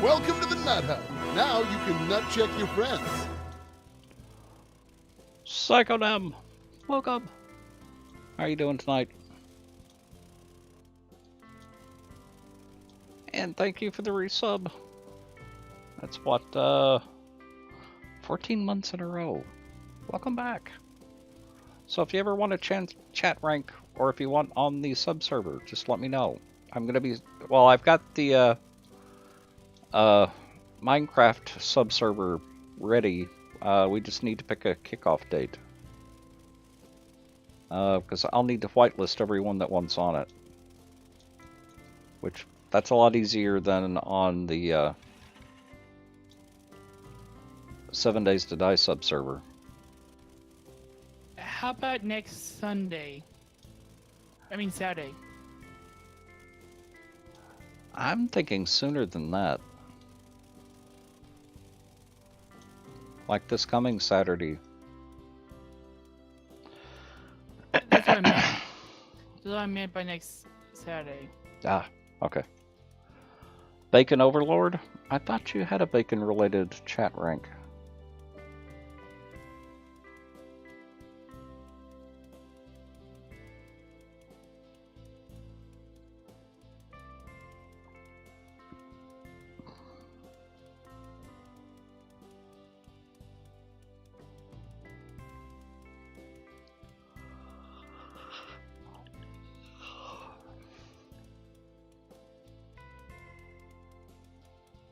Welcome to the Nut Hut. Now you can nut check your friends. Psychonem, welcome. How are you doing tonight? And thank you for the resub. That's what, 14 months in a row. Welcome back. So if you ever want to chat rank, or if you want on the sub server, just let me know. I'm gonna be, well, I've got the Minecraft sub server ready. We just need to pick a kickoff date. Because I'll need to whitelist everyone that wants on it. Which, that's a lot easier than on the 7 Days to Die sub server. How about next Sunday? I mean Saturday. I'm thinking sooner than that. Like this coming Saturday. That's what I meant. That's what I meant by next Saturday. Ah, okay. Bacon Overlord? I thought you had a bacon-related chat rank.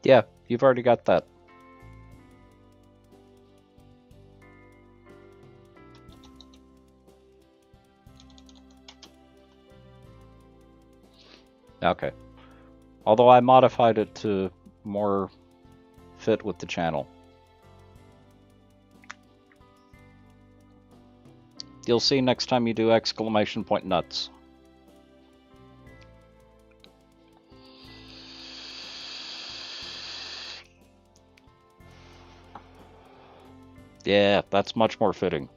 Yeah, you've already got that. Okay. Although I modified it to more fit with the channel. You'll see next time you do exclamation point nuts. Yeah, that's much more fitting.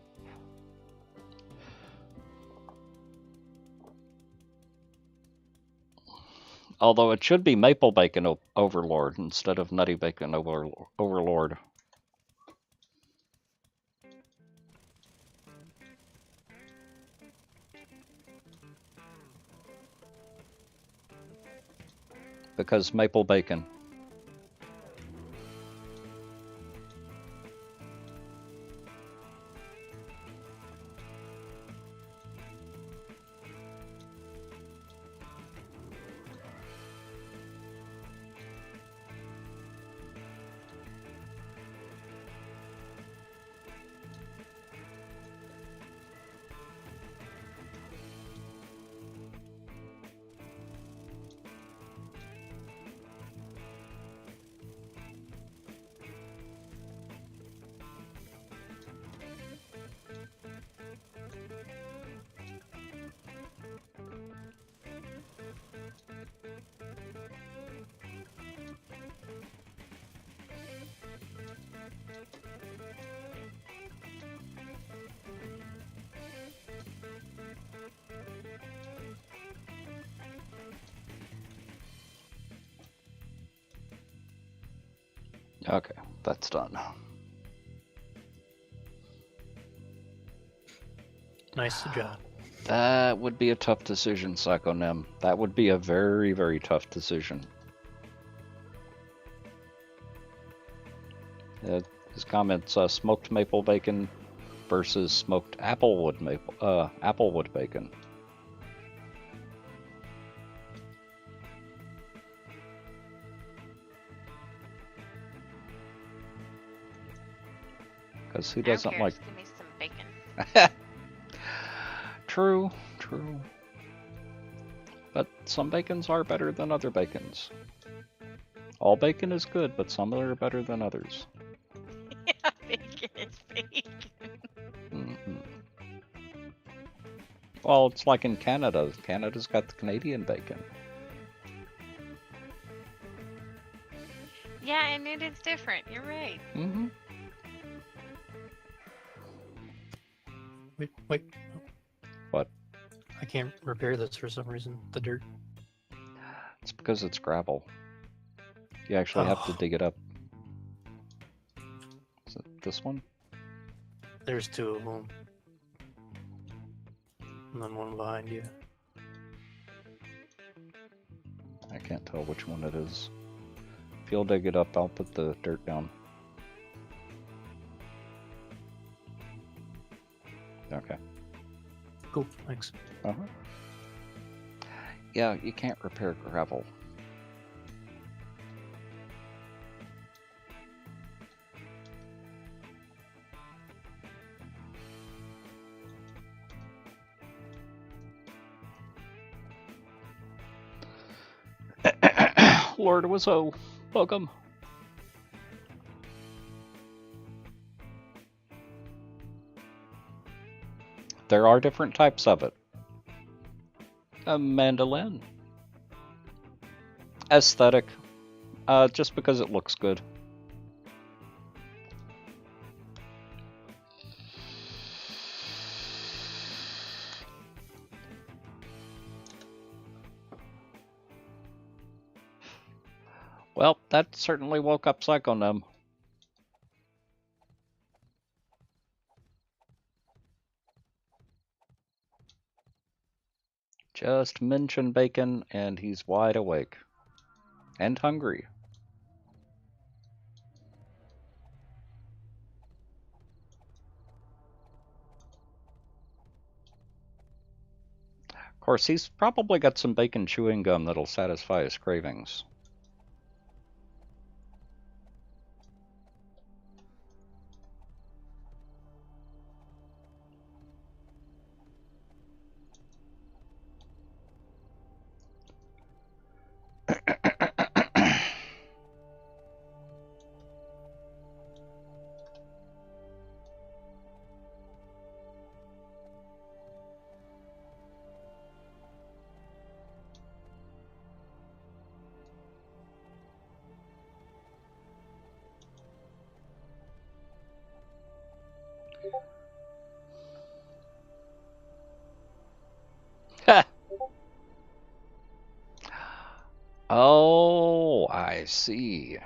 Although it should be Maple Bacon Overlord instead of Nutty Bacon Overlord. Because Maple Bacon. Okay, that's done. Nice job. That would be a tough decision, Psychonem. That would be a very, very tough decision. His comments: smoked maple bacon versus smoked applewood bacon. Because who doesn't like? Give me some bacon. True, true. But some bacons are better than other bacons. All bacon is good, but some are better than others. Yeah, bacon is bacon. Mm-hmm. Well, it's like in Canada. Canada's got the Canadian bacon. Yeah, and it is different. You're right. Mm-hmm. Wait. What? I can't repair this for some reason. The dirt. It's because it's gravel. You actually have to dig it up. Is it this one? There's two of them. And then one behind you. I can't tell which one it is. If you'll dig it up, I'll put the dirt down. Okay. Cool, thanks. Uh-huh. Yeah, you can't repair gravel. Lord Wizzo, welcome. There are different types of it. A mandolin. Aesthetic. Just because it looks good. Well, that certainly woke up Psychonym. Just mention bacon and he's wide awake. And hungry. Of course, he's probably got some bacon chewing gum that'll satisfy his cravings. Oh, I see.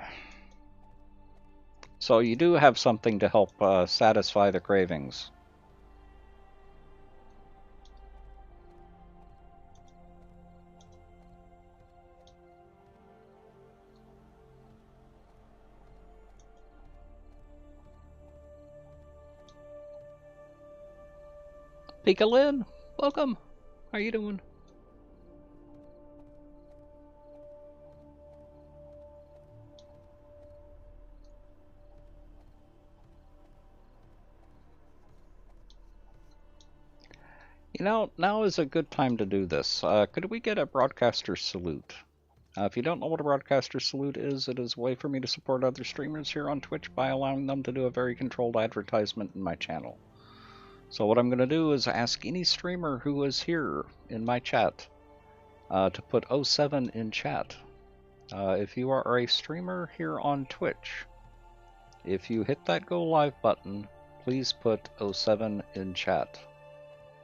So you do have something to help satisfy the cravings. Pika-Lin, welcome. How you doing? You know, now is a good time to do this. Could we get a broadcaster salute? If you don't know what a broadcaster salute is, it is a way for me to support other streamers here on Twitch by allowing them to do a very controlled advertisement in my channel. So what I'm going to do is ask any streamer who is here in my chat to put 07 in chat. If you are a streamer here on Twitch, if you hit that go live button, please put 07 in chat.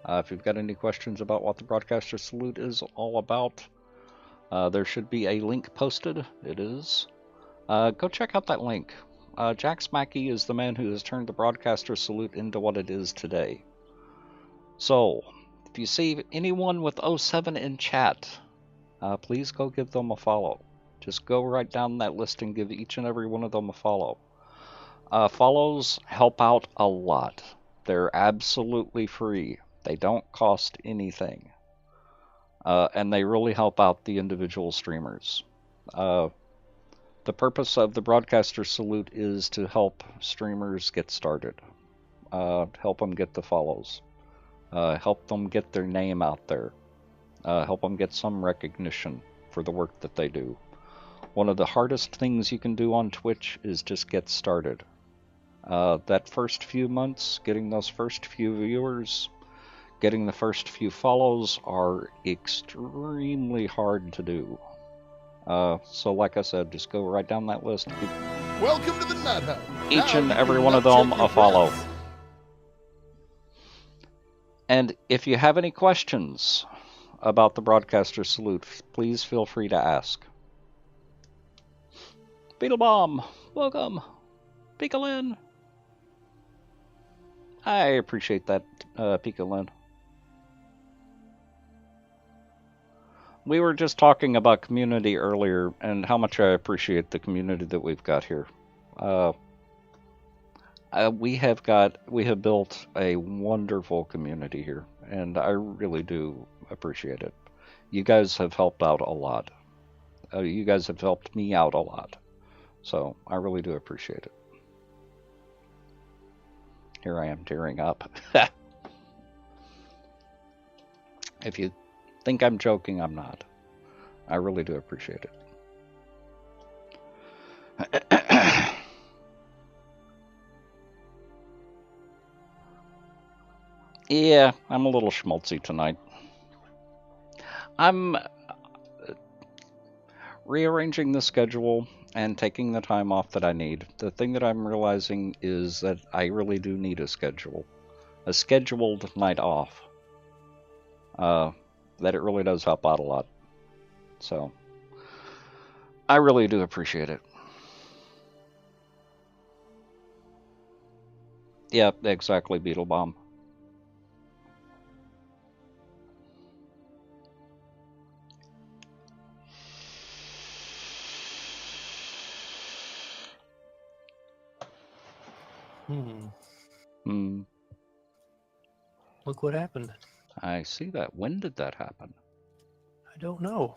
If you've got any questions about what the broadcaster salute is all about, there should be a link posted. It is. Go check out that link. Jax Mackey is the man who has turned the broadcaster salute into what it is today. So, if you see anyone with 07 in chat, please go give them a follow. Just go right down that list and give each and every one of them a follow. Follows help out a lot. They're absolutely free. They don't cost anything. And they really help out the individual streamers. The purpose of the broadcaster salute is to help streamers get started. Help them get the follows. Help them get their name out there. Help them get some recognition for the work that they do. One of the hardest things you can do on Twitch is just get started. That first few months, getting those first few viewers, getting the first few follows are extremely hard to do. So like I said, just go right down that list. Welcome to the Nut Hub. Each and every one of them a follow. And if you have any questions about the broadcaster salute, please feel free to ask. Beetle Bomb, welcome. Picolin. I appreciate that, Picolin. We were just talking about community earlier and how much I appreciate the community that we've got here. We have built a wonderful community here, and I really do appreciate it. You guys have helped out a lot. You guys have helped me out a lot, so I really do appreciate it. Here I am tearing up. If you think I'm joking, I'm not. I really do appreciate it. Yeah, I'm a little schmaltzy tonight. I'm rearranging the schedule and taking the time off that I need. The thing that I'm realizing is that I really do need a schedule. A scheduled night off. That it really does help out a lot. So, I really do appreciate it. Yeah, exactly, Beetle Bomb. Look what happened. I see that. When did that happen? I don't know.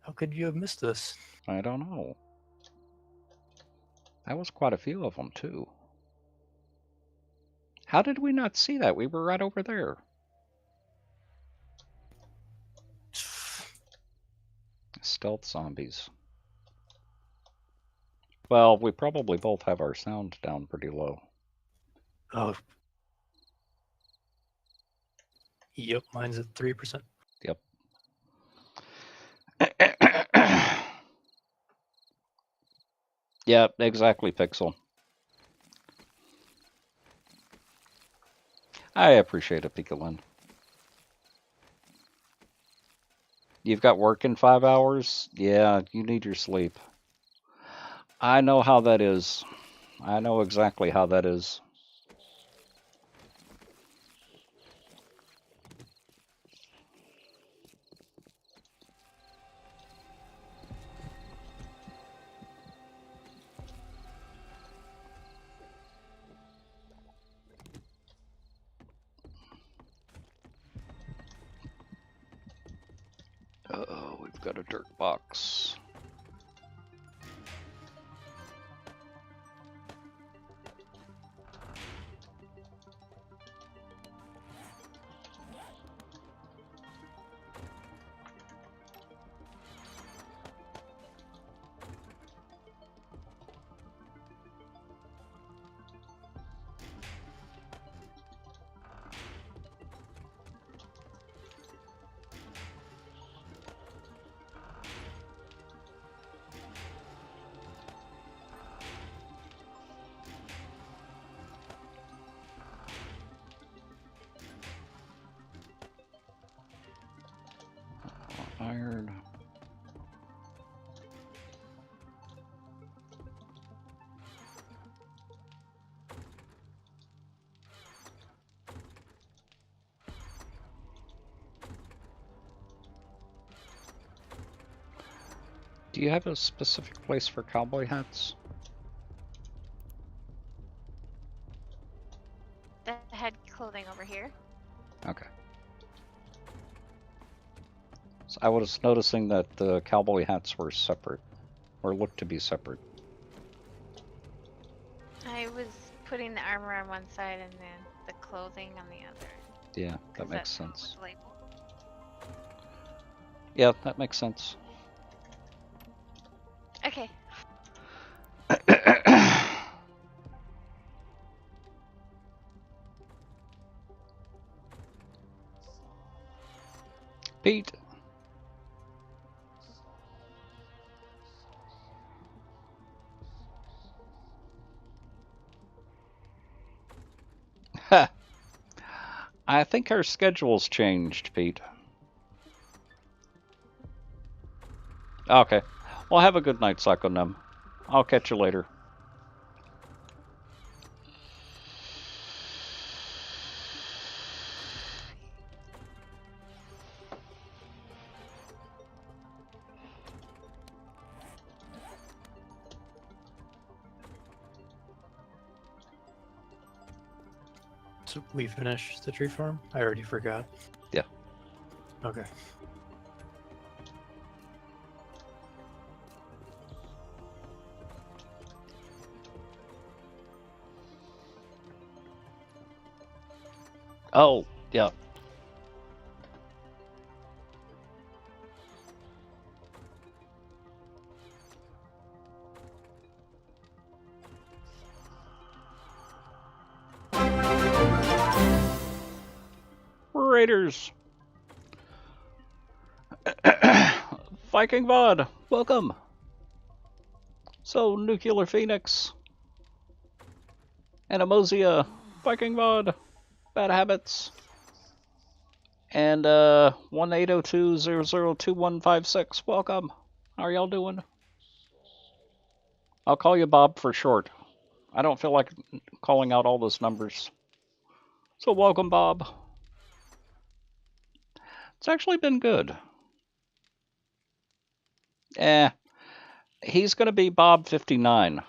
How could you have missed this? I don't know. That was quite a few of them, too. How did we not see that? We were right over there. Stealth zombies. Well, we probably both have our sound down pretty low. Oh. Yep, mine's at 3%. Yep. Yeah, exactly, Pixel. I appreciate it, Picolin. You've got work in 5 hours? Yeah, you need your sleep. I know how that is. I know exactly how that is. Uh-oh, we've got a dirt box. Iron. Do you have a specific place for cowboy hats? The head clothing over here. Okay. So I was noticing that the cowboy hats were separate, or looked to be separate. I was putting the armor on one side and then the clothing on the other. Yeah, that makes sense. Labeled. Yeah, that makes sense. Okay. Pete. Ha. I think our schedule's changed, Pete. Okay. Well, have a good night, Psychonem. I'll catch you later. So we finished the tree farm? I already forgot. Yeah. Okay. Oh, yeah. Raiders. Viking VOD, welcome. So, Nuclear Phoenix. Anamosia, Viking VOD, Bad Habits. And 1802002156, welcome. How are y'all doing? I'll call you Bob for short. I don't feel like calling out all those numbers. So welcome, Bob. It's actually been good. He's going to be Bob 59.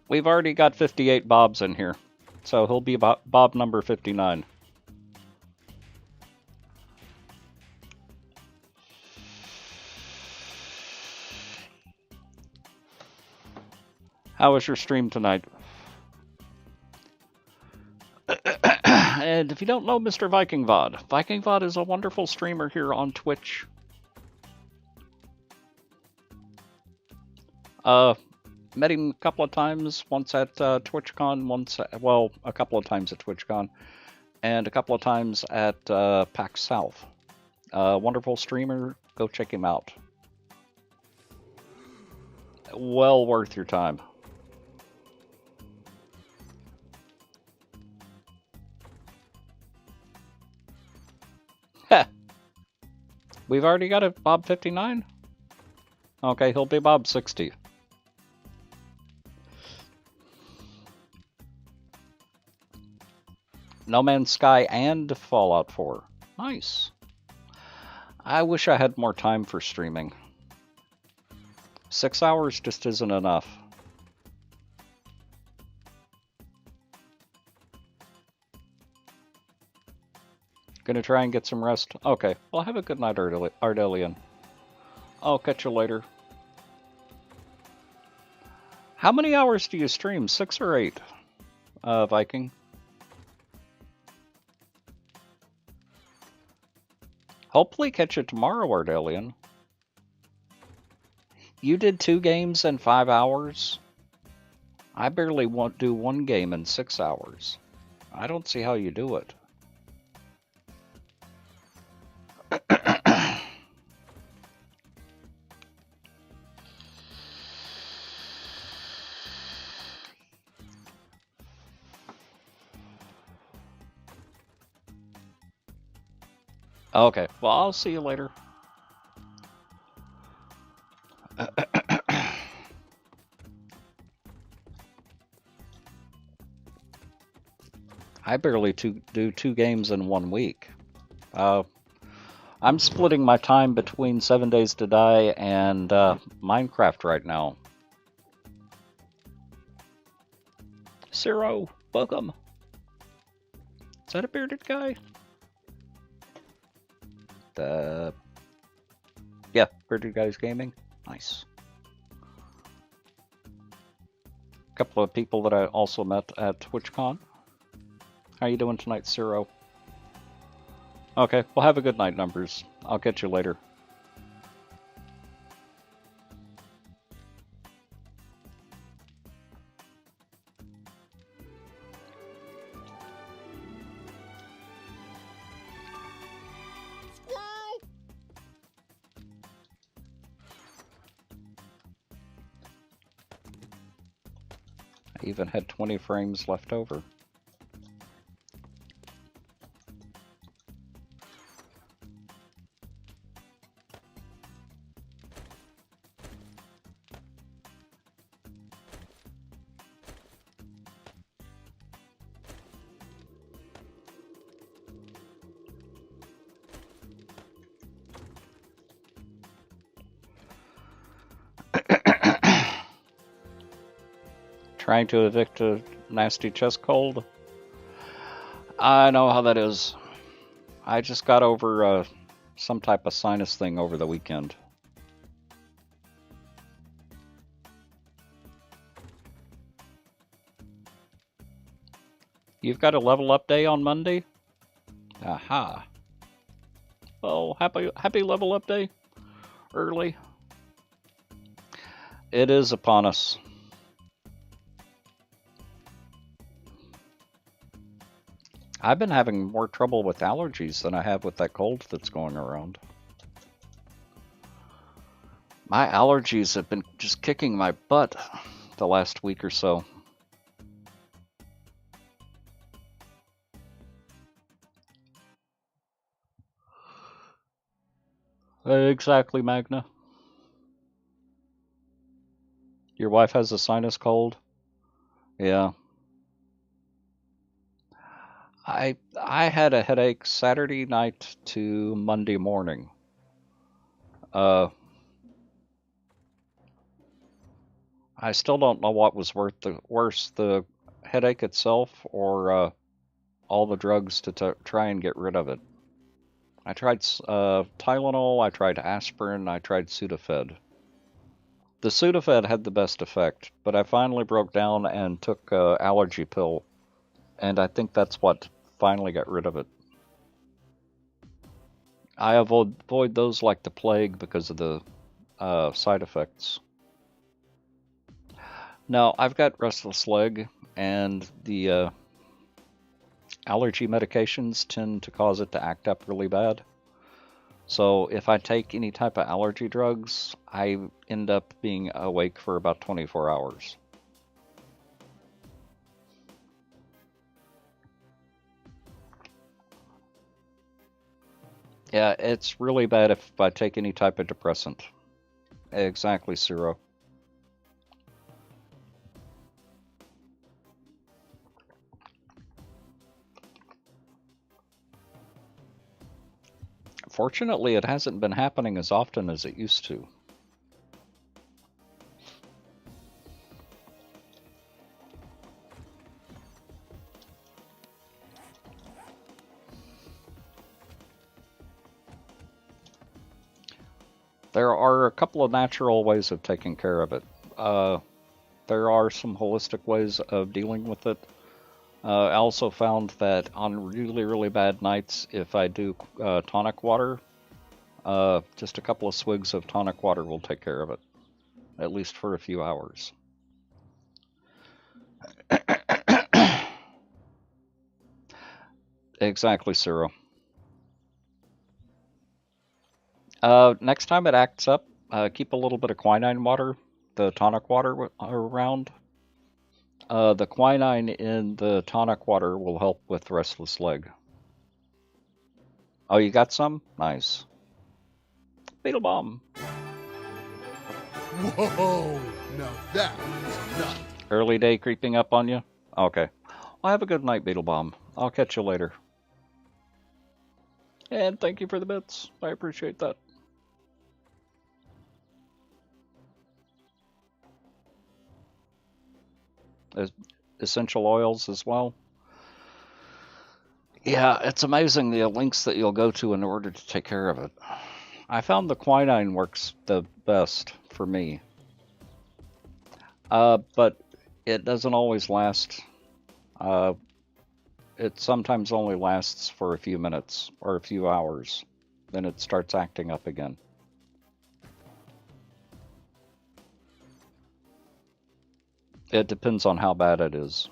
We've already got 58 Bobs in here, so he'll be Bob number 59. How was your stream tonight? And if you don't know Mr. Viking VOD, Viking VOD is a wonderful streamer here on Twitch. Met him a couple of times, once at TwitchCon, a couple of times at TwitchCon, and a couple of times at PAX South. Wonderful streamer, go check him out. Well worth your time. Heh. We've already got a Bob 59? Okay, he'll be Bob 60. No Man's Sky and Fallout 4. Nice. I wish I had more time for streaming. 6 hours just isn't enough. Gonna try and get some rest. Okay, well, have a good night, Ardelian. I'll catch you later. How many hours do you stream? 6 or 8, Viking? Hopefully catch you tomorrow, Ardelian. You did 2 games in 5 hours? I barely do 1 game in 6 hours. I don't see how you do it. Okay, well, I'll see you later. I barely do 2 games in 1 week. I'm splitting my time between 7 Days to Die and Minecraft right now. Zero, welcome. Is that a bearded guy? Yeah, bearded guy's gaming. Nice. A couple of people that I also met at TwitchCon. How you doing tonight, Zero? Okay, well, have a good night, Numbers. I'll catch you later. I even had 20 frames left over. Trying to evict a nasty chest cold. I know how that is. I just got over some type of sinus thing over the weekend. You've got a level up day on Monday? Aha. Well, happy level up day. Early. It is upon us. I've been having more trouble with allergies than I have with that cold that's going around. My allergies have been just kicking my butt the last week or so. Exactly, Magna. Your wife has a sinus cold? Yeah. I had a headache Saturday night to Monday morning. I still don't know what was worse, the headache itself or all the drugs to try and get rid of it. I tried Tylenol, I tried aspirin, I tried Sudafed. The Sudafed had the best effect, but I finally broke down and took an allergy pill, and I think that's what finally got rid of it. I avoid those like the plague because of the side effects. Now, I've got restless leg, and the allergy medications tend to cause it to act up really bad. So if I take any type of allergy drugs, I end up being awake for about 24 hours. Yeah, it's really bad if I take any type of depressant. Exactly, Ciro. Fortunately, it hasn't been happening as often as it used to. There are a couple of natural ways of taking care of it. There are some holistic ways of dealing with it. I also found that on really, really bad nights, if I do tonic water, just a couple of swigs of tonic water will take care of it, at least for a few hours. Exactly, Ciro. Next time it acts up, keep a little bit of quinine water, the tonic water around. The quinine in the tonic water will help with restless leg. Oh, you got some? Nice. Beetle bomb. Whoa! Now that was nuts. Early day creeping up on you? Okay. Well, have a good night, Beetle bomb. I'll catch you later. And thank you for the bits. I appreciate that. Essential oils as well. Yeah, it's amazing the links that you'll go to in order to take care of it. I found the quinine works the best for me. But it doesn't always last. It sometimes only lasts for a few minutes or a few hours. Then it starts acting up again. It depends on how bad it is.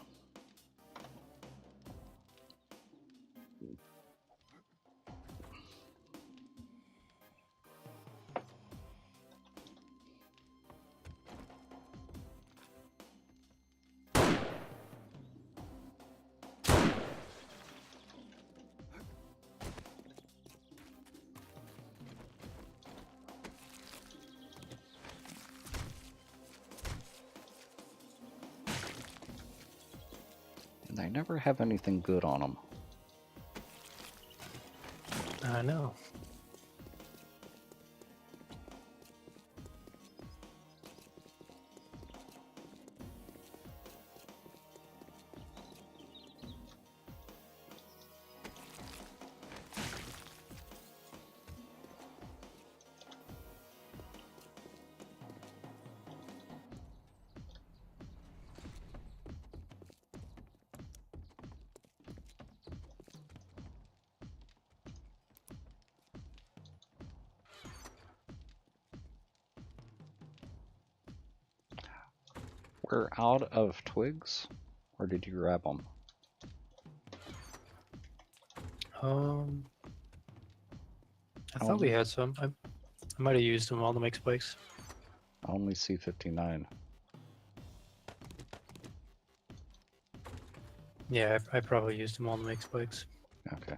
They never have anything good on them. I know. We're out of twigs? Or did you grab them? I thought we had some. I might have used them all to make spikes. I only see 59. Yeah, I probably used them all to make spikes. Okay.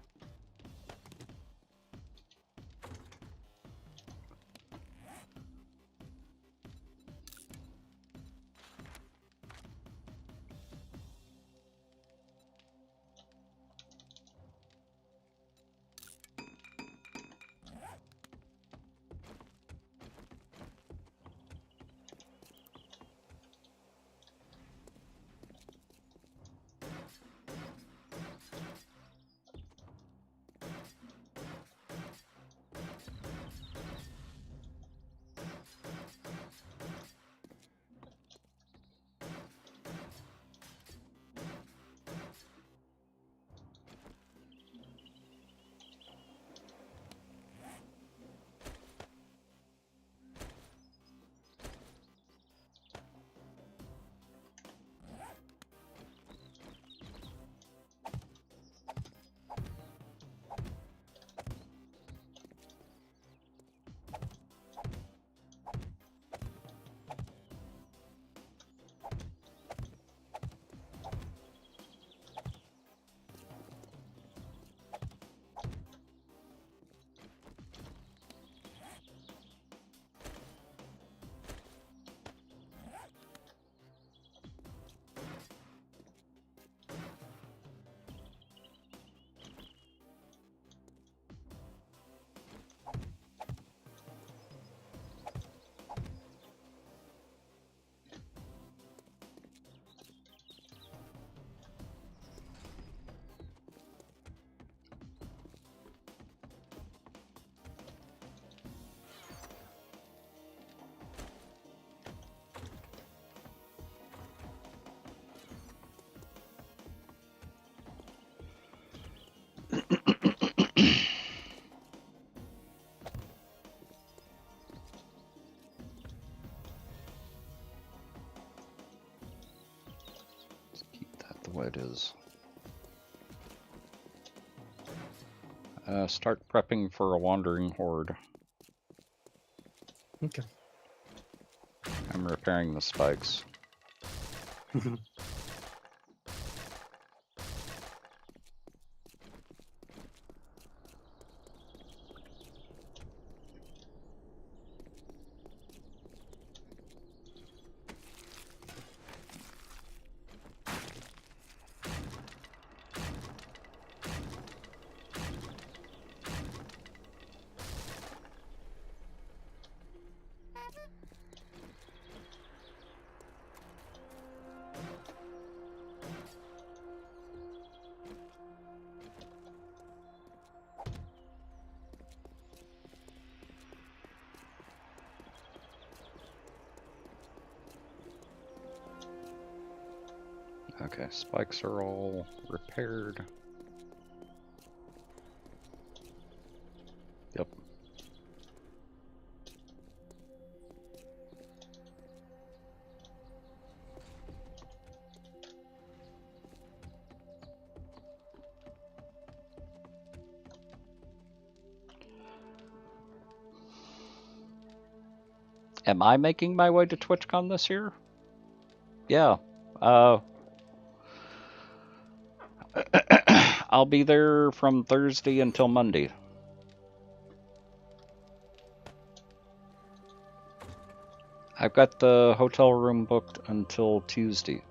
What it is. Start prepping for a wandering horde. Okay. I'm repairing the spikes. Okay, spikes are all repaired. Yep. Am I making my way to TwitchCon this year? Yeah. I'll be there from Thursday until Monday. I've got the hotel room booked until Tuesday.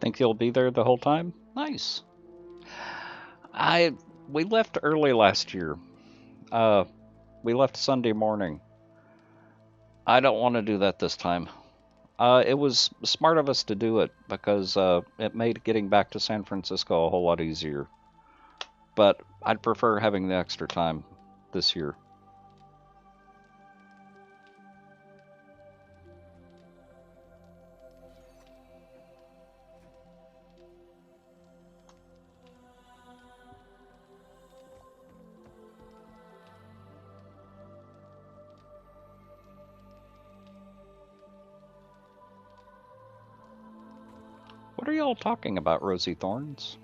Think you'll be there the whole time? Nice. We left early last year. We left Sunday morning. I don't want to do that this time. It was smart of us to do it because it made getting back to San Francisco a whole lot easier. But I'd prefer having the extra time this year. What are y'all talking about, Rosie Thorns?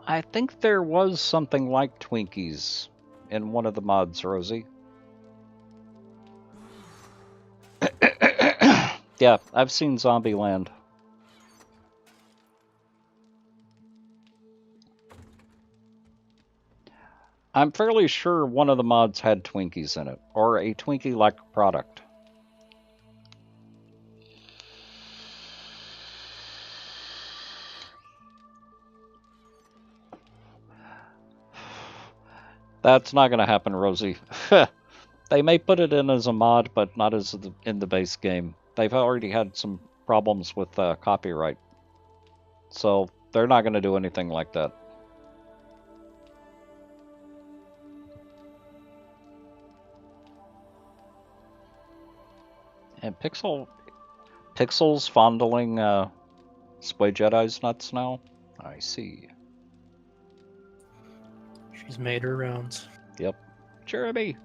I think there was something like Twinkies in one of the mods, Rosie. Yeah, I've seen Zombieland. I'm fairly sure one of the mods had Twinkies in it, or a Twinkie-like product. That's not going to happen, Rosie. They may put it in as a mod, but not as in the base game. They've already had some problems with copyright. So they're not going to do anything like that. And Pixel's fondling Sway Jedi's nuts now? I see. She's made her rounds. Yep. Jeremy!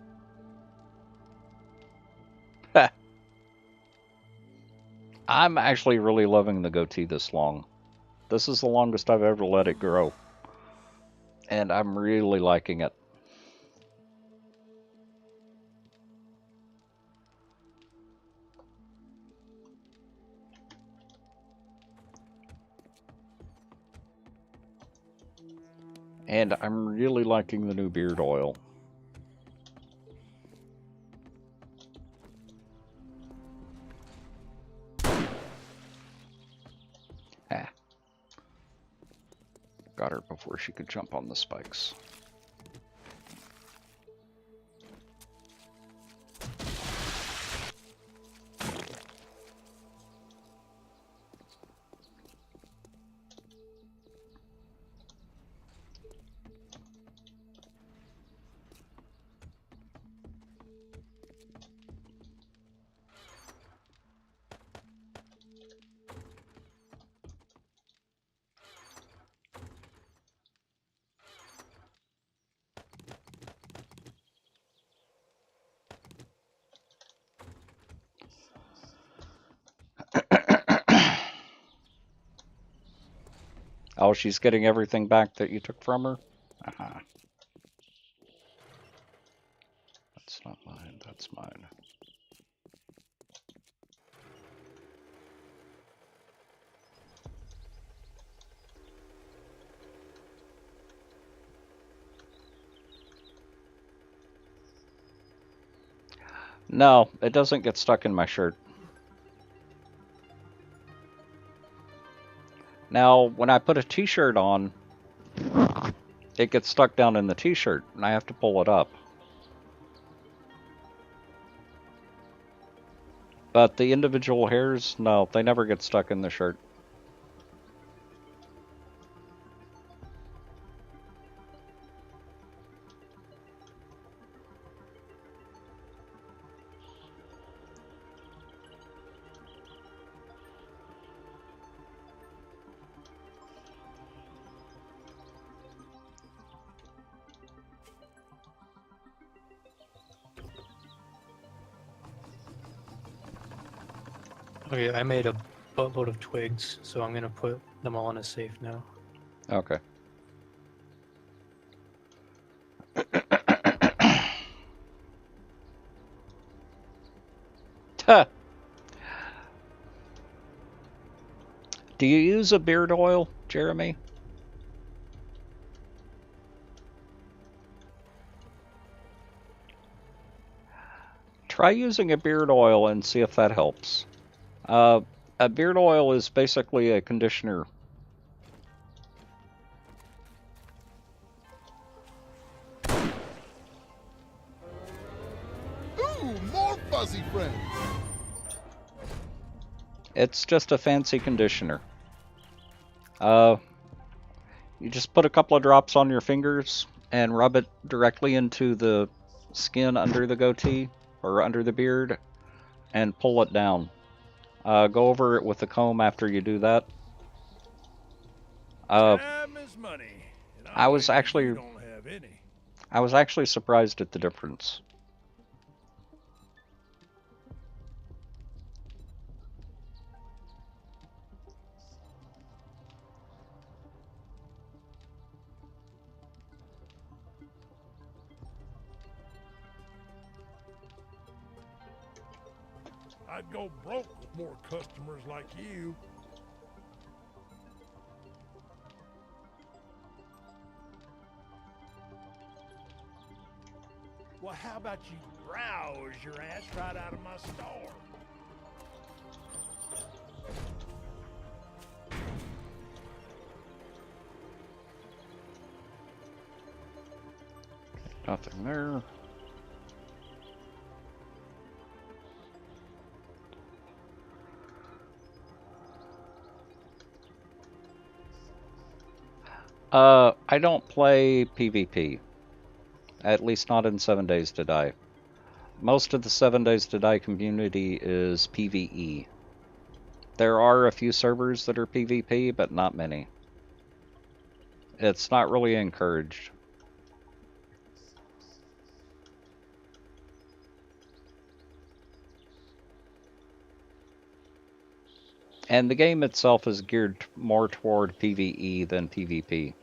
I'm actually really loving the goatee this long. This is the longest I've ever let it grow. And I'm really liking it. And I'm really liking the new beard oil. Ah. Got her before she could jump on the spikes. Oh, she's getting everything back that you took from her? Uh-huh. That's not mine, that's mine. No, it doesn't get stuck in my shirt. Now, when I put a t-shirt on, it gets stuck down in the t-shirt, and I have to pull it up. But the individual hairs, no, they never get stuck in the shirt. Okay, I made a buttload of twigs, so I'm gonna put them all in a safe now. Okay. Do you use a beard oil, Jeremy? Try using a beard oil and see if that helps. A beard oil is basically a conditioner. Ooh, more fuzzy friends. It's just a fancy conditioner. You just put a couple of drops on your fingers and rub it directly into the skin under the goatee or under the beard and pull it down. Go over it with a comb after you do that. Time is money. And I was actually you don't have any. I was actually surprised at the difference. I'd go broke with more customers like you. Well, how about you browse your ass right out of my store? Nothing there. I don't play PvP. At least not in 7 Days to Die. Most of the 7 Days to Die community is PvE. There are a few servers that are PvP, but not many. It's not really encouraged. And the game itself is geared more toward PvE than PvP.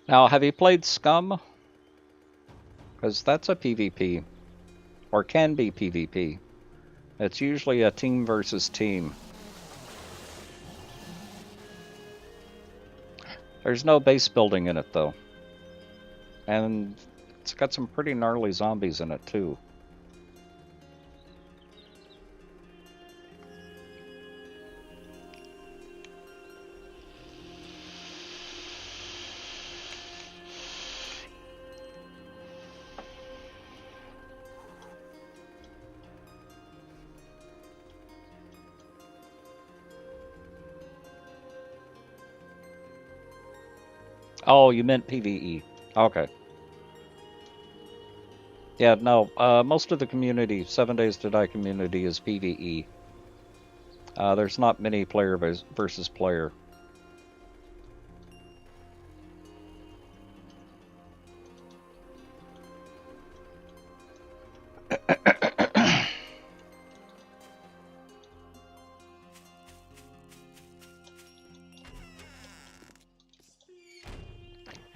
Now, have you played Scum? Because that's a PvP. Or can be PvP. It's usually a team versus team. There's no base building in it, though. And it's got some pretty gnarly zombies in it, too. Oh, you meant PvE. Okay. Yeah, no, most of the community, 7 Days to Die community, is PvE. There's not many player versus player.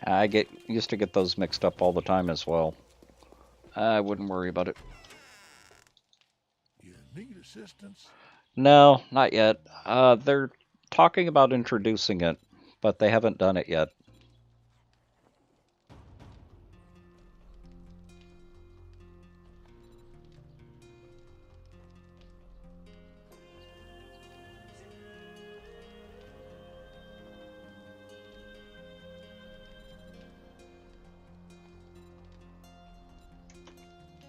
I used to get those mixed up all the time as well. I wouldn't worry about it. You need assistance? No, not yet. They're talking about introducing it, but they haven't done it yet.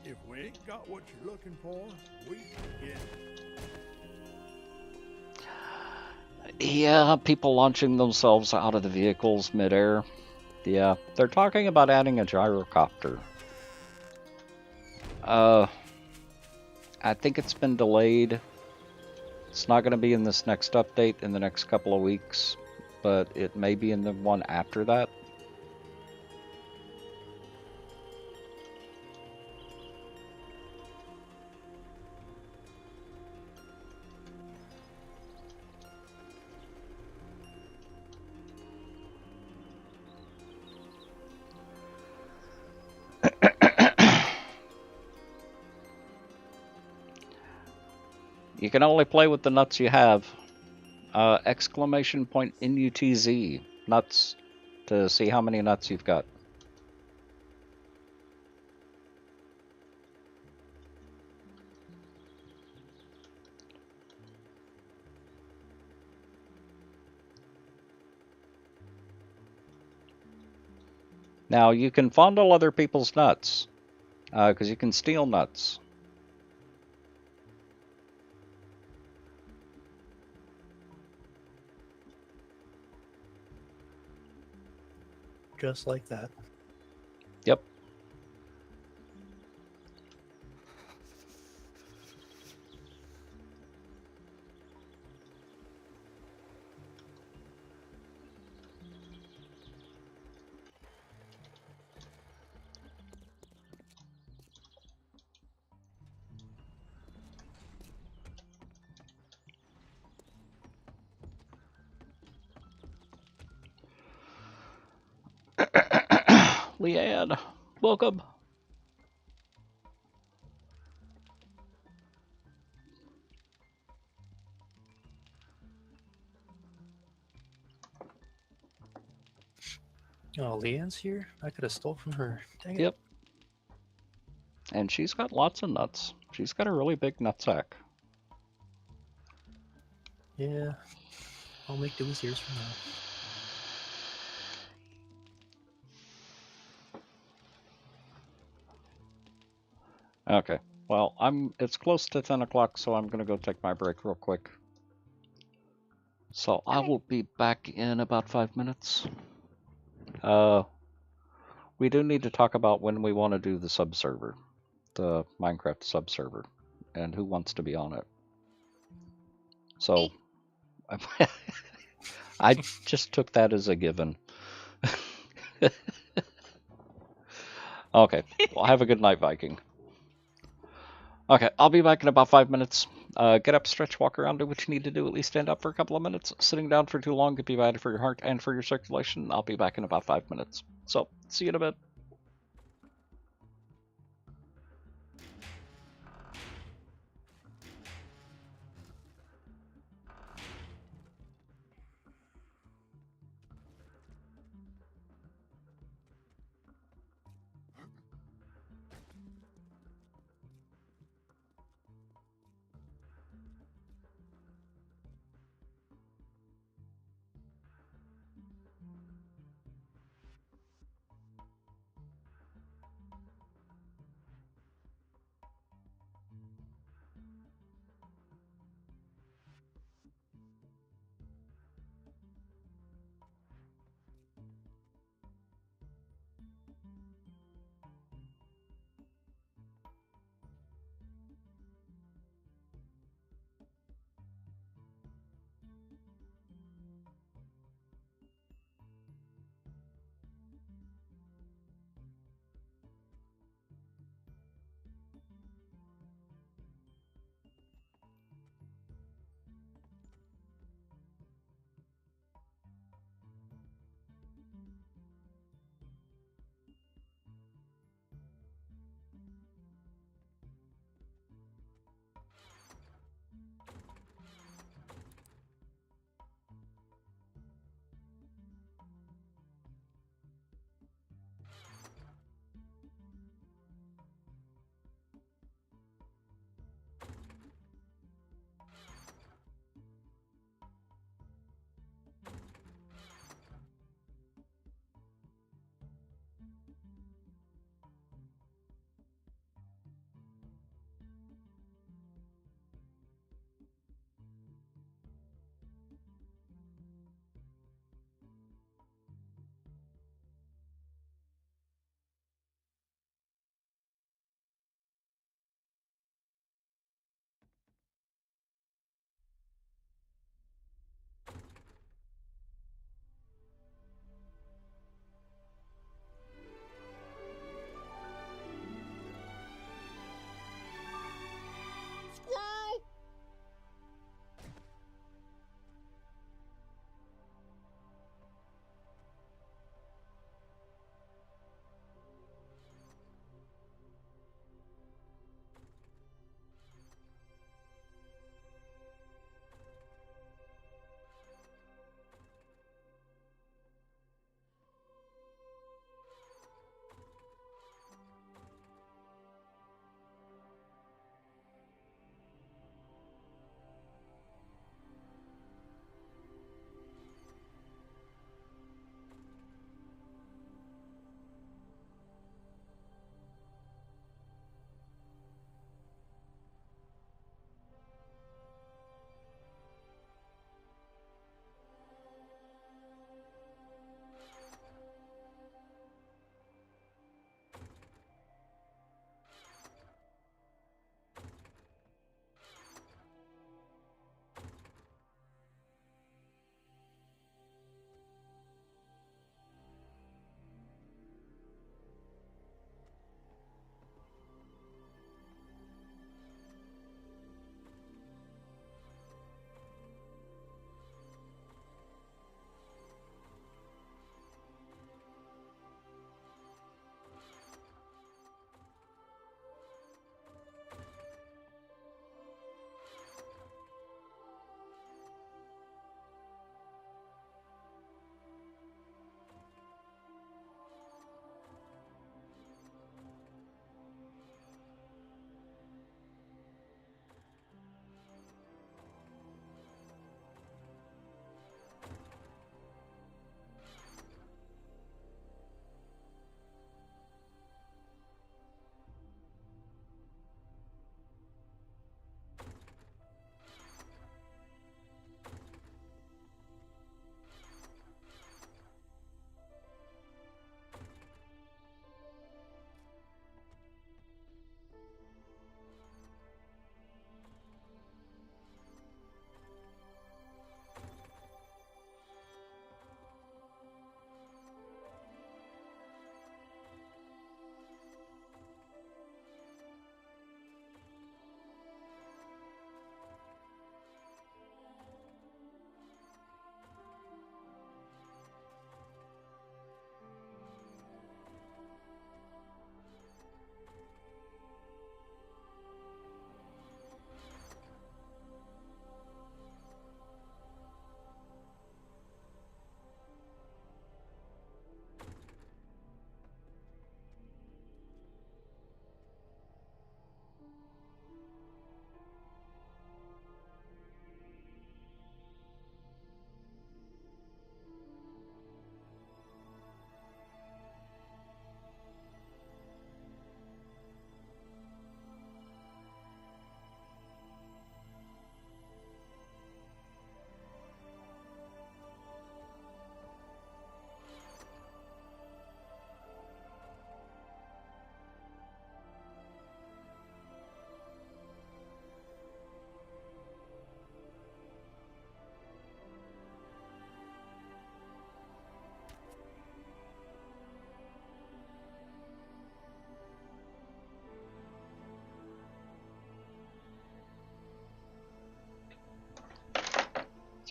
If we ain't got what you're looking for, we can get it. Yeah, people launching themselves out of the vehicles midair. Yeah, they're talking about adding a gyrocopter. I think it's been delayed. It's not going to be in this next update in the next couple of weeks, but it may be in the one after that. You can only play with the nuts you have. Exclamation point NUTZ. Nuts. To see how many nuts you've got. Now, you can fondle other people's nuts. Because you can steal nuts. Just like that. Yep. Leanne, welcome. Oh, Leanne's here? I could have stole from her. Dang it. Yep. And she's got lots of nuts. She's got a really big nutsack. Yeah. I'll make do with yours for now. Okay. Well, it's close to 10 o'clock, so I'm gonna go take my break real quick. So I will be back in about 5 minutes. We do need to talk about when we want to do the subserver, the Minecraft subserver, and who wants to be on it. So I just took that as a given. Okay. Well, have a good night, Viking. Okay, I'll be back in about 5 minutes. Get up, stretch, walk around, do what you need to do. At least stand up for a couple of minutes. Sitting down for too long could be bad for your heart and for your circulation. I'll be back in about 5 minutes. So, see you in a bit.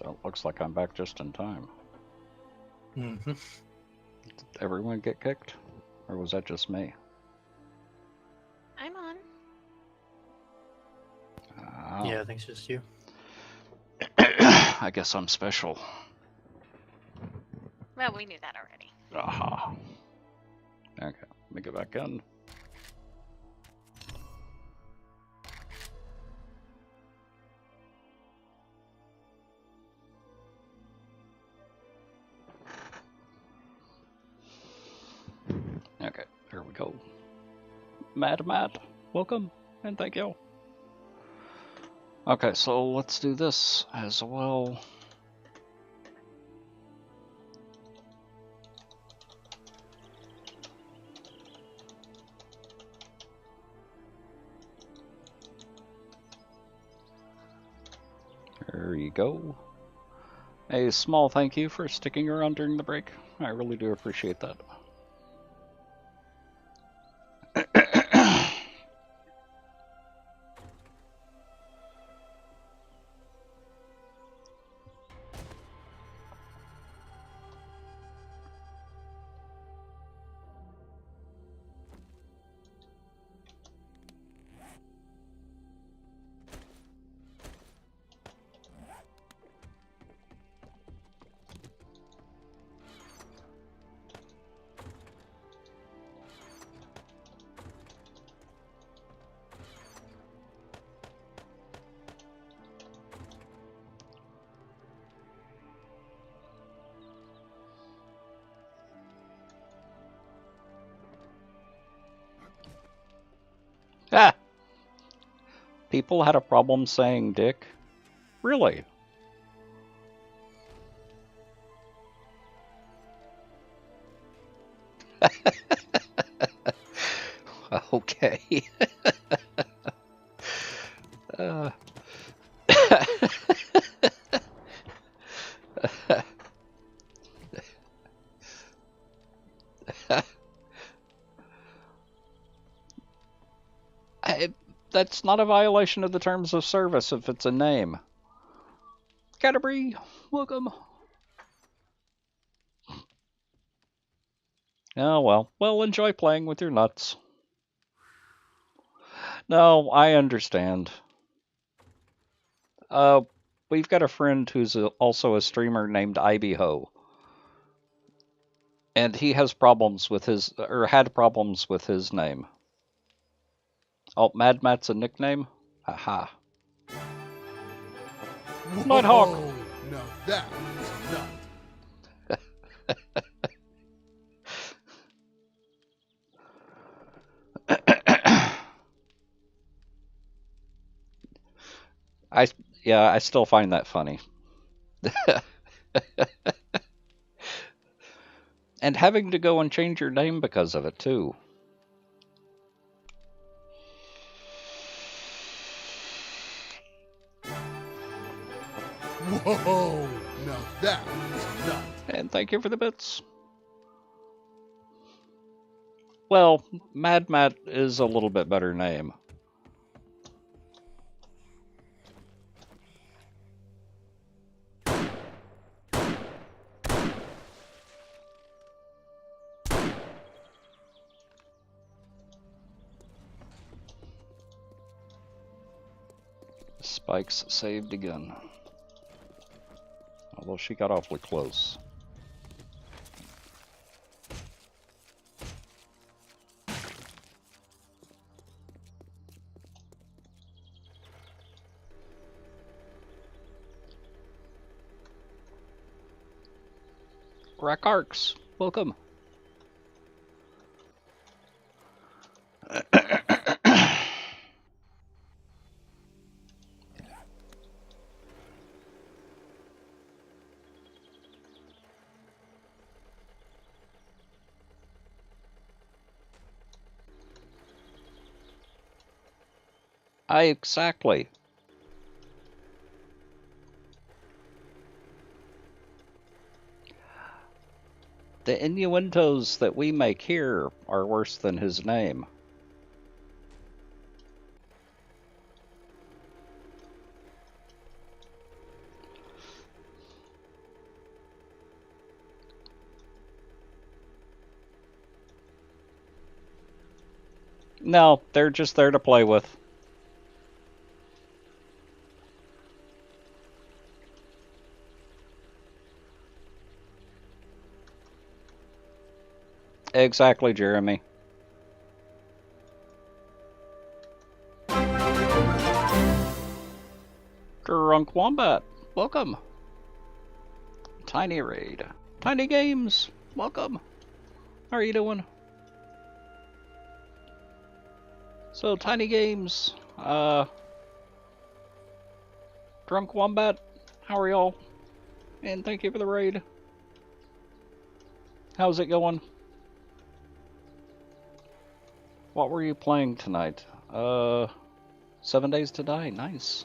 So it looks like I'm back just in time. Mm-hmm. Did everyone get kicked? Or was that just me? I'm on. Oh. Yeah, I think it's just you. I guess I'm special. Well, we knew that already. Aha. Okay, let me get back in. Okay, here we go. Mad Matt, welcome and thank you. Okay, so let's do this as well. There you go. A small thank you for sticking around during the break. I really do appreciate that. Ah! People had a problem saying dick? Really? Okay. That's not a violation of the terms of service if it's a name. Canterbury, welcome. Oh well. Well, enjoy playing with your nuts. No, I understand. We've got a friend who's also a streamer named Ibyho. And he has problems with his, or had problems with his name. Oh, Mad Matt's a nickname? Haha. Nighthawk! Now that is nut. I still find that funny. And having to go and change your name because of it, too. Whoa! Now that is nut. And thank you for the bits. Well, Mad Matt is a little bit better name. Spikes saved again. Although she got awfully close. Rack Arcs, welcome. Exactly. The innuendos that we make here are worse than his name. No, they're just there to play with. Exactly, Jeremy. Drunk Wombat, welcome. Tiny Raid. Tiny Games, welcome. How are you doing? So, Tiny Games, Drunk Wombat, how are y'all? And thank you for the raid. How's it going? What were you playing tonight? 7 Days to Die, nice.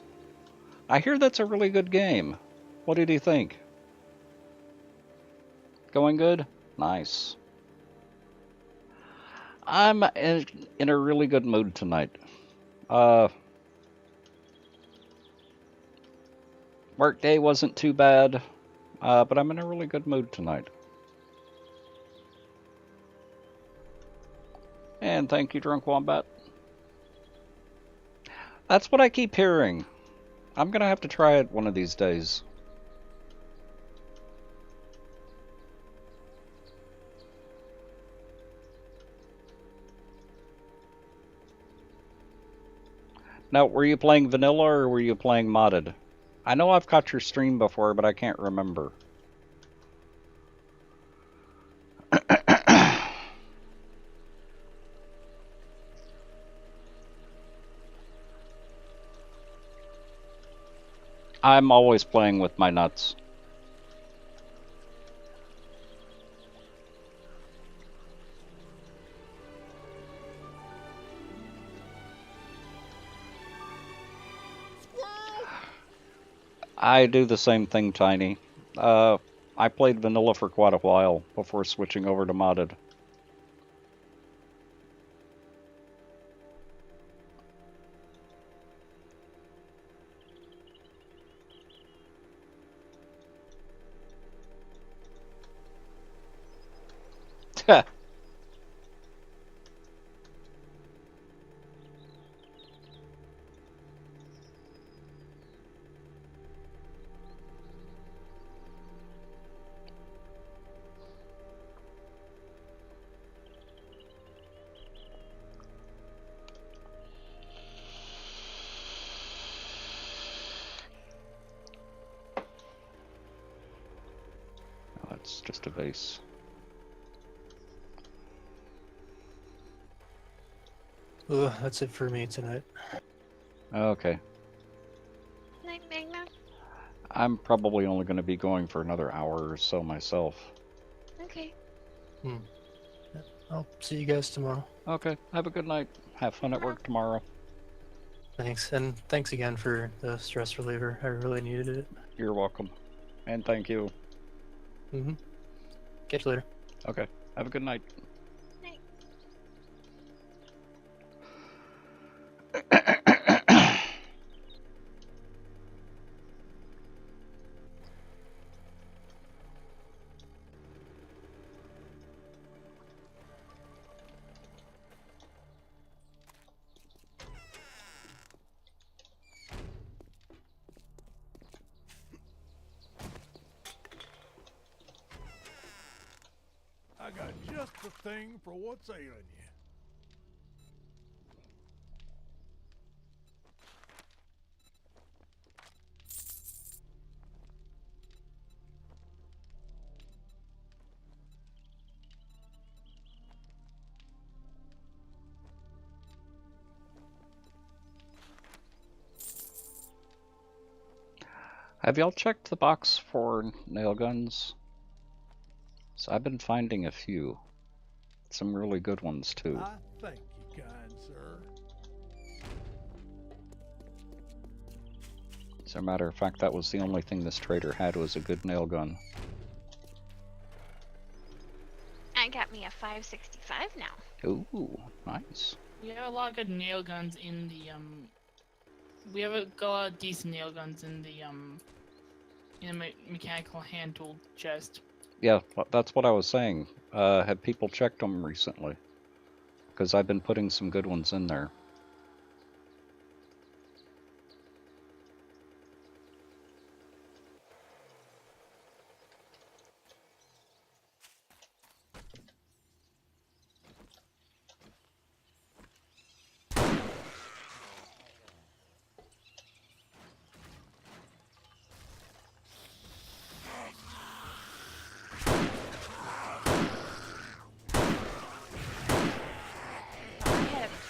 I hear that's a really good game. What did you think? Going good? Nice. I'm in a really good mood tonight. Work day wasn't too bad, but I'm in a really good mood tonight. And thank you, Drunk Wombat. That's what I keep hearing. I'm gonna have to try it one of these days. Now, were you playing vanilla or were you playing modded? I know I've caught your stream before, but I can't remember. I'm always playing with my nuts. I do the same thing, Tiny. I played vanilla for quite a while before switching over to modded. That's just a vase. Ugh, that's it for me tonight. Okay. Night, Magna. I'm probably only going to be going for another hour or so myself. Okay. I'll see you guys tomorrow. Okay, have a good night. Have fun at work tomorrow. Thanks, and thanks again for the stress reliever. I really needed it. You're welcome. And thank you. Catch you later. Okay, have a good night. I got just the thing for what's ailing you. Have y'all checked the box for nail guns? So I've been finding a few. Some really good ones too. I thank you, kind sir. As a matter of fact, that was the only thing this trader had was a good nail gun. I got me a 565 now. Ooh, nice. We have a lot of good nail guns in the we have a lot of decent nail guns in the mechanical hand tool chest. Yeah, that's what I was saying. Have people checked them recently? because I've been putting some good ones in there.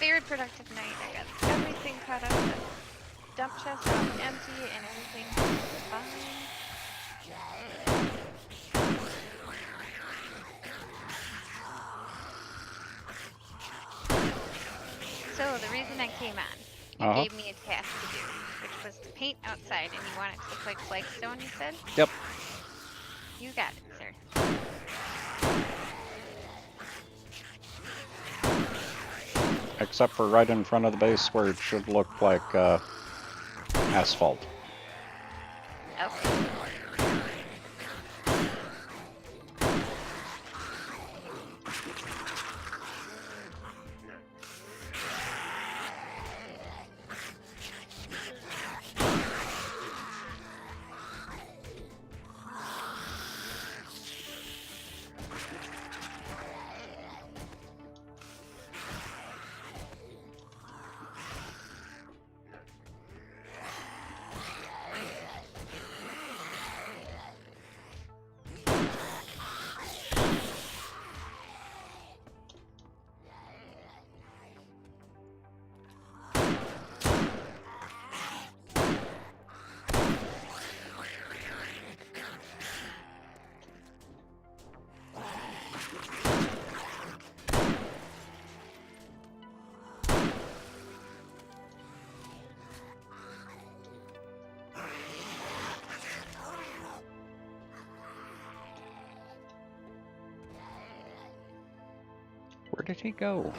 Very productive night. I got everything caught up. The dump chest is empty and everything is fine. So the reason I came on, you gave me a task to do, which was to paint outside, and you want it to look like flagstone, you said? Yep. You got it, sir. Except for right in front of the base where it should look like asphalt. Okay. Where did he go?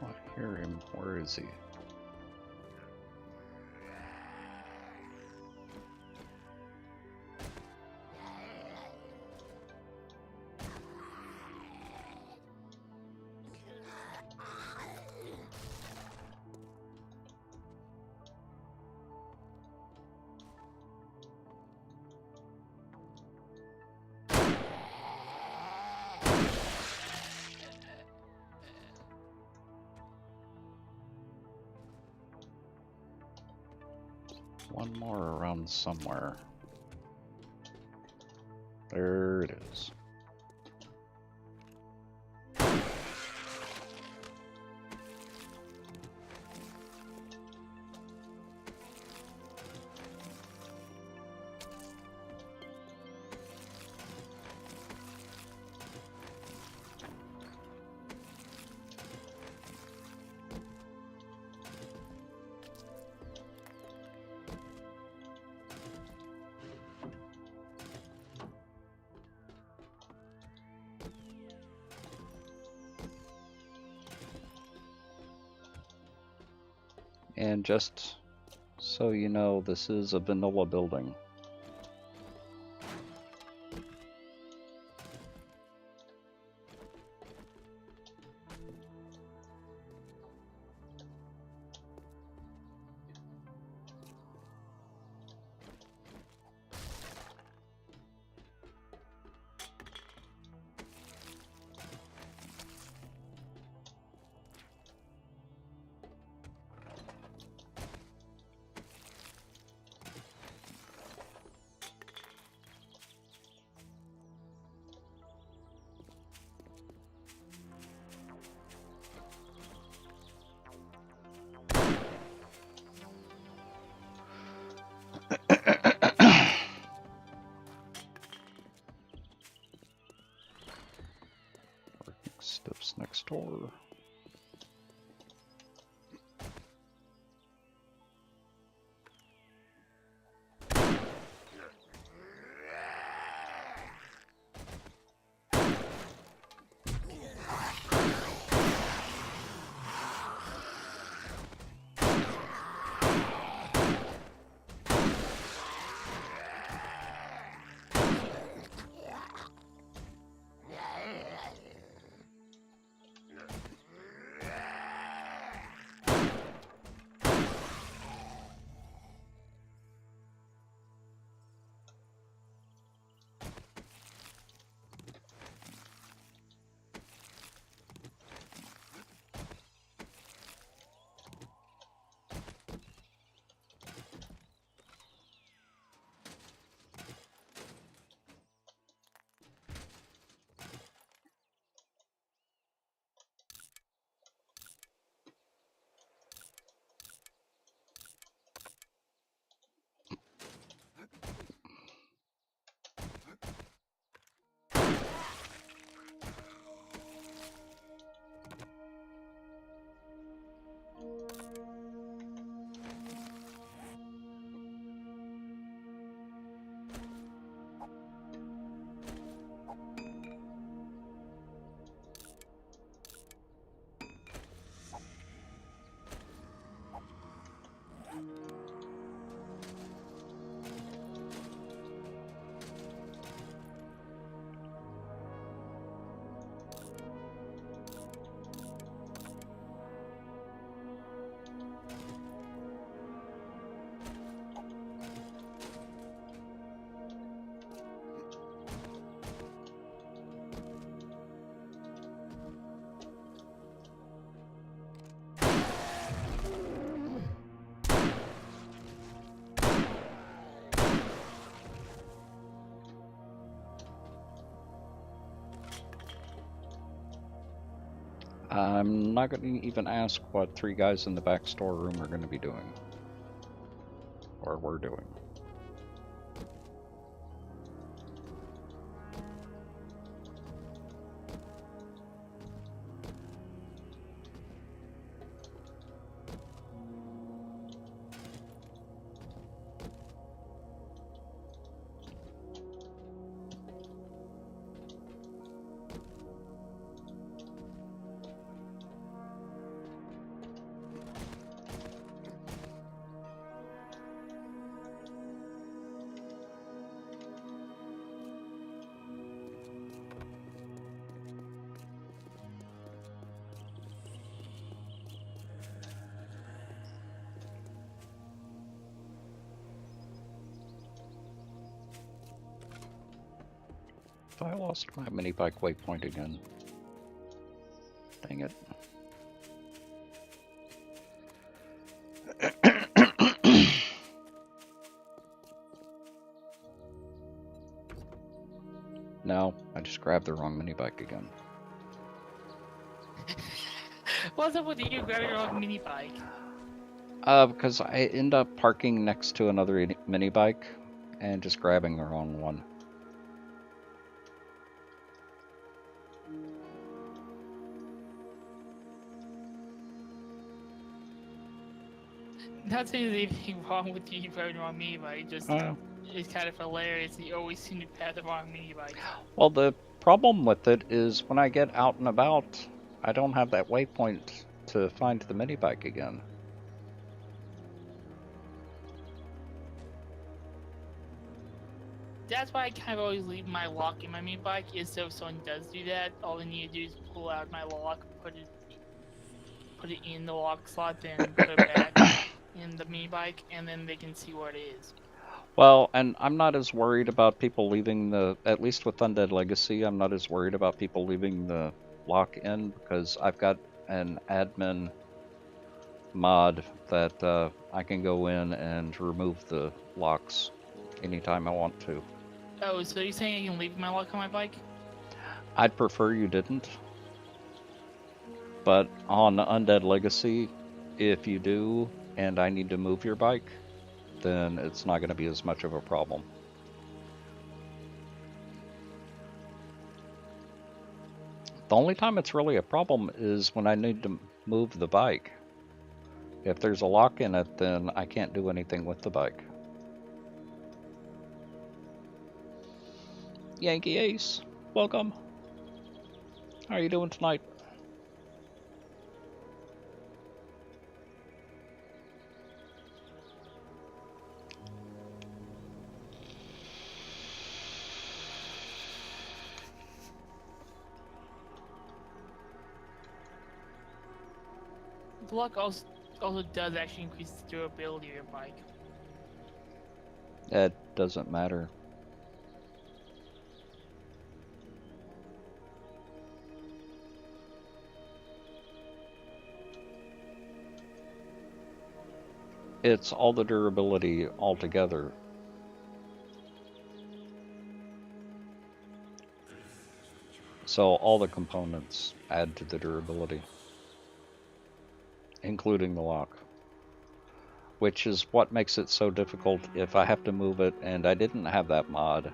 I hear him. Where is he? One more around somewhere. There it is. And just so you know, this is a vanilla building. I'm not going to even ask what 3 guys in the back storeroom are going to be doing. Or were doing. I lost my mini bike waypoint again. Dang it. No, I just grabbed the wrong mini bike again. What's up with you grabbing your own mini bike? Because I end up parking next to another mini bike and just grabbing the wrong one. Not saying there's anything wrong with you grabbing the wrong mini bike, just it's kind of hilarious. You always seem to have the wrong mini bike. Well, the problem with it is when I get out and about, I don't have that waypoint to find the mini bike again. That's why I kind of always leave my lock in my mini bike, is so if someone does do that, all they need to do is pull out my lock, put it in the lock slot, then put it back in the mini bike, and then they can see where it is. Well, and I'm not as worried about people leaving the, at least with Undead Legacy, I'm not as worried about people leaving the lock in because I've got an admin mod that I can go in and remove the locks anytime I want to. Oh, so you're saying I can leave my lock on my bike? I'd prefer you didn't. But on Undead Legacy, if you do and I need to move your bike, then it's not going to be as much of a problem. The only time it's really a problem is when I need to move the bike. If there's a lock in it, then I can't do anything with the bike. Yankee Ace, welcome. How are you doing tonight? The lock also does actually increase the durability of your bike. It doesn't matter. It's all the durability altogether. So all the components add to the durability, including the lock, which is what makes it so difficult. If I have to move it and I didn't have that mod,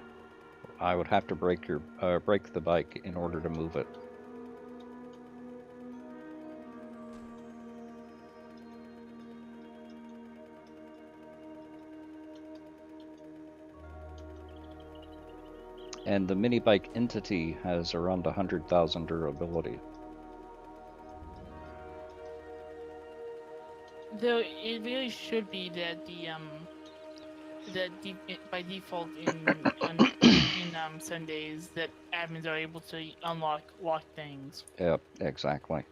I would have to break the bike in order to move it. And the mini bike entity has around 100,000 durability. Though it really should be that by default in Sundays that admins are able to lock things. Yep, exactly.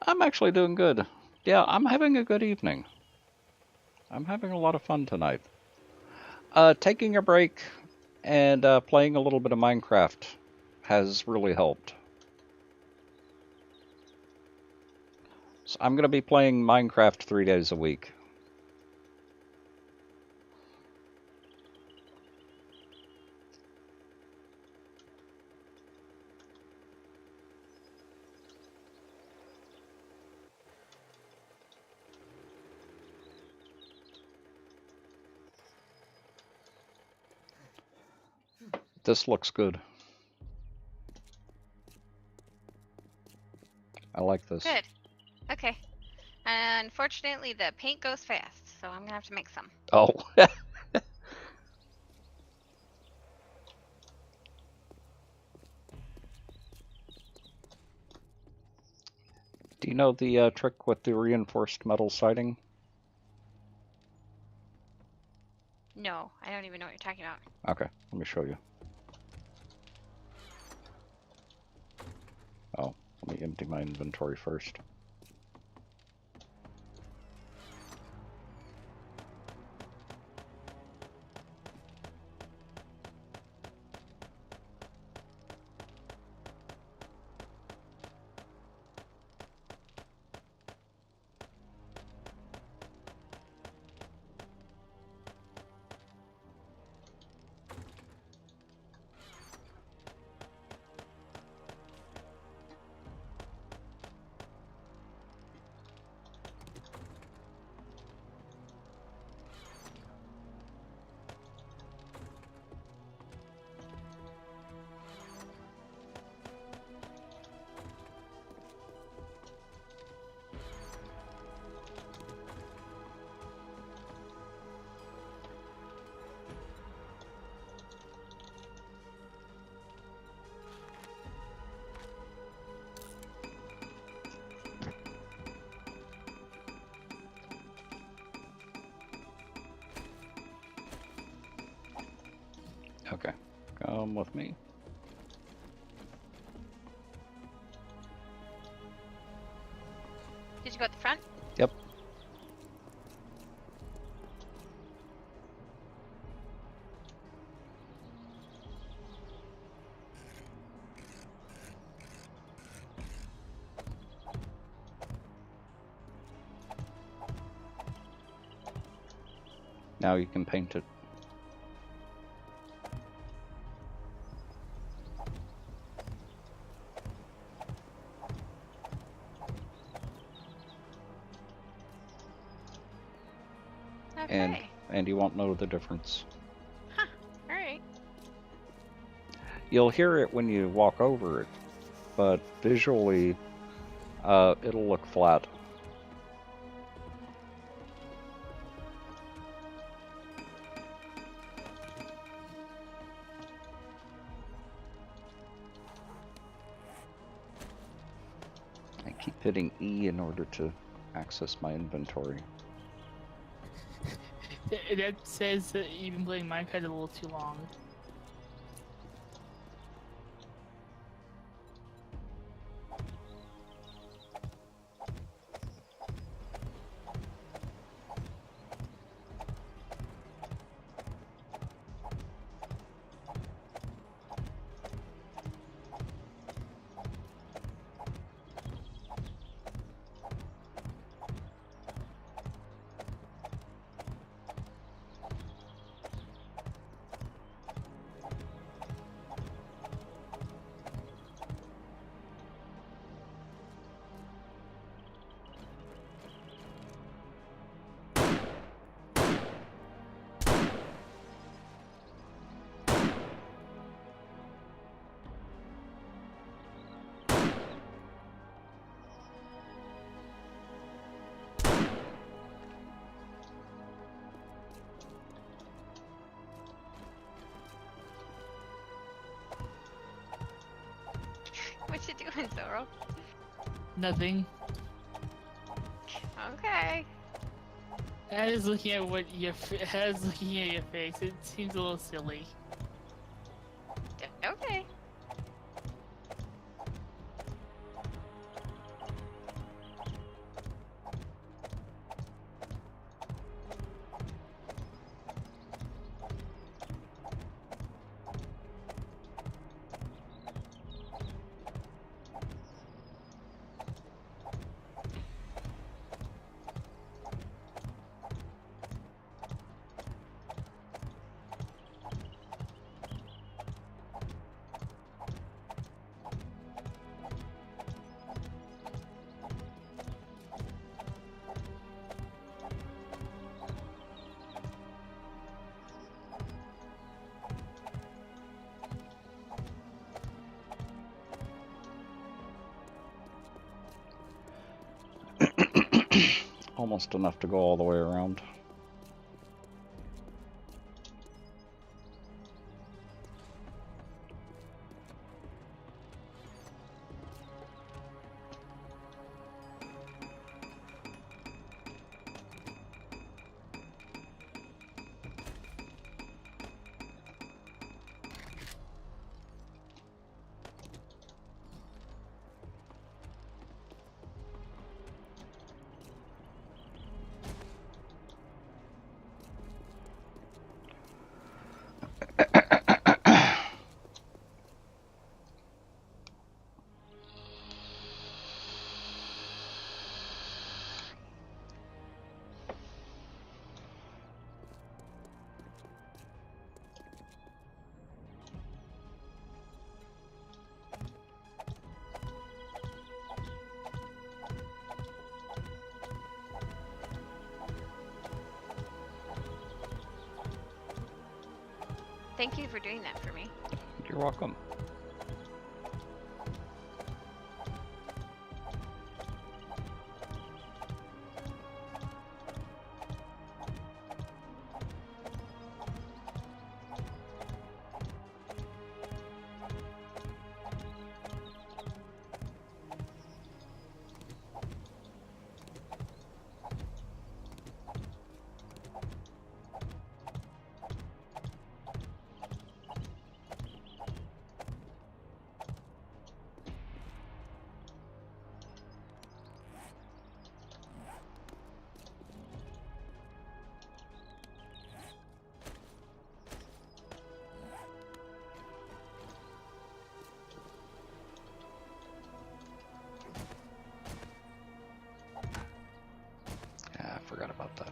I'm actually doing good. Yeah, I'm having a good evening. I'm having a lot of fun tonight. Taking a break and playing a little bit of Minecraft has really helped. So I'm going to be playing Minecraft 3 days a week. This looks good. I like this. Good. Okay. Unfortunately, the paint goes fast, so I'm gonna have to make some. Oh. Do you know the trick with the reinforced metal siding? No, I don't even know what you're talking about. Okay, let me show you. Oh, let me empty my inventory first. Okay, come with me. Did you go at the front? Yep. Now you can paint it. Okay. And you won't know the difference. Huh. All right. You'll hear it when you walk over it, but visually, it'll look flat. I keep hitting E in order to access my inventory. That says that you've been playing Minecraft a little too long. What you doing, Zoro? Nothing. Okay. I was looking at what I was looking at your face. It seems a little silly. Okay. almost enough to go all the way around. Thank you for doing that for me. You're welcome. Yeah, I forgot about that.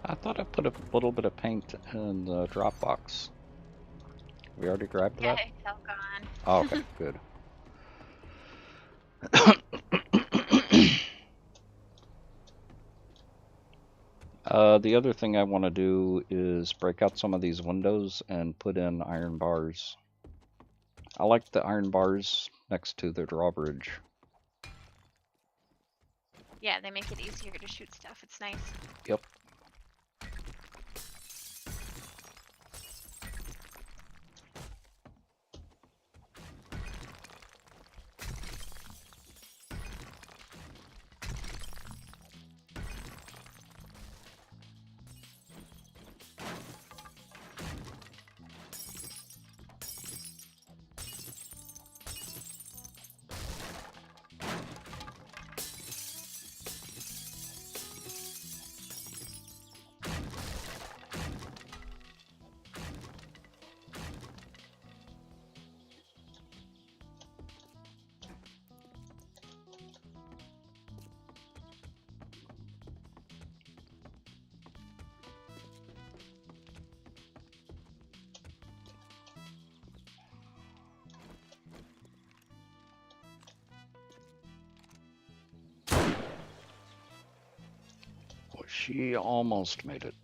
I thought I put a little bit of paint in the Dropbox. We already grabbed Yeah, that? it's all gone. Oh, okay, good. The other thing I want to do is break out some of these windows and put in iron bars. I like the iron bars next to the drawbridge. Yeah, they make it easier to shoot stuff. It's nice. Yep. Well, she almost made it.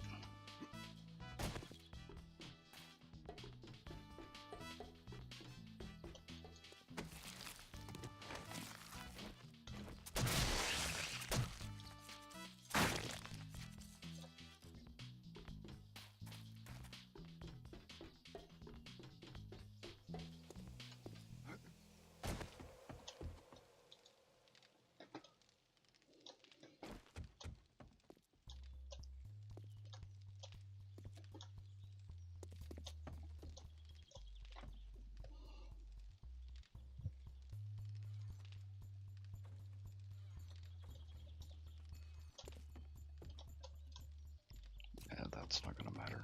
That's not gonna matter.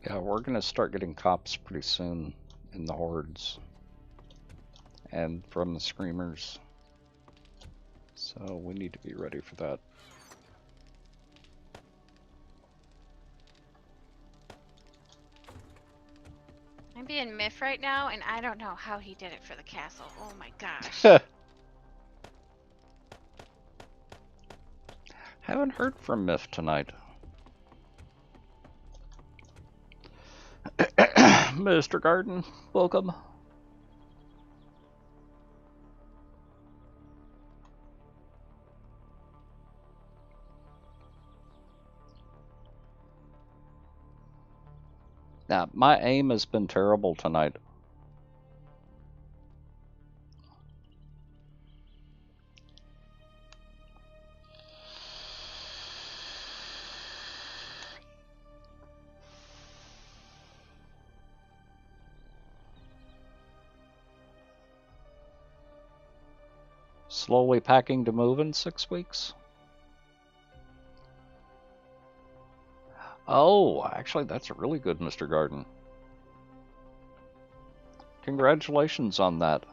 Yeah, we're gonna start getting cops pretty soon in the hordes and from the screamers. So we need to be ready for that. I'm being miffed right now, and I don't know how he did it for the castle. Oh my gosh. Haven't heard from Myth tonight. Mr. Garden, welcome. Now, my aim has been terrible tonight. Slowly packing to move in 6 weeks. Oh, actually, that's really good, Mr. Garden. Congratulations on that.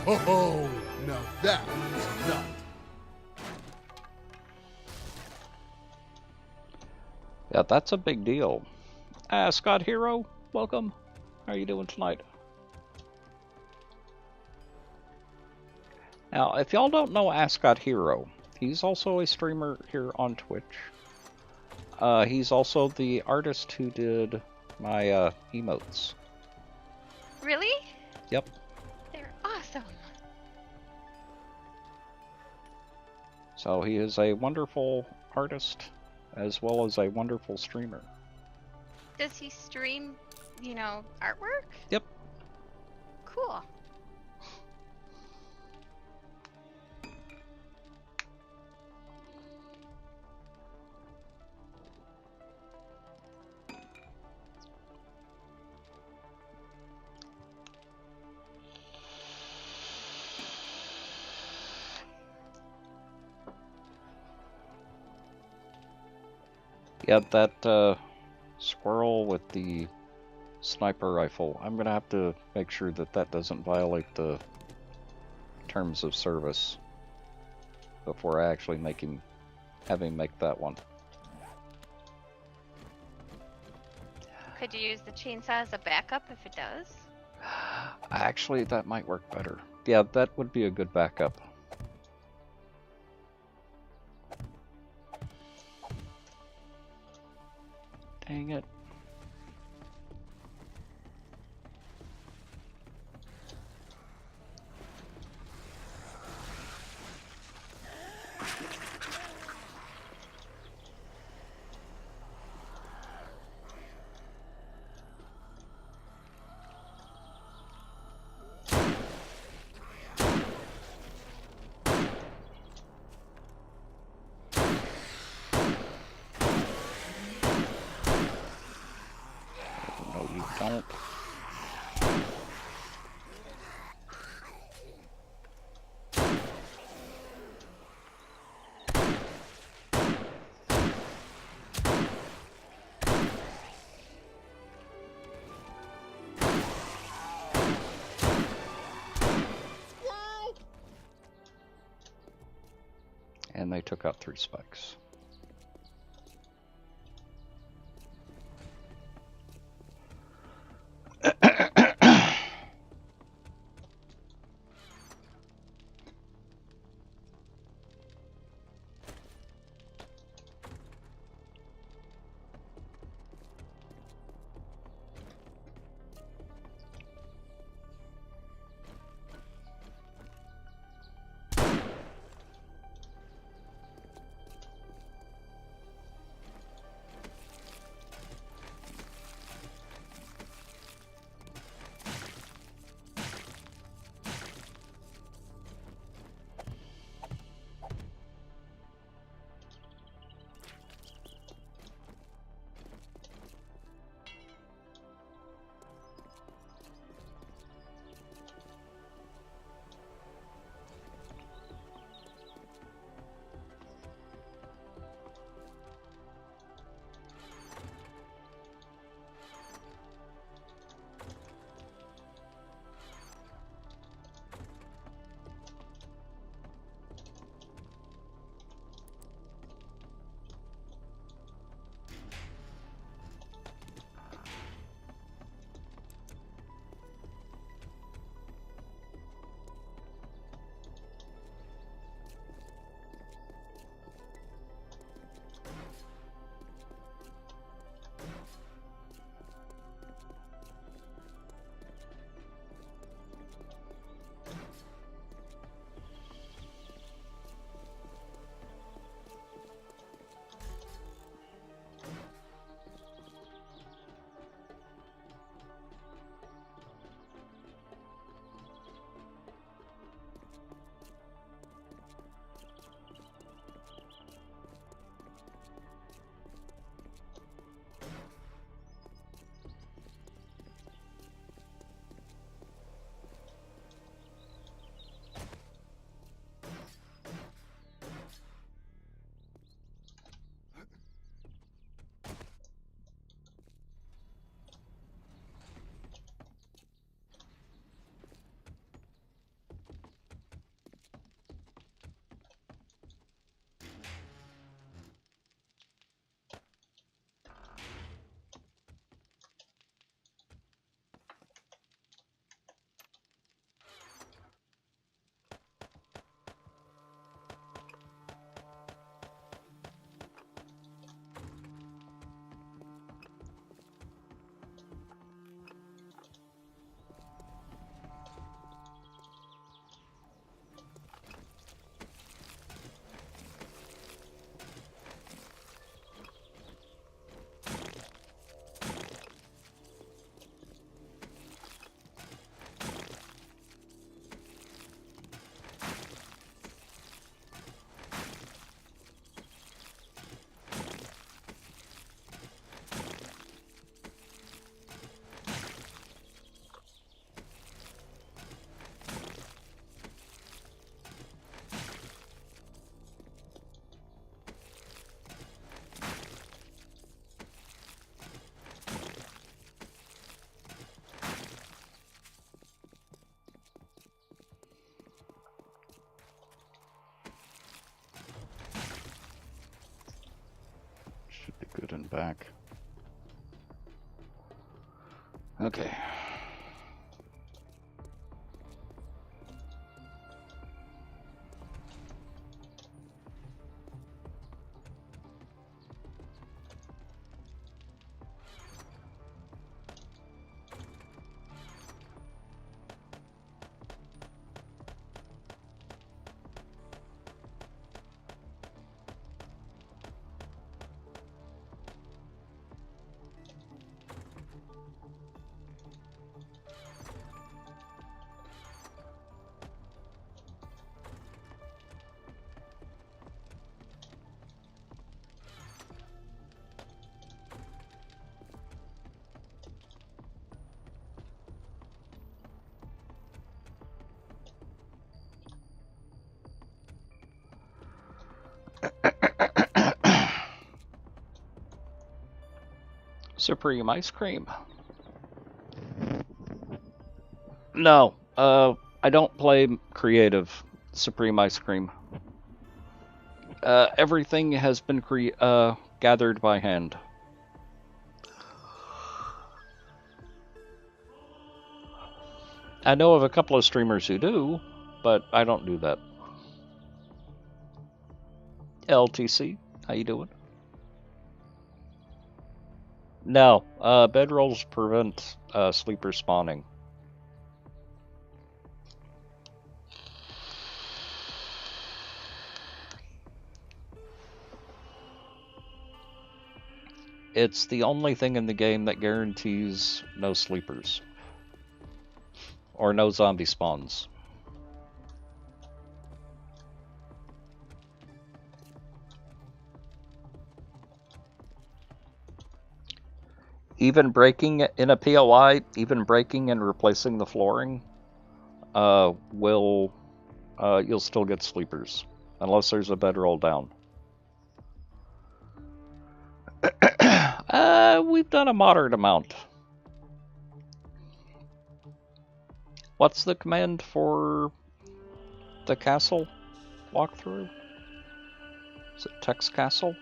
Whoa! Now that is nuts. Yeah, that's a big deal. Scott Hero, welcome. How are you doing tonight? Now, if y'all don't know Ascot Hero, he's also a streamer here on Twitch. He's also the artist who did my emotes. Really? Yep. So he is a wonderful artist as well as a wonderful streamer. Does he stream, artwork? Yep. Cool. Yeah, that squirrel with the sniper rifle. I'm gonna have to make sure that that doesn't violate the terms of service before I actually have him make that one. Could you use the chainsaw as a backup if it does? Actually, that might work better. Yeah, that would be a good backup. Dang it. No, you don't. And they took out 3 spikes. it in back. Okay. Supreme ice cream. No, I don't play creative Supreme ice cream. Everything has been gathered by hand. I know of a couple of streamers who do, but I don't do that. LTC, how you doing? No, bedrolls prevent sleeper spawning. It's the only thing in the game that guarantees no sleepers. Or no zombie spawns. Even breaking in a POI, even breaking and replacing the flooring, you'll still get sleepers. Unless there's a bedroll down. We've done a moderate amount. What's the command for the castle walkthrough? Is it text castle?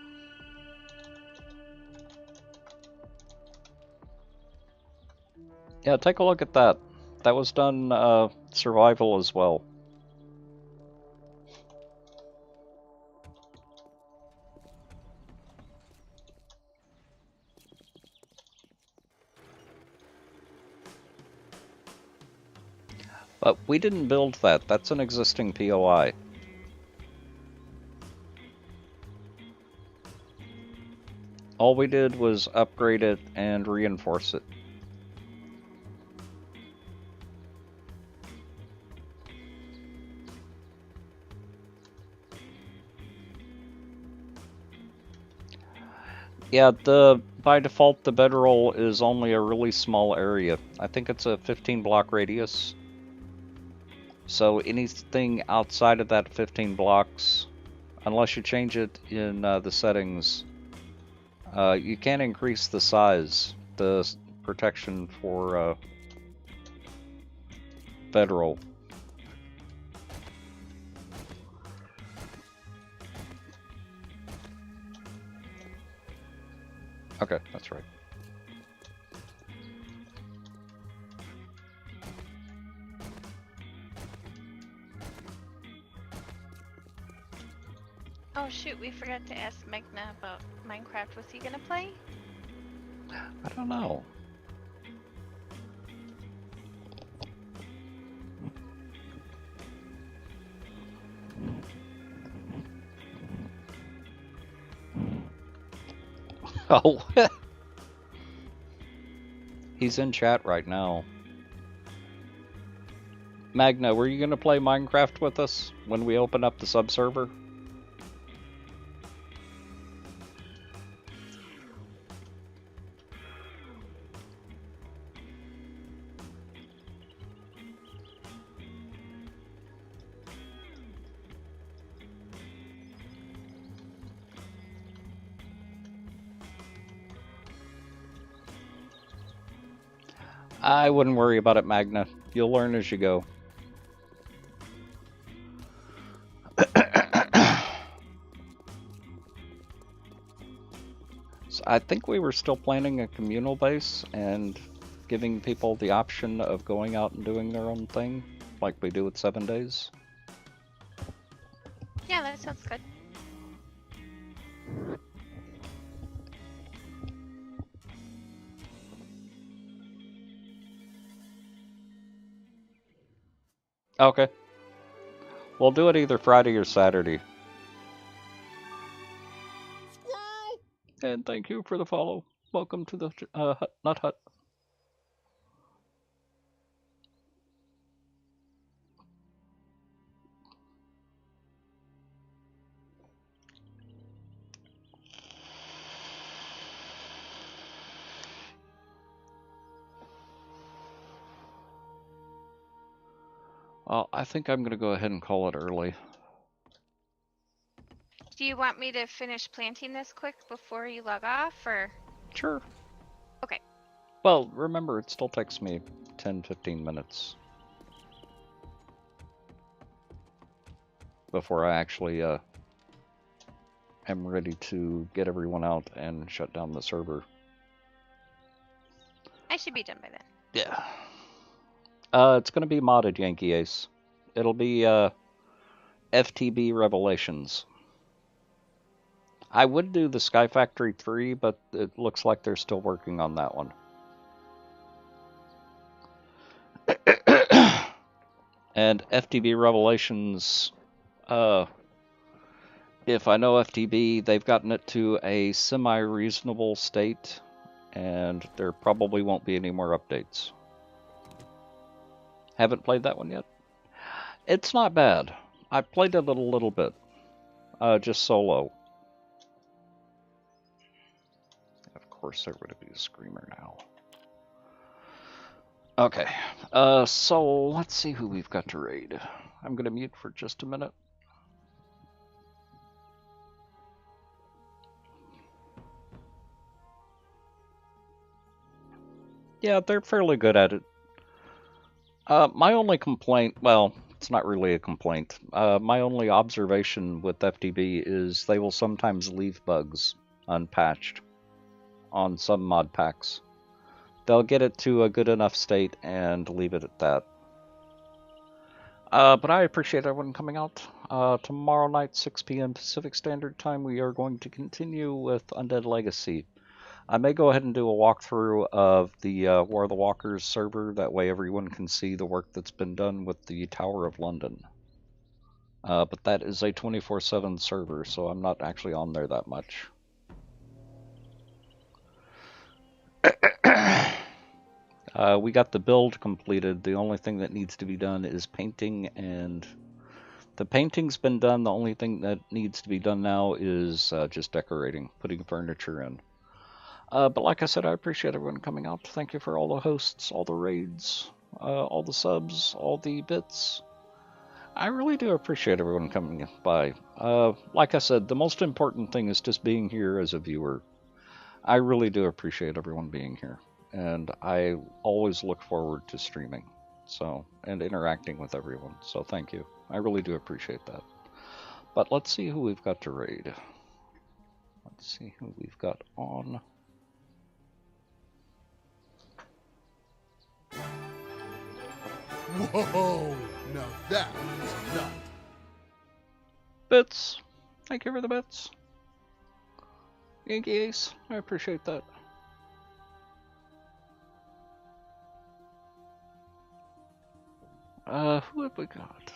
Yeah, take a look at that. That was done survival as well. But we didn't build that. That's an existing POI. All we did was upgrade it and reinforce it. Yeah, by default the bedroll is only a really small area. I think it's a 15 block radius. So anything outside of that 15 blocks, unless you change it in the settings, you can increase the size, the protection for bedroll. Okay, that's right. Oh shoot, we forgot to ask Magna about Minecraft. Was he gonna play? I don't know. Oh. He's in chat right now. Magna, were you gonna play Minecraft with us when we open up the sub-server? I wouldn't worry about it, Magna. You'll learn as you go. So I think we were still planning a communal base and giving people the option of going out and doing their own thing, like we do with 7 days. Yeah, that sounds good. Okay. We'll do it either Friday or Saturday. And thank you for the follow. Welcome to the Nut Hut. Well, I think I'm going to go ahead and call it early. Do you want me to finish planting this quick before you log off, or? Sure. Okay. Well, remember, it still takes me 10-15 minutes before I actually am ready to get everyone out and shut down the server. I should be done by then. Yeah. It's going to be modded Yankee Ace. It'll be FTB Revelations. I would do the Sky Factory 3, but it looks like they're still working on that one. And FTB Revelations, if I know FTB, they've gotten it to a semi-reasonable state, and there probably won't be any more updates. Haven't played that one yet? It's not bad. I played it a little bit, just solo. Of course, everybody's a screamer now. Okay, so let's see who we've got to raid. I'm gonna mute for just a minute. Yeah, they're fairly good at it. My only complaint, well, it's not really a complaint. My only observation with FTB is they will sometimes leave bugs unpatched on some mod packs. They'll get it to a good enough state and leave it at that. But I appreciate everyone coming out. Tomorrow night, 6 p.m. Pacific Standard Time, we are going to continue with Undead Legacy. I may go ahead and do a walkthrough of the War of the Walkers server. That way everyone can see the work that's been done with the Tower of London. But that is a 24/7 server, so I'm not actually on there that much. We got the build completed. The only thing that needs to be done is painting, and the painting's been done. The only thing that needs to be done now is just decorating, putting furniture in. But like I said, I appreciate everyone coming out. Thank you for all the hosts, all the raids, all the subs, all the bits. I really do appreciate everyone coming by. Like I said, the most important thing is just being here as a viewer. I really do appreciate everyone being here. And I always look forward to streaming, and interacting with everyone. So thank you. I really do appreciate that. But let's see who we've got to raid. Let's see who we've got on. Whoa! Now that is nut. Bits. Thank you for the bits. Yankee Ace. I appreciate that. Who have we got?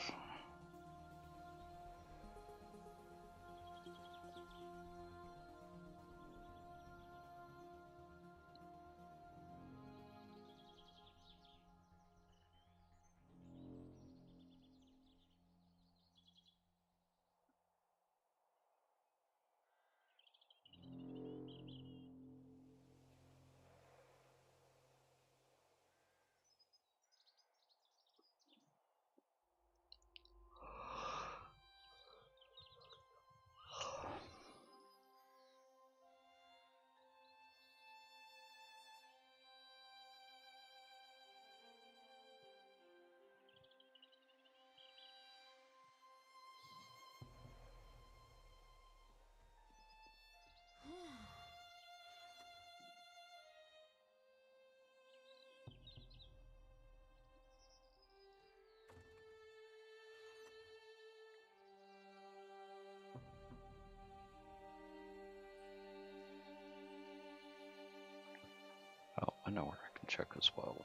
I know where I can check as well.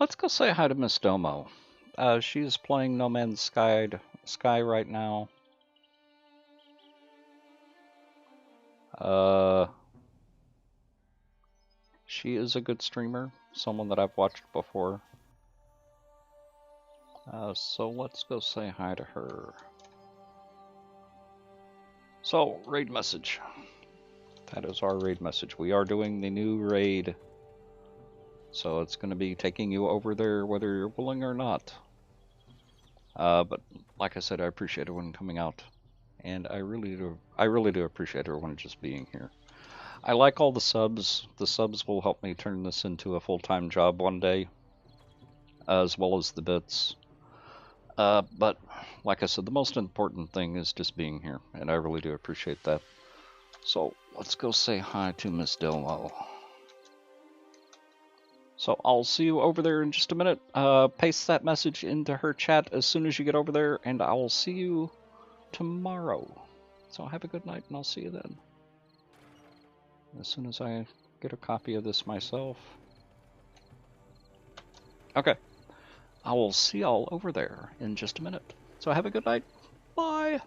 Let's go say hi to Miss Domo. She's playing No Man's Sky right now. She is a good streamer, someone that I've watched before. So let's go say hi to her. So, raid message. That is our raid message. We are doing the new raid. So it's going to be taking you over there whether you're willing or not. But like I said, I appreciate everyone coming out. And I really do appreciate everyone just being here. I like all the subs. The subs will help me turn this into a full-time job one day. As well as the bits. But like I said, the most important thing is just being here. And I really do appreciate that. So let's go say hi to Miss Domo. So I'll see you over there in just a minute. Paste that message into her chat as soon as you get over there, and I will see you tomorrow. So have a good night, and I'll see you then. As soon as I get a copy of this myself. Okay. I will see y'all over there in just a minute. So have a good night. Bye.